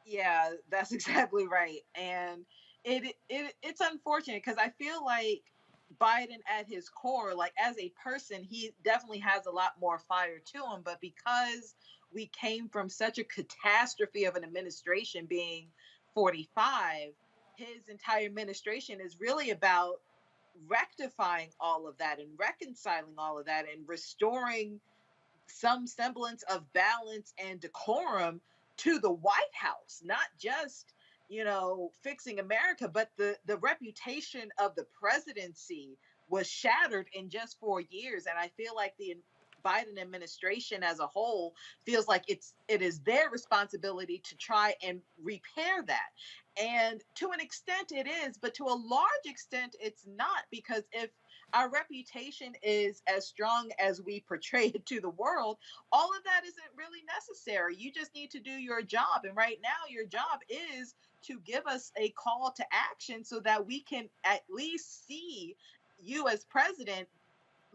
Yeah, that's exactly right. And it's unfortunate because I feel like Biden at his core, like as a person, he definitely has a lot more fire to him. But because we came from such a catastrophe of an administration being 45, his entire administration is really about rectifying all of that and reconciling all of that and restoring some semblance of balance and decorum to the White House, not just, fixing America, but the reputation of the presidency was shattered in just 4 years. And I feel like the Biden administration as a whole feels like it is their responsibility to try and repair that. And to an extent it is, but to a large extent it's not, because if our reputation is as strong as we portray it to the world, all of that isn't really necessary. You just need to do your job. And right now, your job is to give us a call to action so that we can at least see you as president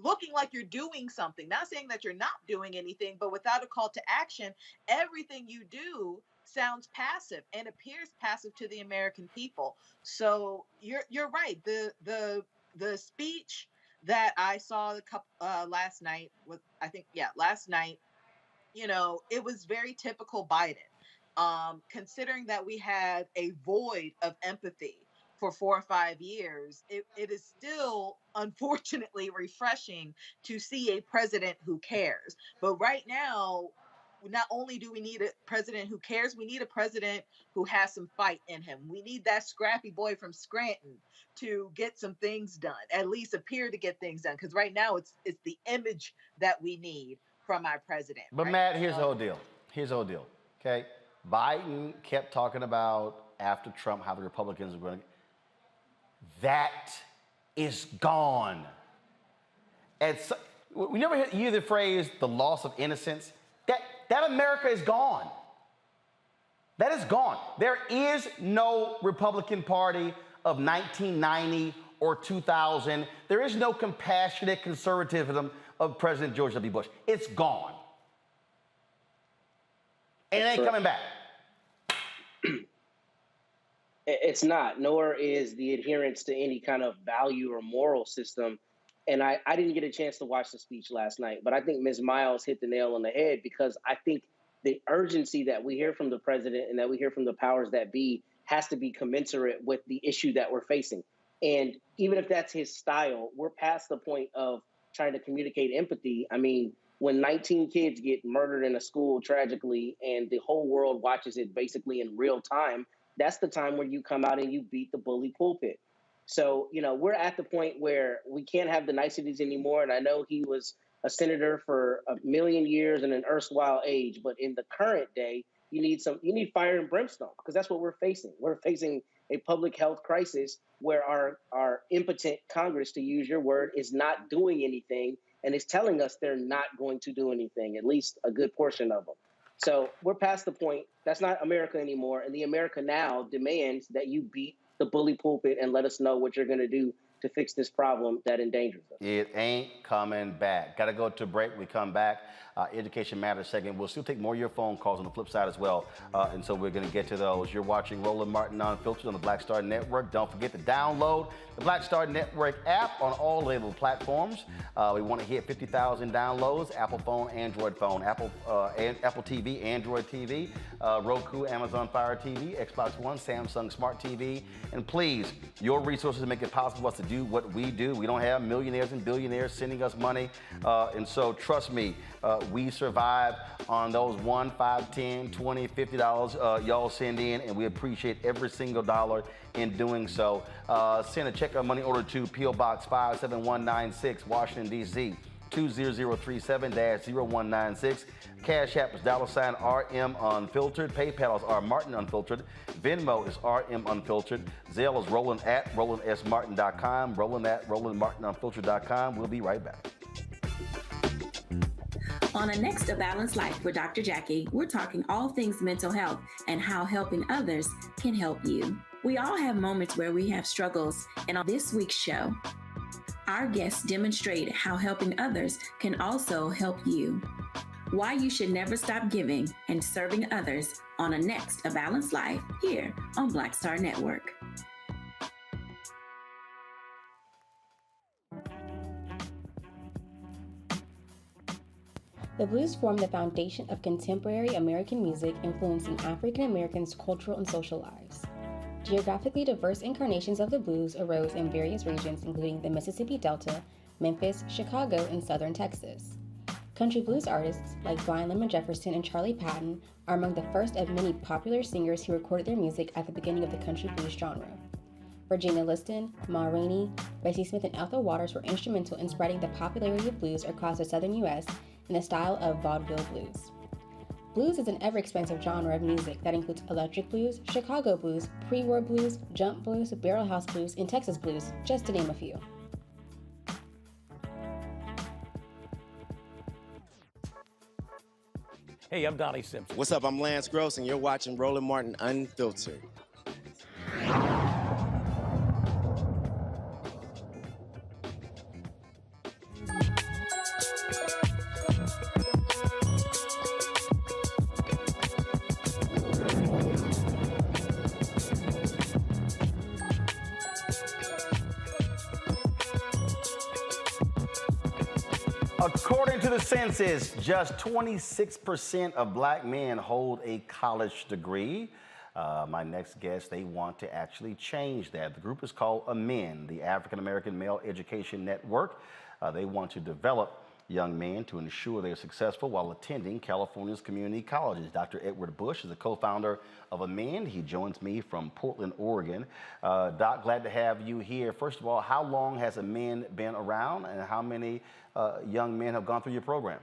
looking like you're doing something. Not saying that you're not doing anything, but without a call to action, everything you do sounds passive and appears passive to the American people. So you're right. The speech that I saw last night last night, it was very typical Biden. Considering that we had a void of empathy for 4 or 5 years, it is still unfortunately refreshing to see a president who cares. But right now, not only do we need a president who cares, we need a president who has some fight in him. We need that scrappy boy from Scranton to get some things done, at least appear to get things done. Because right now it's the image that we need from our president. But right? Matt, here's the whole deal. Okay? Biden kept talking about after Trump how the Republicans were going to. That is gone. We never hear the phrase the loss of innocence. That America is gone. That is gone. There is no Republican Party of 1990 or 2000. There is no compassionate conservatism of President George W. Bush. It's gone. And it ain't coming back. It's not, nor is the adherence to any kind of value or moral system. And I didn't get a chance to watch the speech last night, but I think Ms. Miles hit the nail on the head, because I think the urgency that we hear from the president and that we hear from the powers that be has to be commensurate with the issue that we're facing. And even if that's his style, we're past the point of trying to communicate empathy. I mean, when 19 kids get murdered in a school tragically and the whole world watches it basically in real time, that's the time where you come out and you beat the bully pulpit. So, we're at the point where we can't have the niceties anymore. And I know he was a senator for a million years in an erstwhile age, but in the current day, you need fire and brimstone, because that's what we're facing. We're facing a public health crisis where our impotent Congress, to use your word, is not doing anything and is telling us they're not going to do anything, at least a good portion of them. So we're past the point. That's not America anymore. And the America now demands that you beat the bully pulpit and let us know what you're going to do to fix this problem that endangers us. It ain't coming back. Got to go to a break. We come back. Education Matters segment. We'll still take more of your phone calls on the flip side as well. And so we're going to get to those. You're watching Roland Martin Unfiltered on the Black Star Network. Don't forget to download the Black Star Network app on all labeled platforms. We want to hit 50,000 downloads. Apple phone, Android phone, Apple TV, Android TV, Roku, Amazon Fire TV, Xbox One, Samsung Smart TV. And please, your resources make it possible for us to do what we do. We don't have millionaires and billionaires sending us money. And so trust me, we survive on those $1, $5, $10, $20, $50 y'all send in, and we appreciate every single dollar in doing so. Send a check or money order to P.O. Box 57196, Washington, D.C. 20037-0196. Cash App is $RM Unfiltered. PayPal is R Martin Unfiltered. Venmo is RM Unfiltered. Zelle is Roland at RolandSMartin.com. Roland at RolandMartinUnfiltered.com. We'll be right back. On the next A Balanced Life with Dr. Jackie, we're talking all things mental health and how helping others can help you. We all have moments where we have struggles, and on this week's show, our guests demonstrate how helping others can also help you. Why you should never stop giving and serving others on a next A Balanced Life here on Black Star Network. The blues form the foundation of contemporary American music, influencing African Americans' cultural and social lives. Geographically diverse incarnations of the blues arose in various regions, including the Mississippi Delta, Memphis, Chicago, and southern Texas. Country blues artists like Brian Lemon Jefferson and Charlie Patton are among the first of many popular singers who recorded their music at the beginning of the country blues genre. Virginia Liston, Ma Rainey, Bessie Smith, and Ethel Waters were instrumental in spreading the popularity of blues across the southern U.S. in the style of vaudeville blues. Blues is an ever-expansive genre of music that includes electric blues, Chicago blues, pre-war blues, jump blues, barrel house blues, and Texas blues, just to name a few. Hey, I'm Donnie Simpson. What's up? I'm Lance Gross, and you're watching Roland Martin Unfiltered. According to the census, just 26% of black men hold a college degree. My next guest, they want to actually change that. The group is called AMEN, the African American Male Education Network. They want to develop young men to ensure they're successful while attending California's community colleges. Dr. Edward Bush is the co-founder of AMEN. He joins me from Portland, Oregon. Doc, glad to have you here. First of all, how long has AMEN been around, and how many young men have gone through your program?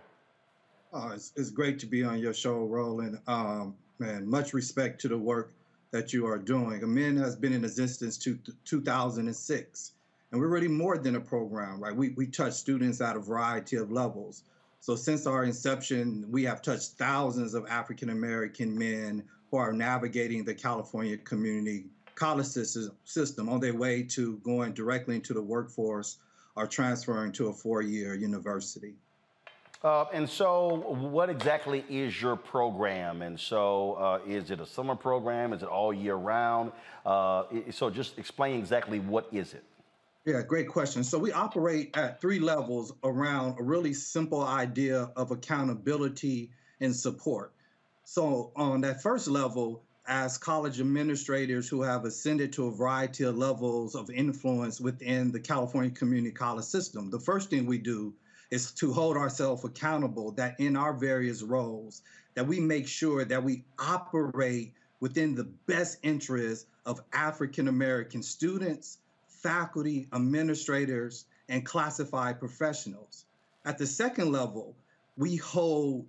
It's great to be on your show, Roland. Man, much respect to the work that you are doing. AMEN has been in existence to 2006. And we're really more than a program, right? We touch students at a variety of levels. So since our inception, we have touched thousands of African-American men who are navigating the California community college system on their way to going directly into the workforce or transferring to a four-year university. And so what exactly is your program? And so is it a summer program? Is it all year round? So just explain exactly what is it? Yeah, great question. So we operate at three levels around a really simple idea of accountability and support. So on that first level, as college administrators who have ascended to a variety of levels of influence within the California community college system, the first thing we do is to hold ourselves accountable that in our various roles, that we make sure that we operate within the best interests of African-American students, faculty, administrators, and classified professionals. At the second level, we hold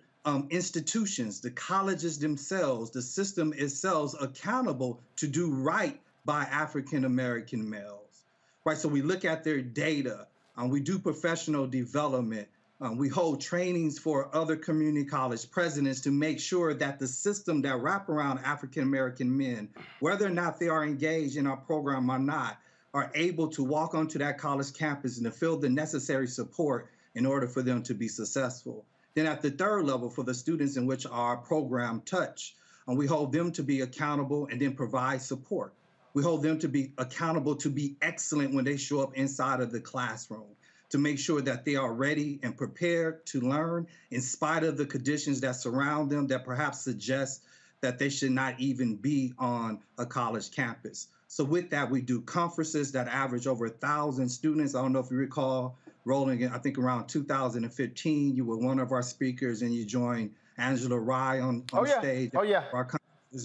institutions, the colleges themselves, the system itself accountable to do right by African-American males, right? So we look at their data, we do professional development, we hold trainings for other community college presidents to make sure that the system that wrap around African-American men, whether or not they are engaged in our program or not, are able to walk onto that college campus and to feel the necessary support in order for them to be successful. Then at the third level, for the students in which our program touch, we hold them to be accountable and then provide support. We hold them to be accountable to be excellent when they show up inside of the classroom, to make sure that they are ready and prepared to learn in spite of the conditions that surround them that perhaps suggest that they should not even be on a college campus. So with that, we do conferences that average over 1,000 students. I don't know if you recall, Roland, I think around 2015, you were one of our speakers and you joined Angela Rye on stage. Oh, yeah. Our conferences,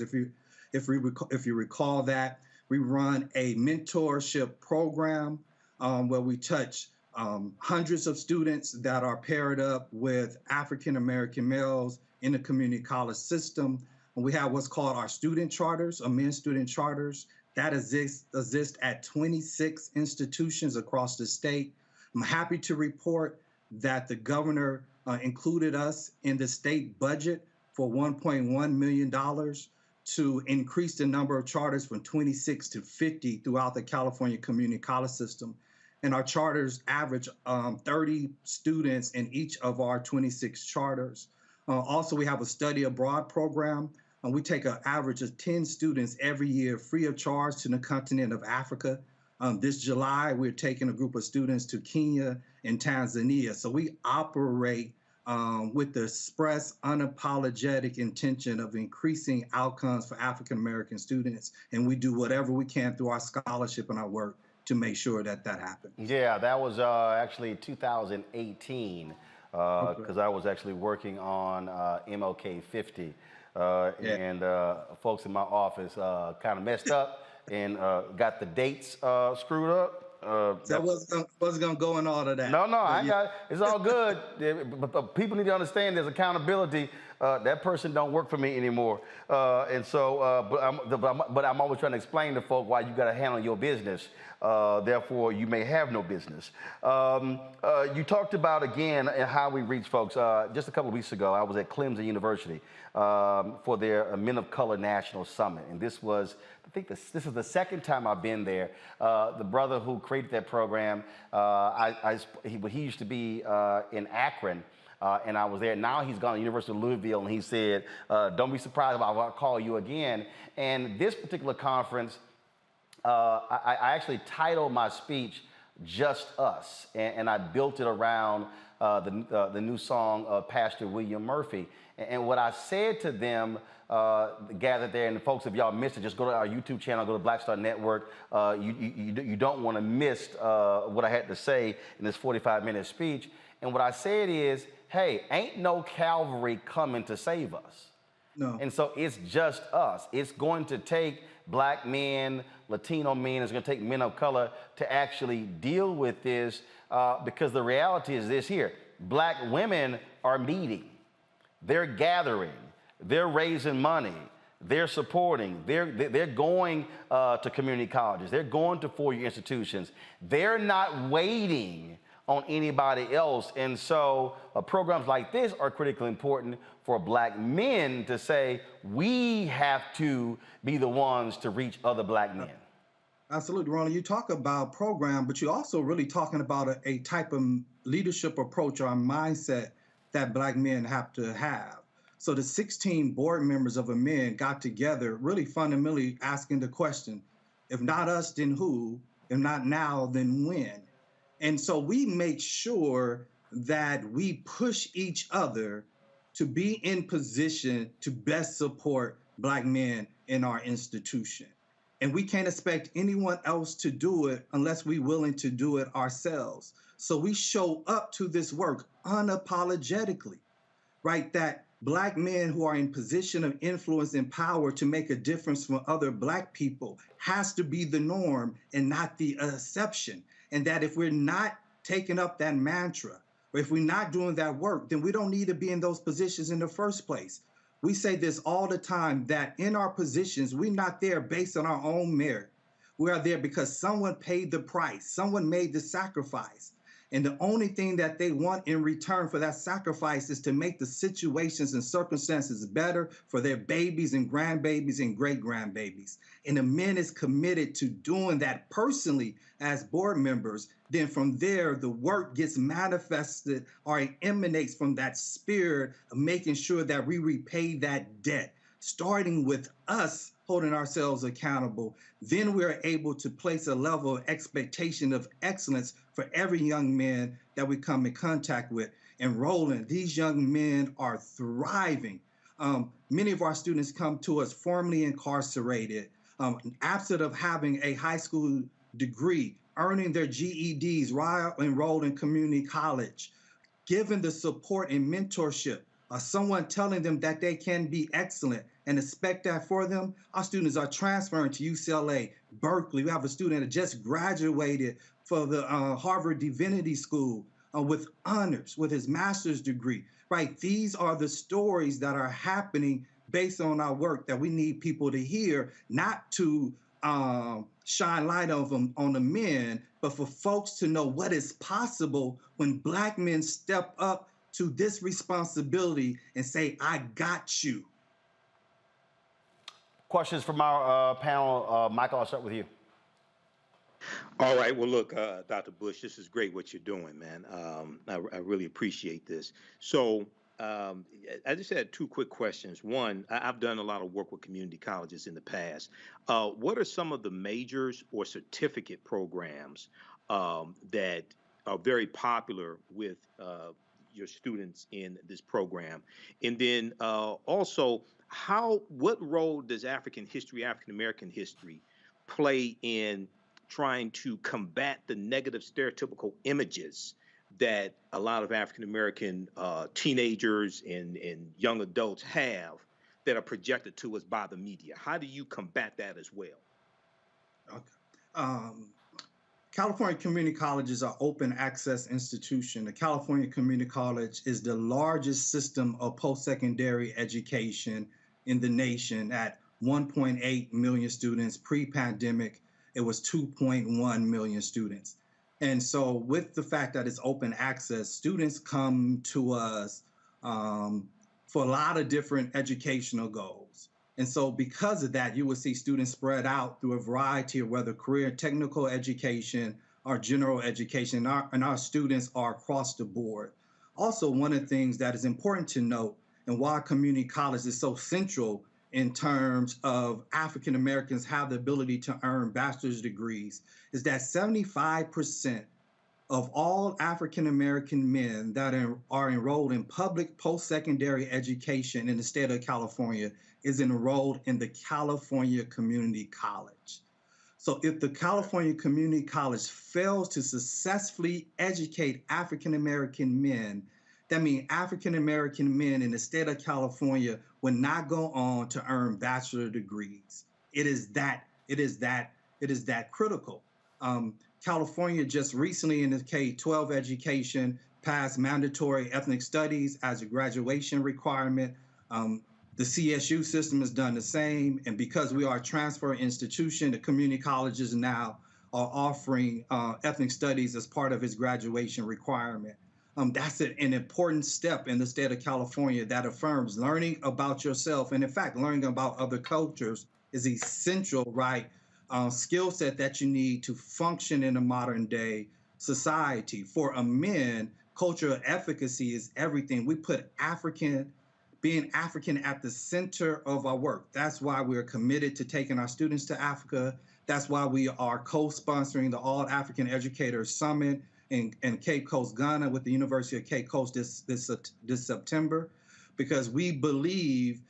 if you recall that, we run a mentorship program where we touch hundreds of students that are paired up with African-American males in the community college system. And we have what's called our student charters, AMEN student charters, that exist at 26 institutions across the state. I'm happy to report that the governor included us in the state budget for $1.1 million to increase the number of charters from 26 to 50 throughout the California community college system. And our charters average 30 students in each of our 26 charters. Also, we have a study abroad program. We take an average of 10 students every year free of charge to the continent of Africa. This July, we're taking a group of students to Kenya and Tanzania. So we operate with the express, unapologetic intention of increasing outcomes for African American students. And we do whatever we can through our scholarship and our work to make sure that that happens. Yeah, that was actually 2018, because I was actually working on MLK 50. And folks in my office kind of messed up and got the dates screwed up. That wasn't gonna go in all of that. No, I got it. It's all good. But people need to understand there's accountability. That person don't work for me anymore. And so, but I'm always trying to explain to folk why you got to handle your business. Therefore, you may have no business. You talked about, again, how we reach folks. Just a couple of weeks ago, I was at Clemson University for their Men of Color National Summit. And this was, I think this is the second time I've been there. The brother who created that program, he used to be in Akron. And I was there. Now he's gone to the University of Louisville, and he said, don't be surprised if I call you again. And this particular conference, I actually titled my speech, Just Us, and I built it around the new song of Pastor William Murphy. And what I said to them, gathered there, and folks, if y'all missed it, just go to our YouTube channel, go to Black Star Network. You don't want to miss what I had to say in this 45-minute speech. And what I said is, hey, ain't no Calvary coming to save us. No. And so it's just us. It's going to take Black men, Latino men, it's going to take men of color to actually deal with this, because the reality is this here. Black women are meeting. They're gathering. They're raising money. They're supporting. They're going to community colleges. They're going to four-year institutions. They're not waiting on anybody else. And so programs like this are critically important for Black men to say, we have to be the ones to reach other Black men. Absolutely, Ronald. You talk about program, but you're also really talking about a type of leadership approach or mindset that Black men have to have. So the 16 board members of a men got together, really fundamentally asking the question, if not us, then who? If not now, then when? And so we make sure that we push each other to be in position to best support Black men in our institution. And we can't expect anyone else to do it unless we're willing to do it ourselves. So we show up to this work unapologetically, right? That Black men who are in position of influence and power to make a difference for other Black people has to be the norm and not the exception. And that if we're not taking up that mantra, or if we're not doing that work, then we don't need to be in those positions in the first place. We say this all the time, that in our positions, we're not there based on our own merit. We are there because someone paid the price, someone made the sacrifice. And the only thing that they want in return for that sacrifice is to make the situations and circumstances better for their babies and grandbabies and great-grandbabies. And the men is committed to doing that personally as board members. Then from there, the work gets manifested or it emanates from that spirit of making sure that we repay that debt, starting with us holding ourselves accountable. Then we're able to place a level of expectation of excellence for every young man that we come in contact with. And Roland, these young men are thriving. Many of our students come to us formerly incarcerated, absent of having a high school degree, earning their GEDs while enrolled in community college, given the support and mentorship, someone telling them that they can be excellent and expect that for them. Our students are transferring to UCLA, Berkeley. We have a student that just graduated for the Harvard Divinity School with honors, with his master's degree, right? These are the stories that are happening based on our work that we need people to hear, not to shine light on the men, but for folks to know what is possible when Black men step up to this responsibility and say, I got you. Questions from our panel. Michael, I'll start with you. All right. Well, look, Dr. Bush, this is great what you're doing, man. I really appreciate this. So I just had two quick questions. One, I've done a lot of work with community colleges in the past. What are some of the majors or certificate programs that are very popular with your students in this program? And then also, what role does African American history play in trying to combat the negative stereotypical images that a lot of African American teenagers and young adults have that are projected to us by the media? How do you combat that as well? Okay. California community colleges are open access institution. The California Community College is the largest system of post-secondary education in the nation at 1.8 million students. Pre-pandemic, it was 2.1 million students. And so with the fact that it's open access, students come to us for a lot of different educational goals. And so because of that, you will see students spread out through a variety of whether career technical education or general education, and our students are across the board. Also, one of the things that is important to note and why community college is so central in terms of African Americans have the ability to earn bachelor's degrees is that 75% of all African American men that are enrolled in public post-secondary education in the state of California is enrolled in the California Community College. So if the California Community College fails to successfully educate African American men, that means African American men in the state of California would not go on to earn bachelor degrees. It is that critical. California just recently in the K-12 education passed mandatory ethnic studies as a graduation requirement. The CSU system has done the same. And because we are a transfer institution, the community colleges now are offering ethnic studies as part of its graduation requirement. That's an important step in the state of California that affirms learning about yourself. And in fact, learning about other cultures is essential, right? Skill set that you need to function in a modern day society. For a man, cultural efficacy is everything. We put being African at the center of our work. That's why we're committed to taking our students to Africa. That's why we are co-sponsoring the All African Educators Summit in Cape Coast, Ghana with the University of Cape Coast this September, because we believe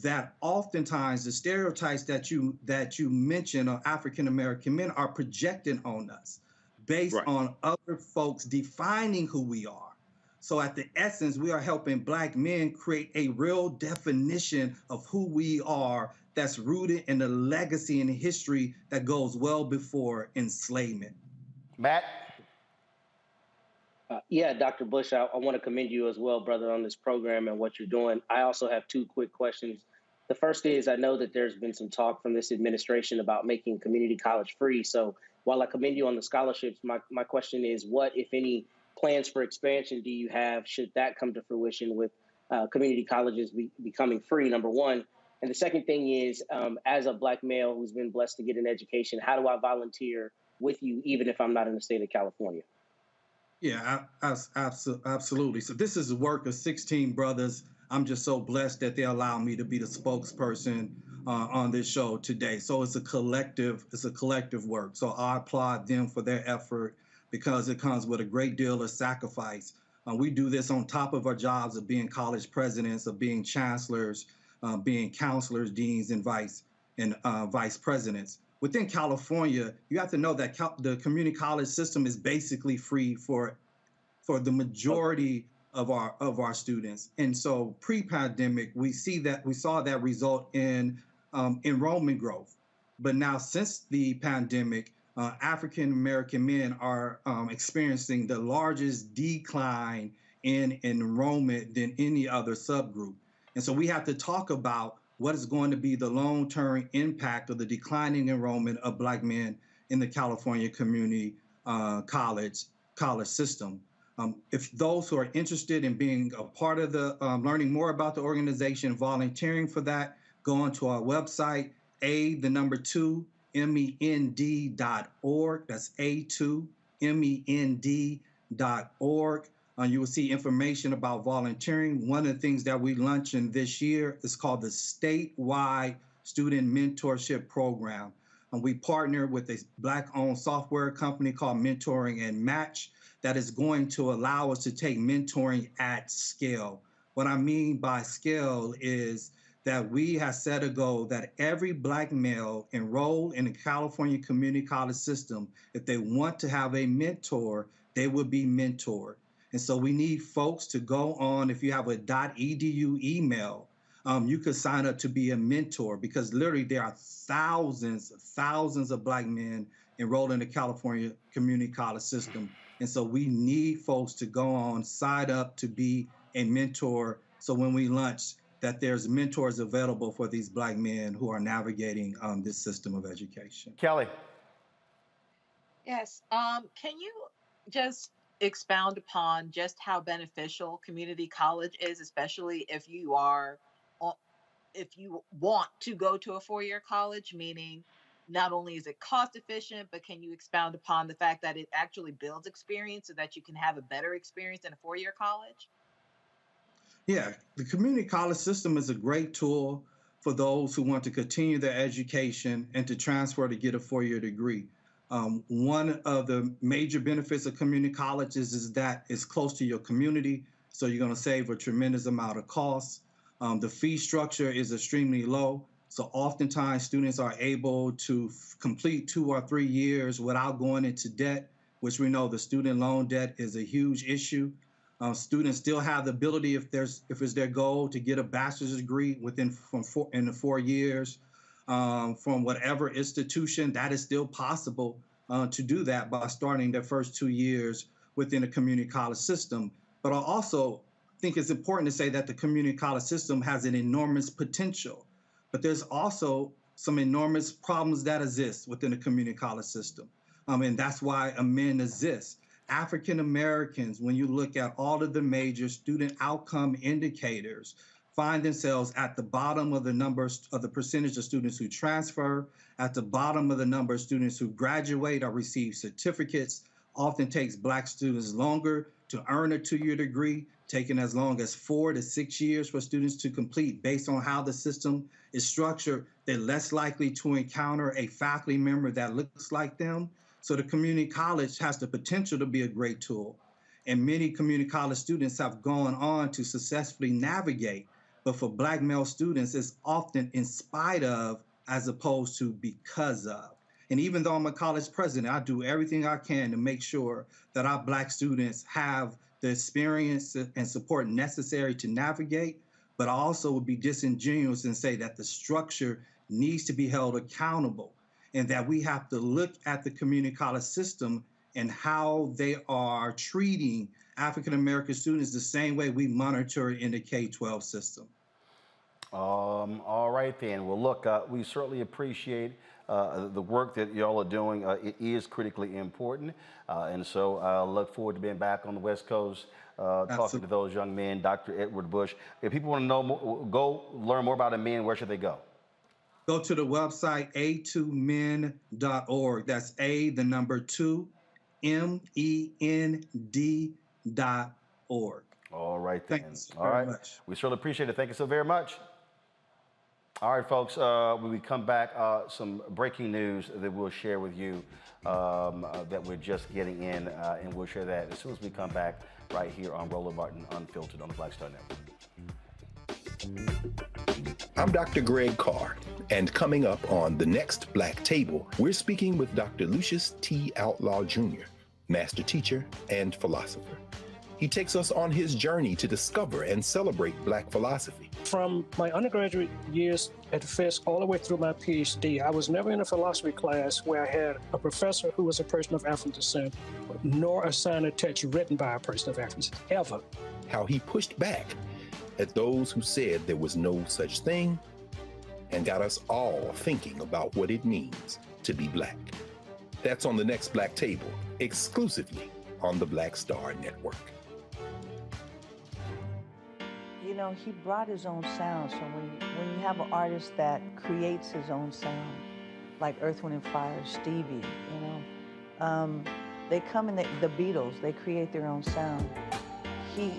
that oftentimes the stereotypes that you mention of African American men are projected on us based on other folks defining who we are. So at the essence, we are helping Black men create a real definition of who we are that's rooted in the legacy and history that goes well before enslavement. Matt? Yeah, Dr. Bush, I want to commend you as well, brother, on this program and what you're doing. I also have two quick questions. The first is, I know that there's been some talk from this administration about making community college free. So while I commend you on the scholarships, my question is, what, if any, plans for expansion do you have should that come to fruition with community colleges becoming free, number one? And the second thing is, as a Black male who's been blessed to get an education, how do I volunteer with you, even if I'm not in the state of California? Yeah, absolutely. So this is the work of 16 brothers. I'm just so blessed that they allow me to be the spokesperson on this show today. So it's a collective work. So I applaud them for their effort because it comes with a great deal of sacrifice. We do this on top of our jobs of being college presidents, of being chancellors, being counselors, deans, and vice presidents. Within California, you have to know that the community college system is basically free for the majority of our students. And so pre-pandemic, we saw that result in enrollment growth. But now since the pandemic, African American men are experiencing the largest decline in enrollment than any other subgroup. And so we have to talk about what is going to be the long-term impact of the declining enrollment of Black men in the California community college system. If those who are interested in being a part of the, learning more about the organization, volunteering for that, go onto our website, MEND.org. That's A2MEND.org. You will see information about volunteering. One of the things that we launching this year is called the Statewide Student Mentorship Program. We partner with a Black-owned software company called Mentoring and Match that is going to allow us to take mentoring at scale. What I mean by scale is that we have set a goal that every Black male enrolled in the California community college system, if they want to have a mentor, they will be mentored. And so we need folks to go on, if you have a .edu email, you could sign up to be a mentor, because literally there are thousands of Black men enrolled in the California community college system. And so we need folks to go on, sign up to be a mentor. So when we launch, that there's mentors available for these Black men who are navigating this system of education. Kelly. Yes. Can you just expound upon just how beneficial community college is, especially if you want to go to a four-year college, meaning not only is it cost efficient, but can you expound upon the fact that it actually builds experience so that you can have a better experience in a four-year college? Yeah, the community college system is a great tool for those who want to continue their education and to transfer to get a four-year degree. One of the major benefits of community colleges is that it's close to your community, so you're going to save a tremendous amount of costs. The fee structure is extremely low, so oftentimes students are able to complete 2 or 3 years without going into debt, which we know the student loan debt is a huge issue. Students still have the ability, if it's their goal, to get a bachelor's degree in the 4 years. From whatever institution, that is still possible to do that by starting their first 2 years within a community college system. But I also think it's important to say that the community college system has an enormous potential, but there's also some enormous problems that exist within the community college system. And that's why AMEND exists. African Americans, when you look at all of the major student outcome indicators, find themselves at the bottom of the numbers of the percentage of students who transfer, at the bottom of the number of students who graduate or receive certificates. Often takes Black students longer to earn a 2-year degree, taking as long as 4 to 6 years for students to complete. Based on how the system is structured, they're less likely to encounter a faculty member that looks like them. So the community college has the potential to be a great tool. And many community college students have gone on to successfully navigate. But for Black male students, it's often in spite of as opposed to because of. And even though I'm a college president, I do everything I can to make sure that our Black students have the experience and support necessary to navigate. But I also would be disingenuous and say that the structure needs to be held accountable, and that we have to look at the community college system and how they are treating African American students the same way we monitor in the K-12 system. All right then. Well, look, we certainly appreciate the work that y'all are doing. It is critically important. And so I look forward to being back on the West Coast, talking to those young men, Dr. Edward Bush. If people want to know more, go learn more about AMEND, where should they go? Go to the website, a2mend.org. That's A2, MEND.org. All right then. Thanks All very right. much. We certainly appreciate it. Thank you so very much. All right, folks, when we come back, some breaking news that we'll share with you that we're just getting in, and we'll share that as soon as we come back right here on Roland Martin Unfiltered on the Black Star Network. I'm Dr. Greg Carr, and coming up on The Next Black Table, we're speaking with Dr. Lucius T. Outlaw Jr., master teacher and philosopher. He takes us on his journey to discover and celebrate Black philosophy. From my undergraduate years at Fisk all the way through my PhD, I was never in a philosophy class where I had a professor who was a person of African descent, nor a sign of text written by a person of African descent, ever. How he pushed back at those who said there was no such thing, and got us all thinking about what it means to be Black. That's on The Next Black Table, exclusively on the Black Star Network. You know, he brought his own sound. So when you have an artist that creates his own sound, like Earth, Wind & Fire, Stevie, you know, they come in, the Beatles, they create their own sound. He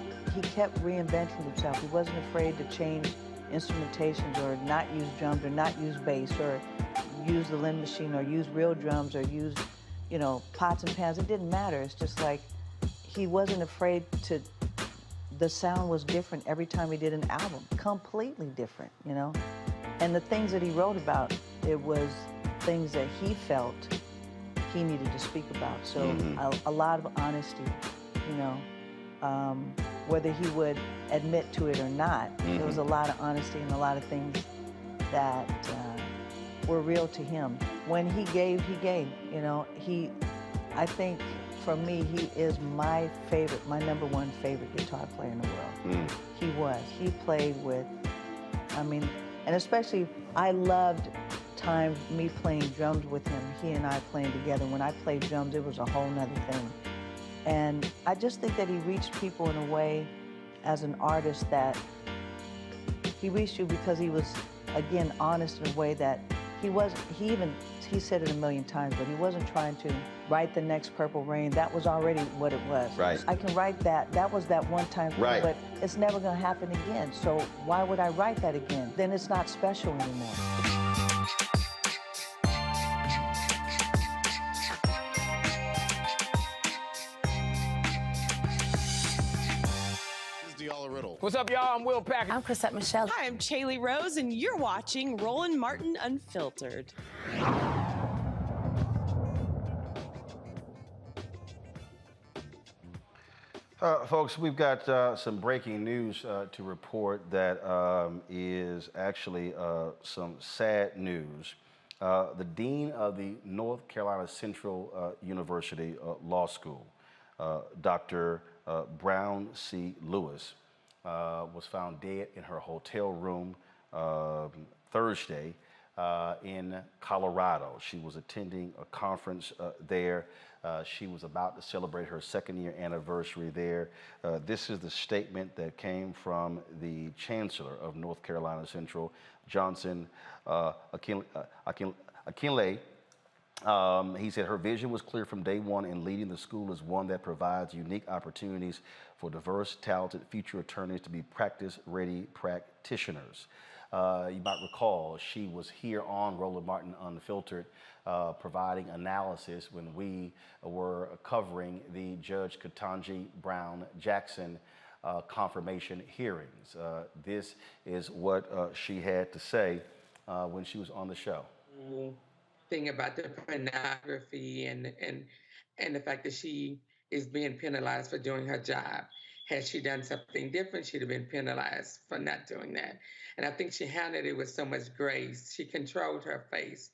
kept reinventing himself. He wasn't afraid to change instrumentations or not use drums or not use bass or use the Lynn machine or use real drums or use, you know, pots and pans. It didn't matter. It's just like he wasn't afraid to, the sound was different every time he did an album, completely different, you know? And the things that he wrote about, it was things that he felt he needed to speak about. So a lot of honesty, you know, whether he would admit to it or not, there was a lot of honesty and a lot of things that were real to him. When he gave, you know, I think for me, he is my favorite, my #1 favorite guitar player in the world. He was. He played with, I mean, and especially, I loved times me playing drums with him, he and I playing together. When I played drums, it was a whole nother thing. And I just think that he reached people in a way as an artist that he reached you because he was, again, honest in a way that he said it a million times, but he wasn't trying to write the next Purple Rain. That was already what it was. Right. I can write that. That was that one time thing, Right. but it's never going to happen again. So why would I write that again? Then it's not special anymore. What's up, y'all? I'm Will Packer. I'm Chrisette Michelle. Hi, I'm Chaley Rose, and you're watching Roland Martin Unfiltered. Folks, we've got some breaking news to report that is actually some sad news. The dean of the North Carolina Central University Law School, Dr. Brown C. Lewis, was found dead in her hotel room Thursday in Colorado. She was attending a conference there. She was about to celebrate her second-year anniversary there. This is the statement that came from the Chancellor of North Carolina Central, Johnson Akinleye. He said her vision was clear from day one, and leading the school is one that provides unique opportunities for diverse, talented future attorneys to be practice-ready practitioners. You might recall she was here on Roland Martin Unfiltered providing analysis when we were covering the Judge Ketanji Brown Jackson confirmation hearings. This is what she had to say when she was on the show. Thing about the pornography and the fact that she is being penalized for doing her job. Had she done something different, she'd have been penalized for not doing that. And I think she handled it with so much grace. She controlled her face.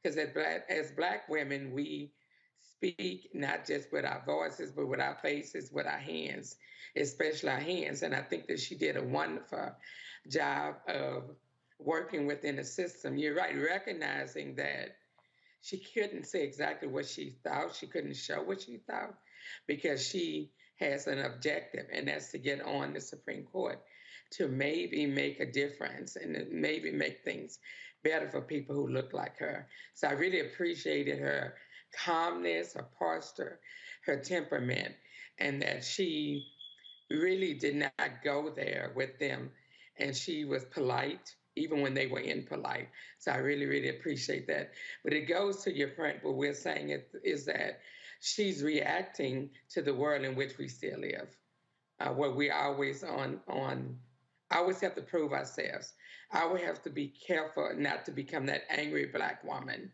Because as Black women, we speak not just with our voices, but with our faces, with our hands, especially our hands. And I think that she did a wonderful job of working within the system. You're right, recognizing that she couldn't say exactly what she thought. She couldn't show what she thought because she has an objective, and that's to get on the Supreme Court to maybe make a difference and maybe make things better for people who look like her. So I really appreciated her calmness, her posture, her temperament, and that she really did not go there with them. And she was polite, even when they were impolite. So I really, really appreciate that. But it goes to your point, what we're saying is that she's reacting to the world in which we still live, where we always always have to prove ourselves. I would have to be careful not to become that angry Black woman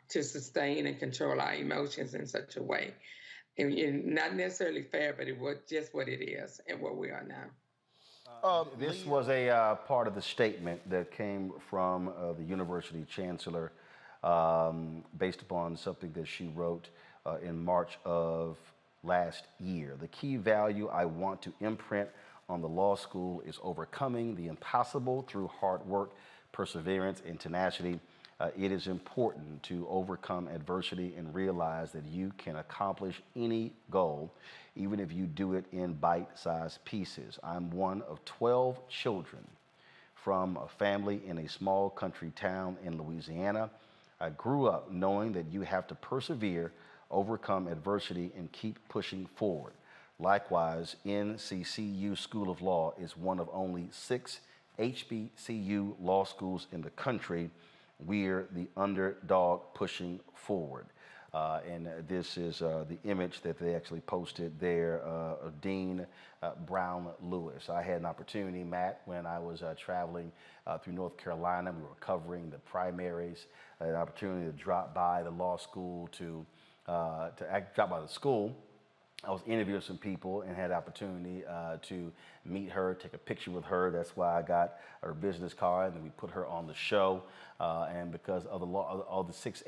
to sustain and control our emotions in such a way. And not necessarily fair, but it was just what it is and what we are now. This was a part of the statement that came from the university chancellor based upon something that she wrote in March of last year. The key value I want to imprint on the law school is overcoming the impossible through hard work, perseverance, and tenacity. It is important to overcome adversity and realize that you can accomplish any goal, even if you do it in bite-sized pieces. I'm one of 12 children from a family in a small country town in Louisiana. I grew up knowing that you have to persevere, overcome adversity, and keep pushing forward. Likewise, NCCU School of Law is one of only 6 HBCU law schools in the country. We're the underdog pushing forward. And this is the image that they actually posted there of Dean Brown Lewis. I had an opportunity, Matt, when I was traveling through North Carolina. We were covering the primaries. I had an opportunity to drop by the law school drop by the school. I was interviewing some people and had the opportunity to meet her, take a picture with her. That's why I got her business card, and we put her on the show. And because of all the 6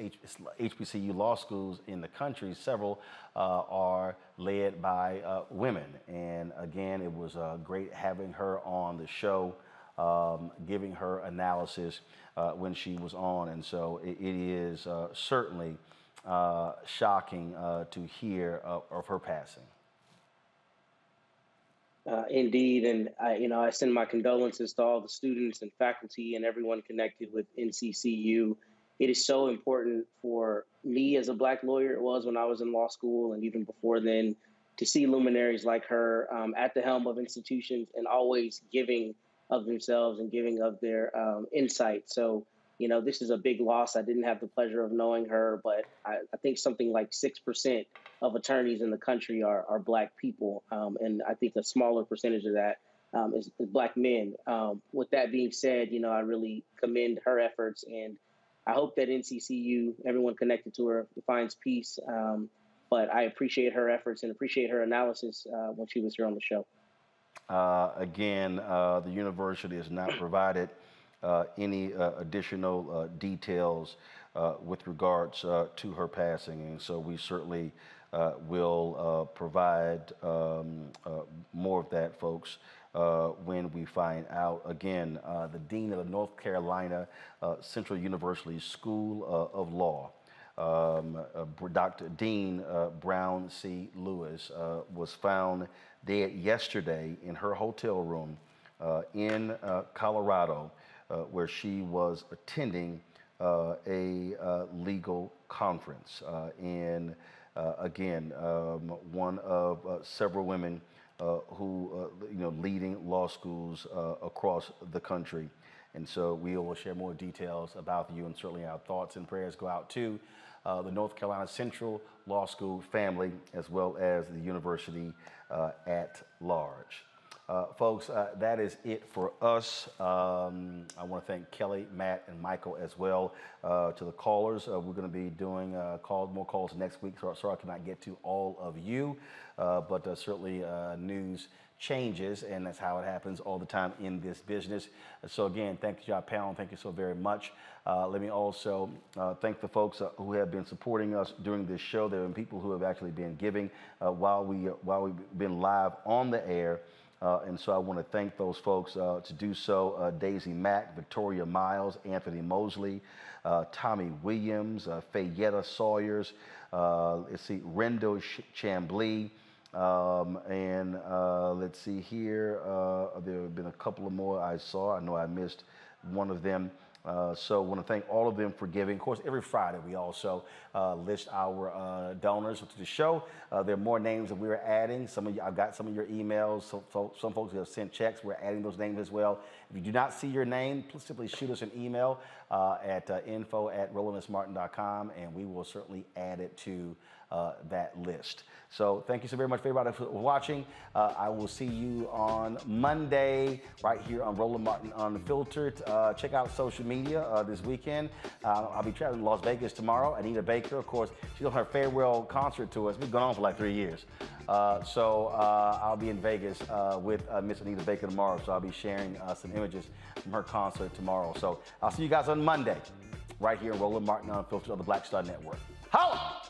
HBCU law schools in the country, several are led by women. And again, it was great having her on the show, giving her analysis when she was on. And so it is certainly shocking to hear of her passing. Indeed, and I send my condolences to all the students and faculty and everyone connected with NCCU. It is so important for me as a Black lawyer. It was when I was in law school, and even before then, to see luminaries like her at the helm of institutions and always giving of themselves and giving of their insight. So, this is a big loss. I didn't have the pleasure of knowing her, but I think something like 6% of attorneys in the country are Black people. And I think a smaller percentage of that is Black men. With that being said, I really commend her efforts, and I hope that NCCU, everyone connected to her, finds peace. But I appreciate her efforts and appreciate her analysis when she was here on the show. Again, the university has not provided any additional details with regards to her passing, and so we certainly will provide more of that, folks, when we find out. Again, the dean of the North Carolina Central University School of Law, Dr. Dean Brown C. Lewis, was found dead yesterday in her hotel room in Colorado, where she was attending a legal conference. And again, one of several women who, leading law schools across the country. And so we will share more details about you, and certainly our thoughts and prayers go out to the North Carolina Central Law School family, as well as the university at large. Folks, that is it for us. I want to thank Kelly, Matt, and Michael as well. To the callers, we're going to be doing more calls next week, so sorry I cannot get to all of you, but certainly news changes, and that's how it happens all the time in this business. So again, thank you to our panel. Thank you so very much. Let me also thank the folks who have been supporting us during this show. There have been people who have actually been giving while we've been live on the air. And so I want to thank those folks to do so. Daisy Mack, Victoria Miles, Anthony Mosley, Tommy Williams, Fayetta Sawyers, let's see, Rendo Chambly, and let's see here, there have been a couple of more I saw. I know I missed one of them. So I want to thank all of them for giving. Of course, every Friday we also list our donors to the show. There are more names that we're adding. I've got some of your emails. Some folks who have sent checks, we're adding those names as well. If you do not see your name, please simply shoot us an email at info@rolandmartin.com, and we will certainly add it to that list. So thank you so very much for everybody for watching. I will see you on Monday right here on Roland Martin Unfiltered. Check out social media this weekend. I'll be traveling to Las Vegas tomorrow. Anita Baker, of course, she's on her farewell concert to us. We've gone on for like 3 years. So I'll be in Vegas with Miss Anita Baker tomorrow. So I'll be sharing some images from her concert tomorrow. So I'll see you guys on Monday right here on Roland Martin Unfiltered on the Black Star Network. Holla!